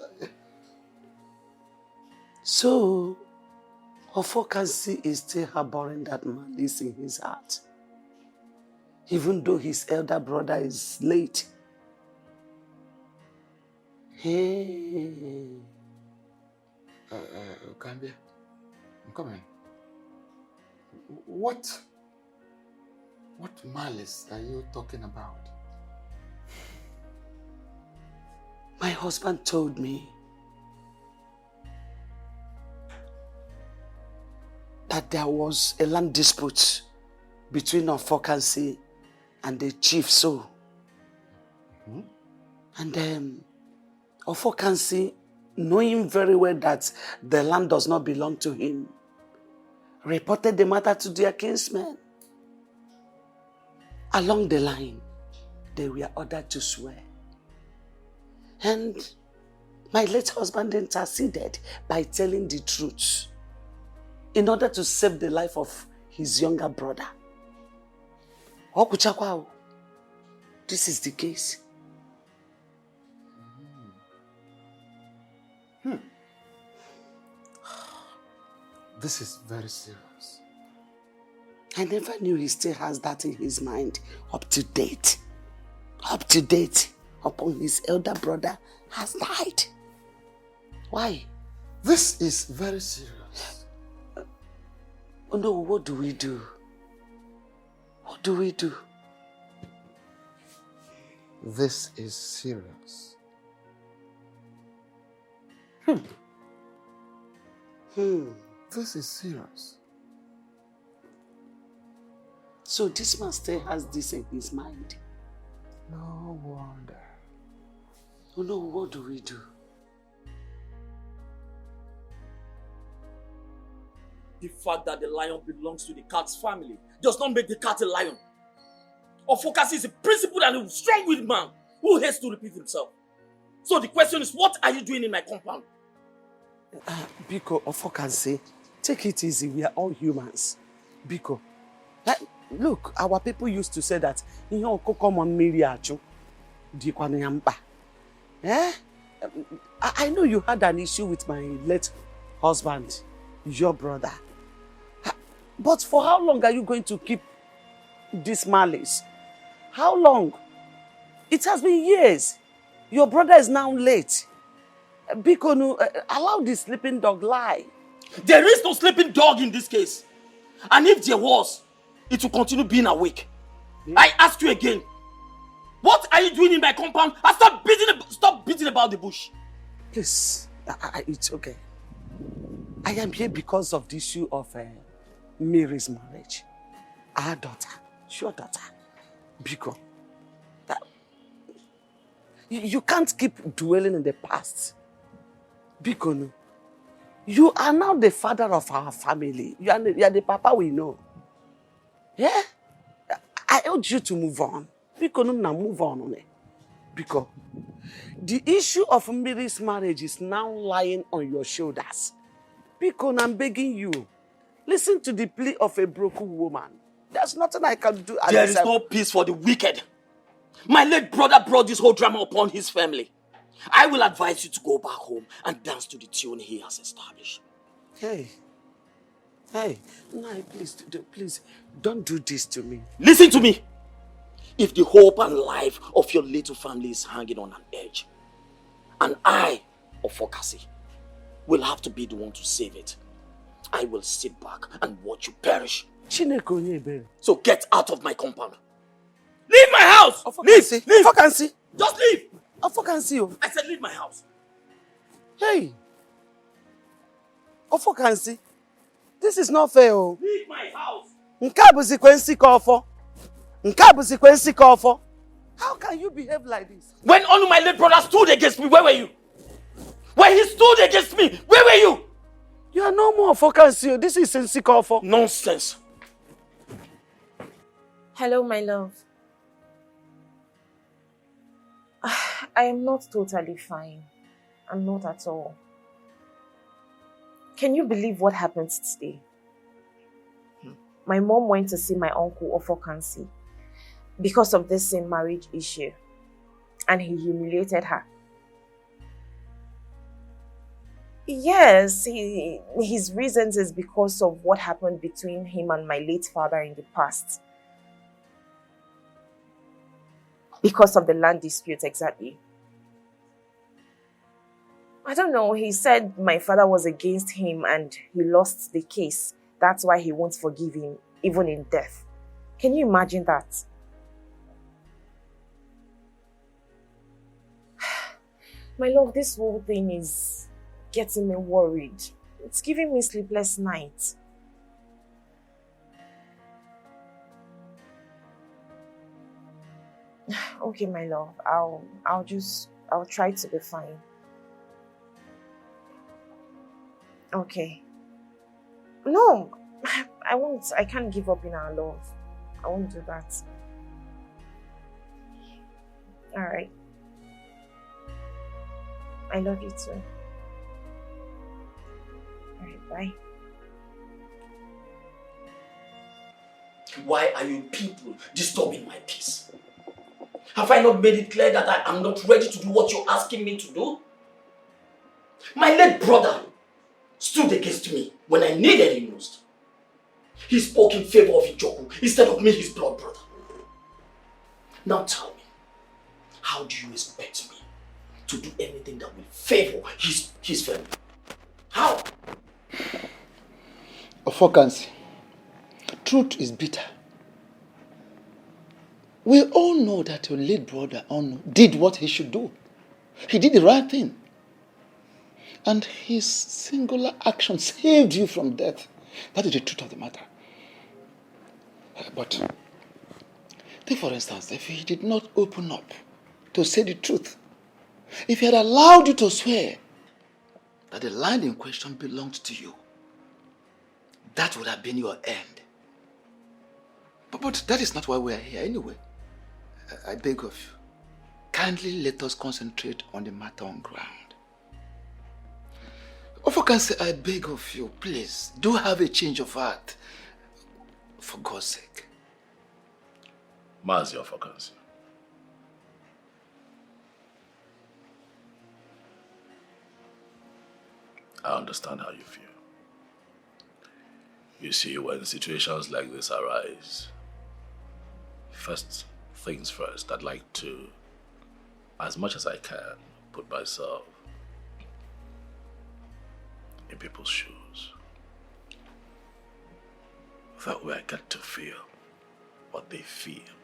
So, Ofokansi is still harboring that malice in his heart, even though his elder brother is late. Hey. Kambia, I'm coming. What malice are you talking about? My husband told me that there was a land dispute between Ofokansi and the chief, so. And Ofokansi, knowing very well that the land does not belong to him, reported the matter to their kinsmen. Along the line, they were ordered to swear. And my late husband interceded by telling the truth in order to save the life of his younger brother. Okuchakwa, this is the case. This is very serious. I never knew he still has that in his mind. Up to date. Up to date. Upon his elder brother has died. Why? This is very serious. Oh no, what do we do? What do we do? This is serious. This is serious. So this man still has this in his mind. No wonder. Oh no, what do we do? The fact that the lion belongs to the cat's family does not make the cat a lion. Ofokasi is a principled and a strong-willed man who hates to repeat himself. So the question is, what are you doing in my compound? Biko, Ofokasi, take it easy. We are all humans. Biko, look, our people used to say that I know you had an issue with my late husband, your brother. But for how long are you going to keep this malice? How long? It has been years. Your brother is now late. Biko, allow the sleeping dog lie. There is no sleeping dog in this case. And if there was, it will continue being awake. I ask you again, what are you doing in my compound? And stop beating about the bush. Please, it's okay. I am here because of the issue of Mary's marriage. Our daughter, your daughter, Biko. You can't keep dwelling in the past. Biko, no. You are now the father of our family. You are the papa we know. Yeah? I urge you to move on. Biko, no, now move on. Biko, the issue of Mary's marriage is now lying on your shoulders. Biko, I'm begging you. Listen to the plea of a broken woman. There's nothing I can do. There is no peace for the wicked. My late brother brought this whole drama upon his family. I will advise you to go back home and dance to the tune he has established. Hey, no, please, don't do this to me. Listen to me. If the hope and life of your little family is hanging on an edge, and I, Ofokasi, will have to be the one to save it, I will sit back and watch you perish. So get out of my compound. Leave my house! Leave! Ofokasi! Just leave! Ofokasi! I said leave my house. Hey! Ofokasi! This is not fair. Leave my house! How can you behave like this? When all my late brother stood against me, where were you? When he stood against me, where were you? You are no more Ofokasi. This is Nsikofo. Nonsense. Hello, my love. I am not totally fine. I'm not at all. Can you believe what happened today? My mom went to see my uncle Ofokansi because of this same marriage issue, and he humiliated her. Yes, his reasons is because of what happened between him and my late father in the past. Because of the land dispute, exactly. I don't know, he said my father was against him and he lost the case. That's why he won't forgive him, even in death. Can you imagine that? My love, this whole thing is getting me worried. It's giving me sleepless nights. Okay, my love, I'll try to be fine. Okay. No, I won't. I can't give up in our love. I won't do that. All right. I love you too. All right, bye. Why are you people disturbing my peace? Have I not made it clear that I am not ready to do what you're asking me to do? My late brother stood against me when I needed him most. He spoke in favor of Ijoku instead of me, his blood brother. Now tell me, how do you expect me to do anything that will favor his family? How? Ofokansi, truth is bitter. We all know that your late brother Onu did what he should do. He did the right thing. And his singular action saved you from death. That is the truth of the matter. But take for instance, if he did not open up to say the truth, if he had allowed you to swear that the land in question belonged to you, that would have been your end. But that is not why we are here anyway. I beg of you, kindly let us concentrate on the matter on ground. Ofokansi, I beg of you, please, do have a change of heart. For God's sake. Mazi Ofokansi. I understand how you feel. You see, when situations like this arise, first things first, I'd like to, as much as I can, put myself in people's shoes. That way I get to feel what they feel,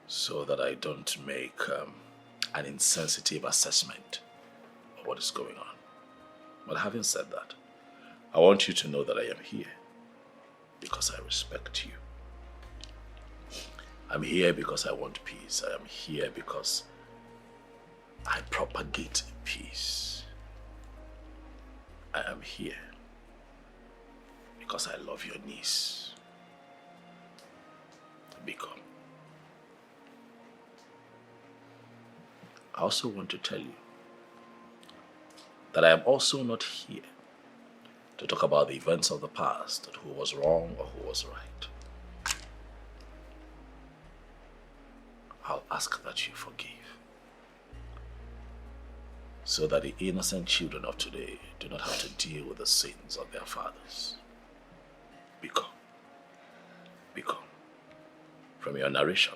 so that I don't make an insensitive assessment of what is going on. But having said that, I want you to know that I am here because I respect you. I'm here because I want peace. I am here because I propagate peace. I am here because I love your niece, Biko. I also want to tell you that I am also not here to talk about the events of the past, and who was wrong or who was right. I'll ask that you forgive, so that the innocent children of today do not have to deal with the sins of their fathers. Biko, from your narration,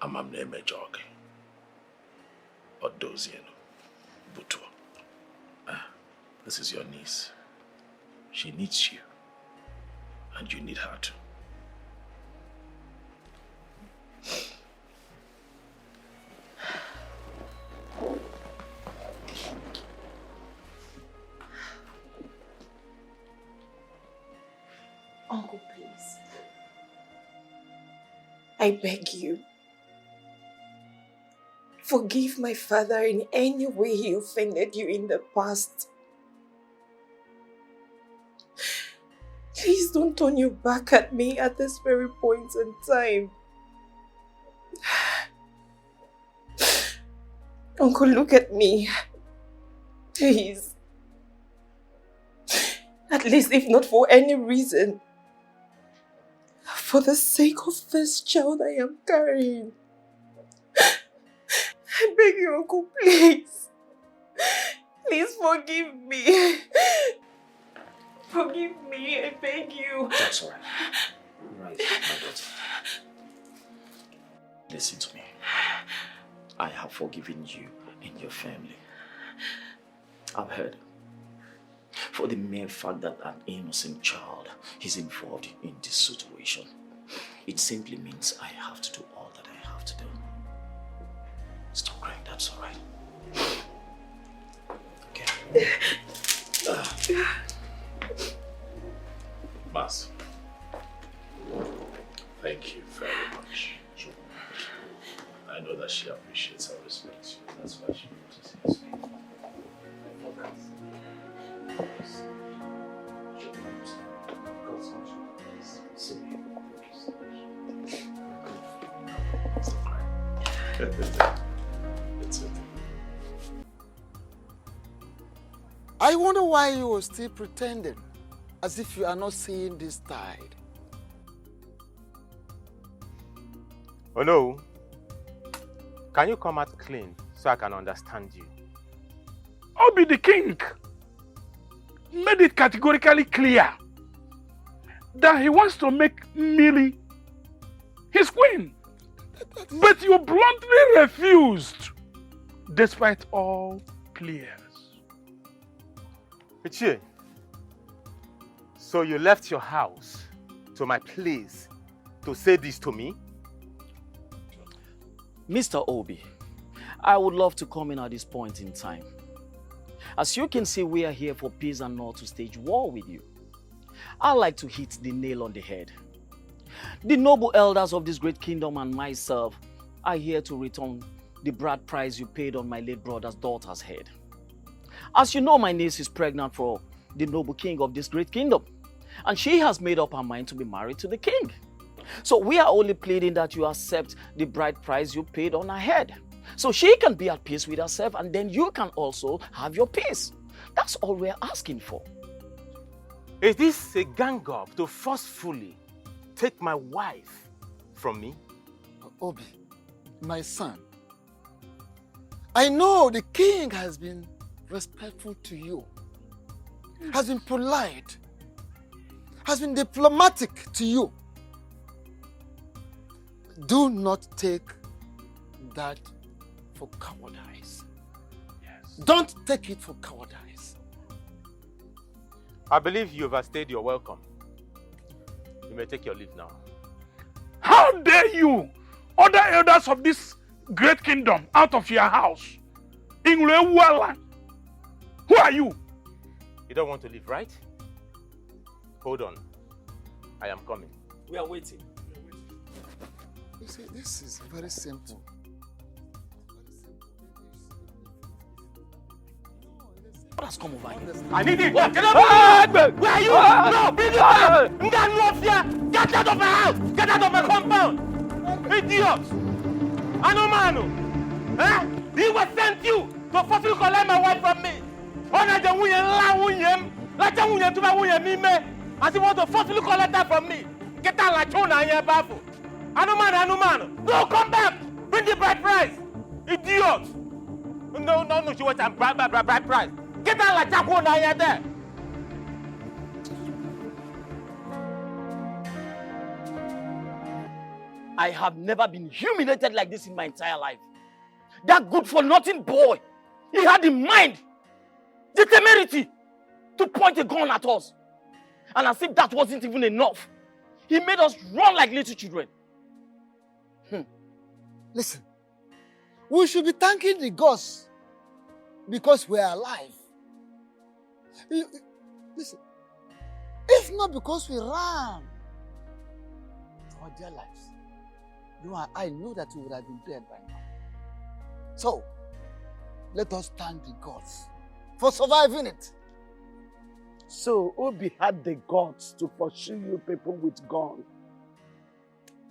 Amamne Mejoge, Odozieno, Butua. This is your niece. She needs you, and you need her too. Uncle, please. I beg you. Forgive my father in any way he offended you in the past. Please don't turn your back at me at this very point in time. Uncle, look at me. Please. At least if not for any reason, for the sake of this child I am carrying. I beg you, Uncle, please. Please forgive me. Forgive me, I beg you. That's all right. Right, my daughter. Listen to me. I have forgiven you and your family. I've heard. For the mere fact that an innocent child is involved in this situation, it simply means I have to do all that I have to do. Stop crying, that's all right. Okay. Mas, thank you very much. I know that she appreciates and respects you. That's why she wants to see us. It's okay. I wonder why you were still pretending, as if you are not seeing this tide. Oh no. Can you come out clean so I can understand you? Obi the king made it categorically clear that he wants to make Millie his queen. But you bluntly refused, despite all pleas. Ichie, so you left your house to my place to say this to me? Mr. Obi, I would love to come in at this point in time. As you can see, we are here for peace and not to stage war with you. I like to hit the nail on the head. The noble elders of this great kingdom and myself are here to return the bride price you paid on my late brother's daughter's head. As you know, my niece is pregnant for the noble king of this great kingdom, and she has made up her mind to be married to the king. So we are only pleading that you accept the bride price you paid on her head, so she can be at peace with herself, and then you can also have your peace. That's all we're asking for. Is this a gang up to forcefully take my wife from me? Obi, my son, I know the king has been respectful to you, has been polite, has been diplomatic to you. Do not take that for cowardice. Yes. Don't take it for cowardice. I believe you overstayed your welcome. You may take your leave now. How dare you order elders of this great kingdom out of your house? Who are you? You don't want to leave, right? Hold on. I am coming. We are waiting. You see, this is very simple. What has come over here? I need it! What? Get up! Where are you? No! Bring it down! Get out of my house! Get out of my compound! Idiot! Anomano! Eh? He was sent you to forcefully collect my wife from me! As he want to forcefully collect that from me! Get out like Chona here, Bafu! Anomano! No, come back! Bring the bride price! Idiot! No, she wants a bride price! Get out like Chona here there! I have never been humiliated like this in my entire life. That good-for-nothing boy, he had the mind, the temerity to point a gun at us. And as if that wasn't even enough, he made us run like little children. Listen, we should be thanking the gods because we are alive. Listen, if not because we ran for our dear lives, you and I know that we would have been dead by now. So, let us thank the gods for surviving it. So, Obi had the guts to pursue you people with guns.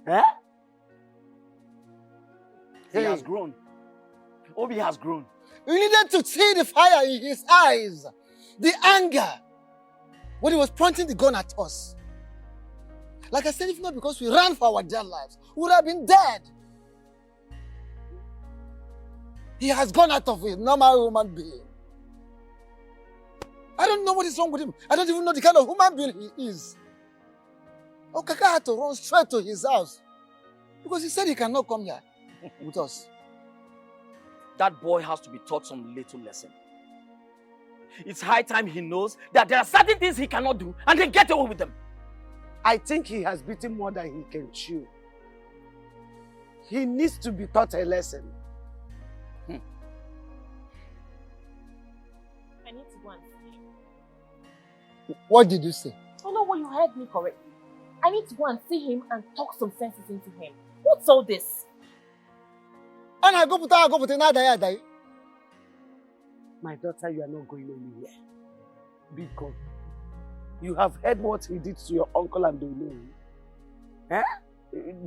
Eh? He has grown. Obi has grown. We needed to see the fire in his eyes, the anger, when he was pointing the gun at us. Like I said, if not because we ran for our dear lives, we would have been dead. He has gone out of a normal human being. I don't know what is wrong with him. I don't even know the kind of human being he is. Okaka had to run straight to his house because he said he cannot come here with us. That boy has to be taught some little lesson. It's high time he knows that there are certain things he cannot do and then get away with them. I think he has beaten more than he can chew. He needs to be taught a lesson. I need to go and see him. What did you say? Oh no, well, you heard me correctly. I need to go and see him and talk some senses into him. What's all this? My daughter, you are not going anywhere. Because you have heard what he did to your uncle and Olu. Eh?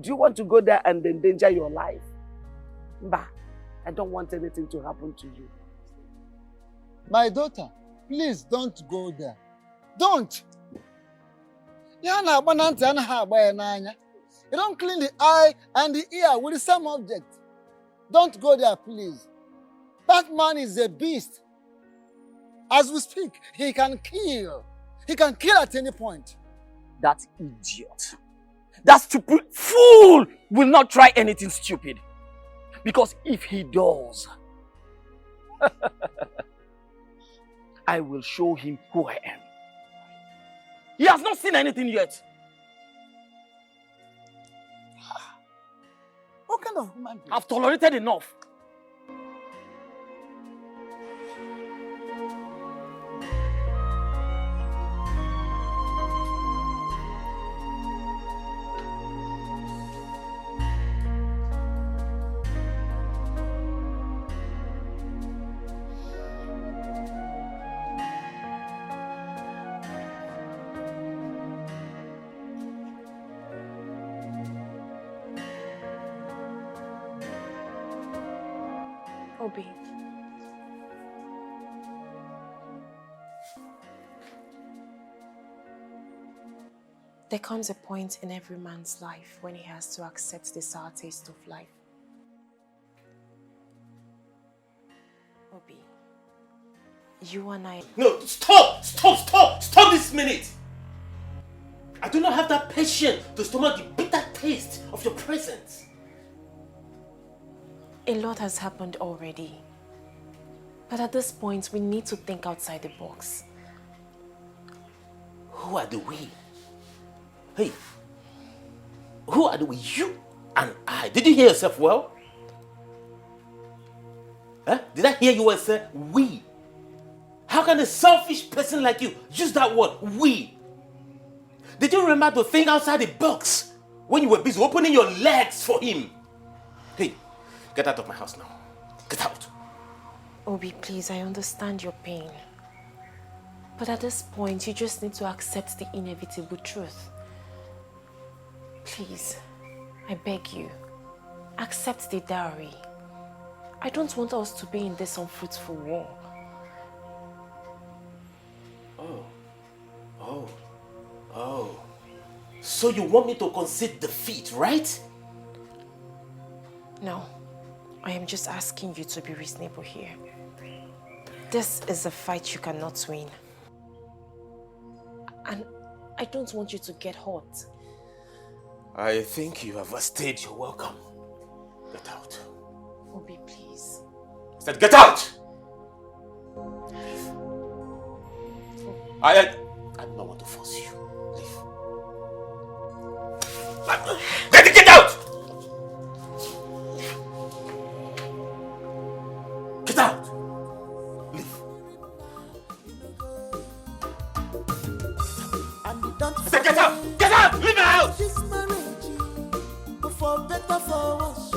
Do you want to go there and endanger your life? Bah, I don't want anything to happen to you. My daughter, please don't go there. Don't. You don't clean the eye and the ear with the same object. Don't go there, please. That man is a beast. As we speak, he can kill. He can kill at any point. That idiot, that stupid fool will not try anything stupid. Because if he does, I will show him who I am. He has not seen anything yet. What kind of human being? I've tolerated enough. Obi. There comes a point in every man's life when he has to accept the sour taste of life. Obi, you and I... No, stop! Stop this minute! I do not have that patience to stomach the bitter taste of your presence. A lot has happened already. But at this point, we need to think outside the box. Who are the we? Hey, who are the we? You and I. Did you hear yourself well? Huh? Did I hear you well say we? How can a selfish person like you use that word, we? Did you remember to think outside the box when you were busy opening your legs for him? Hey, get out of my house now. Get out. Obi, please, I understand your pain. But at this point, you just need to accept the inevitable truth. Please, I beg you, accept the dowry. I don't want us to be in this unfruitful war. Oh. So you want me to concede defeat, right? No, I am just asking you to be reasonable here. This is a fight you cannot win. And I don't want you to get hurt. I think you have overstayed your welcome. Get out. Obi, please. I said get out! I do not want to force you. Leave. Get out! Get out! Leave. I said get out! Get out! Leave my house! This marriage, for better for worse.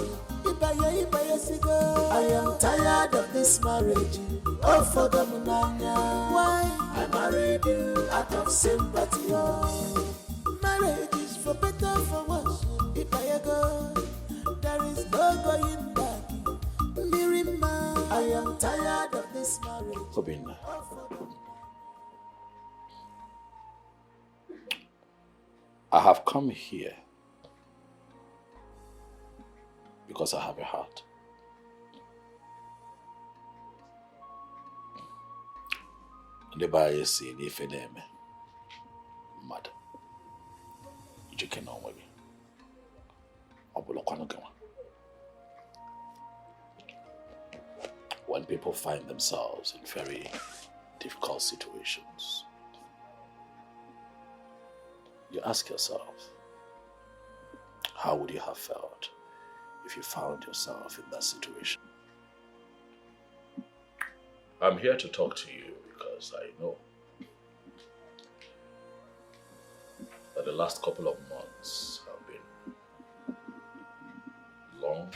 I am tired of this marriage. Oh, for the munanya. Why? I married you out of sympathy. Oh. Marriage is for better for worse. If I go, there is no going back. Mirima, I am tired of this marriage. Obinna, I have come here because I have a heart. The buyer saying if it name mad. You can know maybe. When people find themselves in very difficult situations, you ask yourself, how would you have felt if you found yourself in that situation? I'm here to talk to you because I know that the last couple of months have been long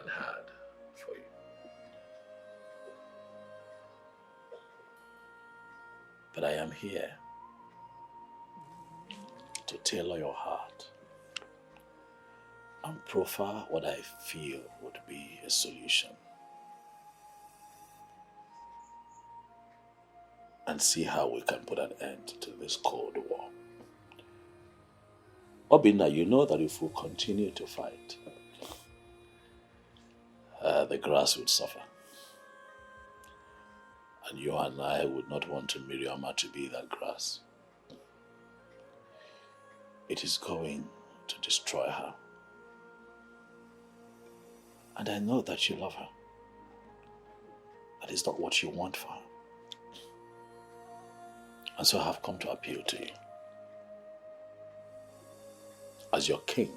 and hard for you. But I am here to tailor your heart and profile what I feel would be a solution. And see how we can put an end to this Cold War. Obinna, you know that if we continue to fight, the grass would suffer. And you and I would not want Miriam to be that grass. it is going to destroy her. And I know that you love her. That is not what you want for her. And so I have come to appeal to you. As your king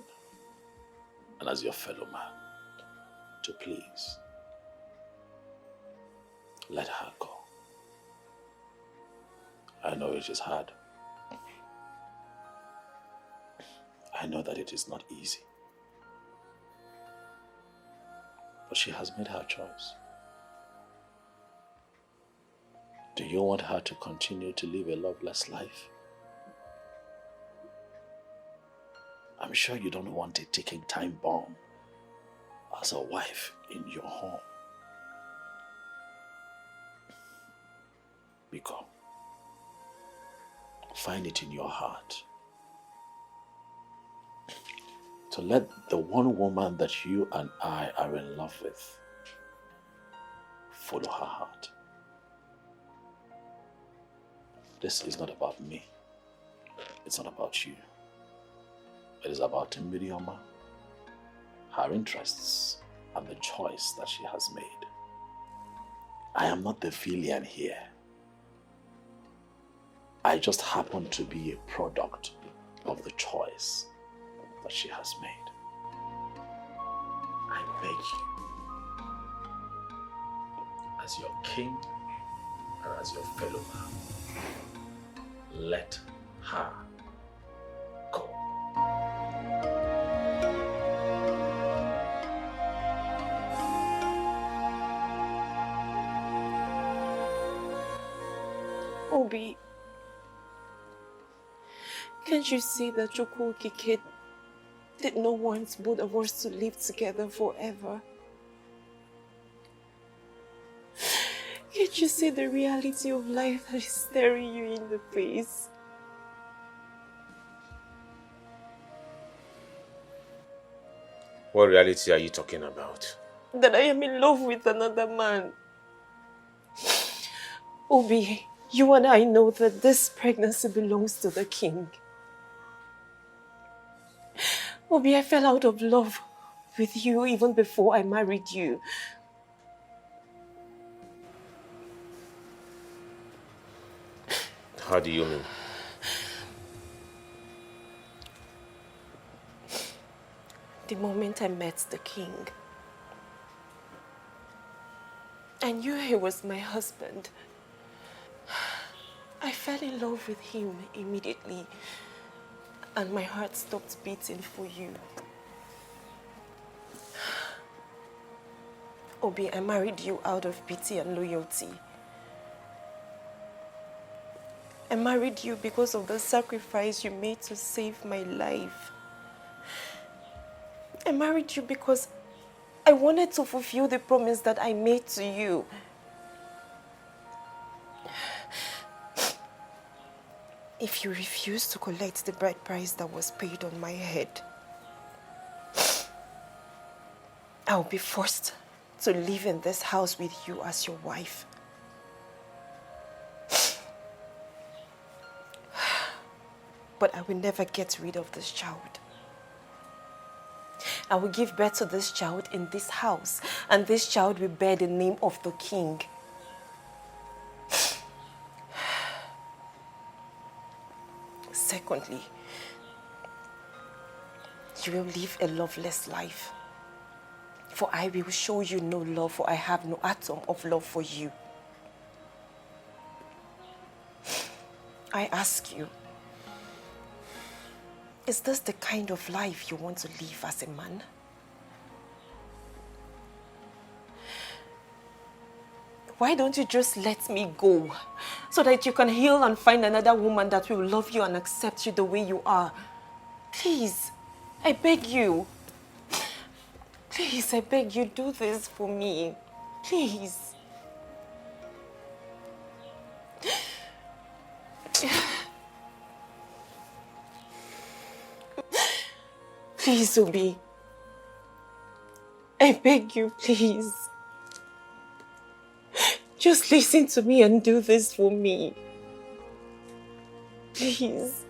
and as your fellow man, to please let her go. I know it is hard. I know that it is not easy. But she has made her choice. Do you want her to continue to live a loveless life? I'm sure you don't want a ticking time bomb as a wife in your home. Biko, find it in your heart to let the one woman that you and I are in love with follow her heart. This is not about me. It's not about you. It is about Miriama, her interests, and the choice that she has made. I am not the villain here. I just happen to be a product of the choice that she has made. I beg you, as your king and as your fellow man, let her go. Obi, can't you see that Chukwukike did not want both of us to live together forever? Can't you see the reality of life that is staring you in the face? What reality are you talking about? That I am in love with another man. Obi, you and I know that this pregnancy belongs to the king. Obi, I fell out of love with you even before I married you. How do you mean? The moment I met the king, I knew he was my husband. I fell in love with him immediately, and my heart stopped beating for you. Obi, I married you out of pity and loyalty. I married you because of the sacrifice you made to save my life. I married you because I wanted to fulfill the promise that I made to you. If you refuse to collect the bride price that was paid on my head, I'll be forced to live in this house with you as your wife. But I will never get rid of this child. I will give birth to this child in this house, and this child will bear the name of the king. Secondly, you will live a loveless life. For I will show you no love, for I have no atom of love for you. I ask you, is this the kind of life you want to live as a man? Why don't you just let me go so that you can heal and find another woman that will love you and accept you the way you are? Please, I beg you. Please, I beg you, do this for me. Please. Please, Obi. I beg you, please. Just listen to me and do this for me. Please.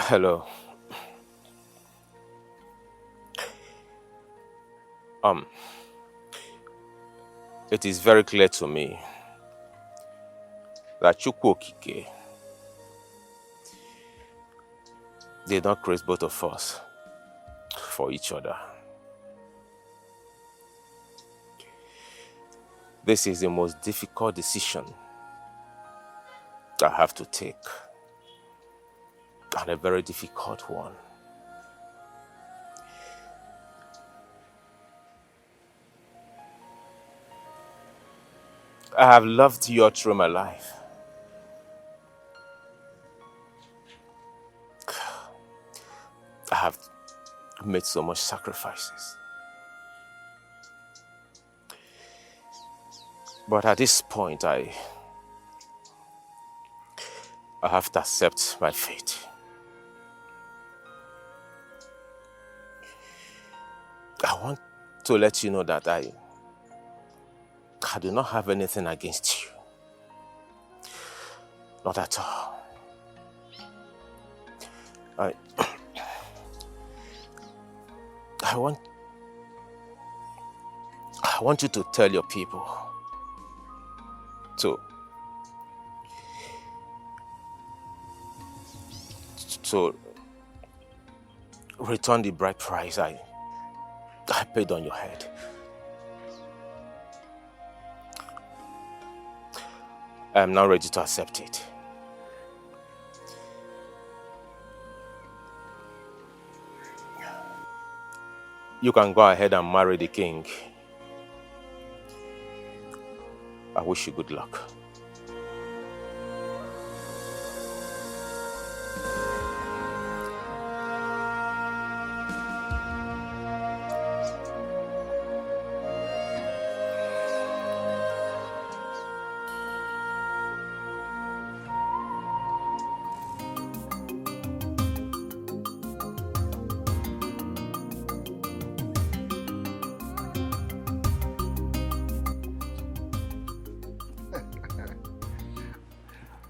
Hello. It is very clear to me that Chukwu Okike did not create both of us for each other. This is the most difficult decision I have to take, and a very difficult one. I have loved you all through my life. I have made so much sacrifices. But at this point, I have to accept my fate. I want to let you know that I do not have anything against you. Not at all. I want you to tell your people to return the bride price I paid on your head. I am now ready to accept it. You can go ahead and marry the king. I wish you good luck.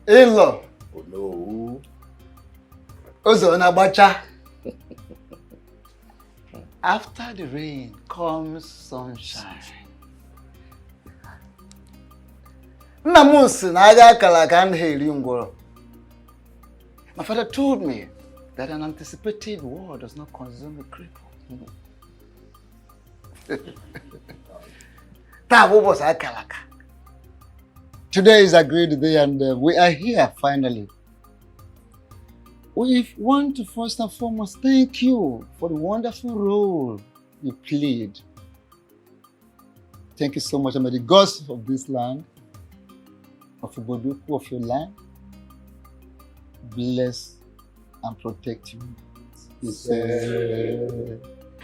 In-law. Oh no. Ozo Nabacha. After the rain comes sunshine. Namus naga kalakan heri ngoro. My father told me that an anticipated war does not consume a cripple. Today is a great day and we are here finally. We want to first and foremost thank you for the wonderful role you played. Thank you so much. And may the gods of this land, of Uboduku, of your land, bless and protect you. Yes.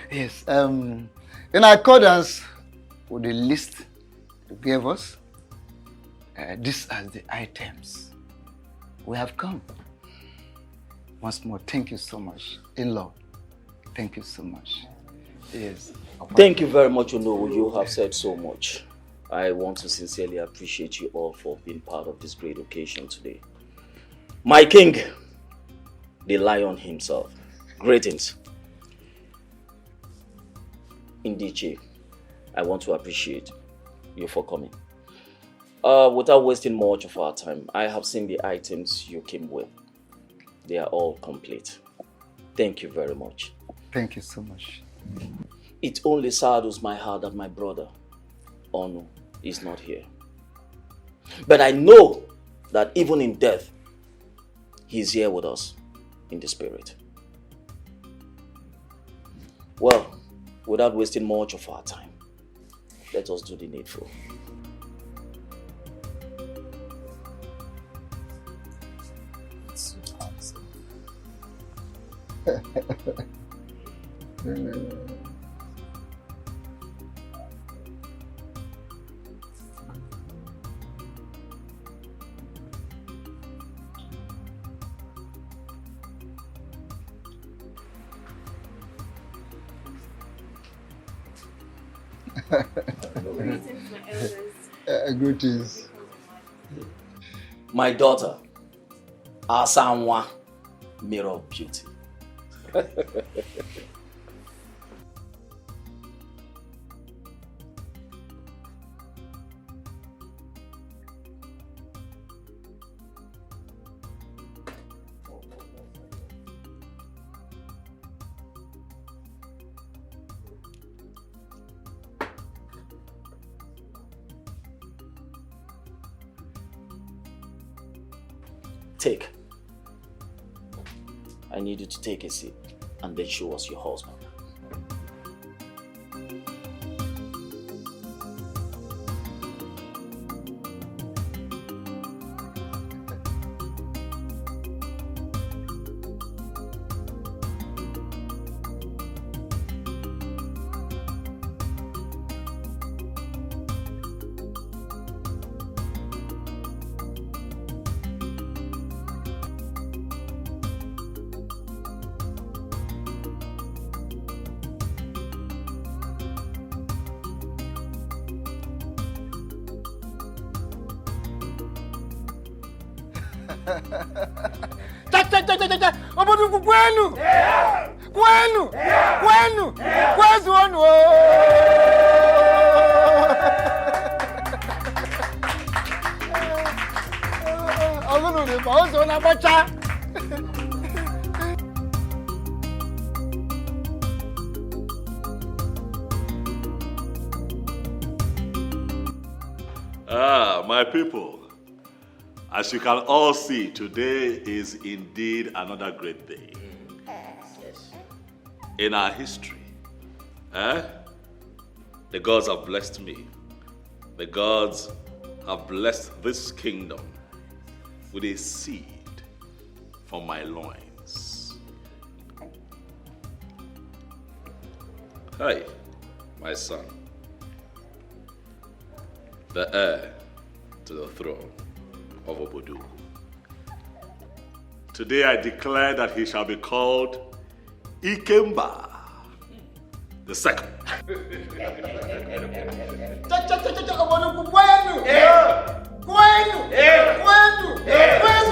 Yes. In accordance with the list you gave us, these are the items we have come. Once more, thank you so much. In-law, thank you so much. Yes. Thank you very much, Onowu. You have said so much. I want to sincerely appreciate you all for being part of this great occasion today. My king, the lion himself. Greetings. Indiche, I want to appreciate you for coming. Without wasting much of our time, I have seen the items you came with. They are all complete. Thank you very much. Thank you so much. It only saddens my heart that my brother, Onu, is not here. But I know that even in death, he's here with us in the spirit. Well, without wasting much of our time, let us do the needful. Greetings. My daughter, Asanwa, mirror of beauty. Take. I need you to take a seat and then show us your husband. Oboduku kwenu. Kwenu. Kwenu. Kwezu onu. Ogunu ni ba o so na bacha. My people, as you can all see, today is indeed another great day in our history. The gods have blessed me. The gods have blessed this kingdom with a seed from my loins. Hey, my son, the heir to the throne of Obodo. Today I declare that he shall be called Ikemba the second. Kwenu! Kwenu! Kwenu!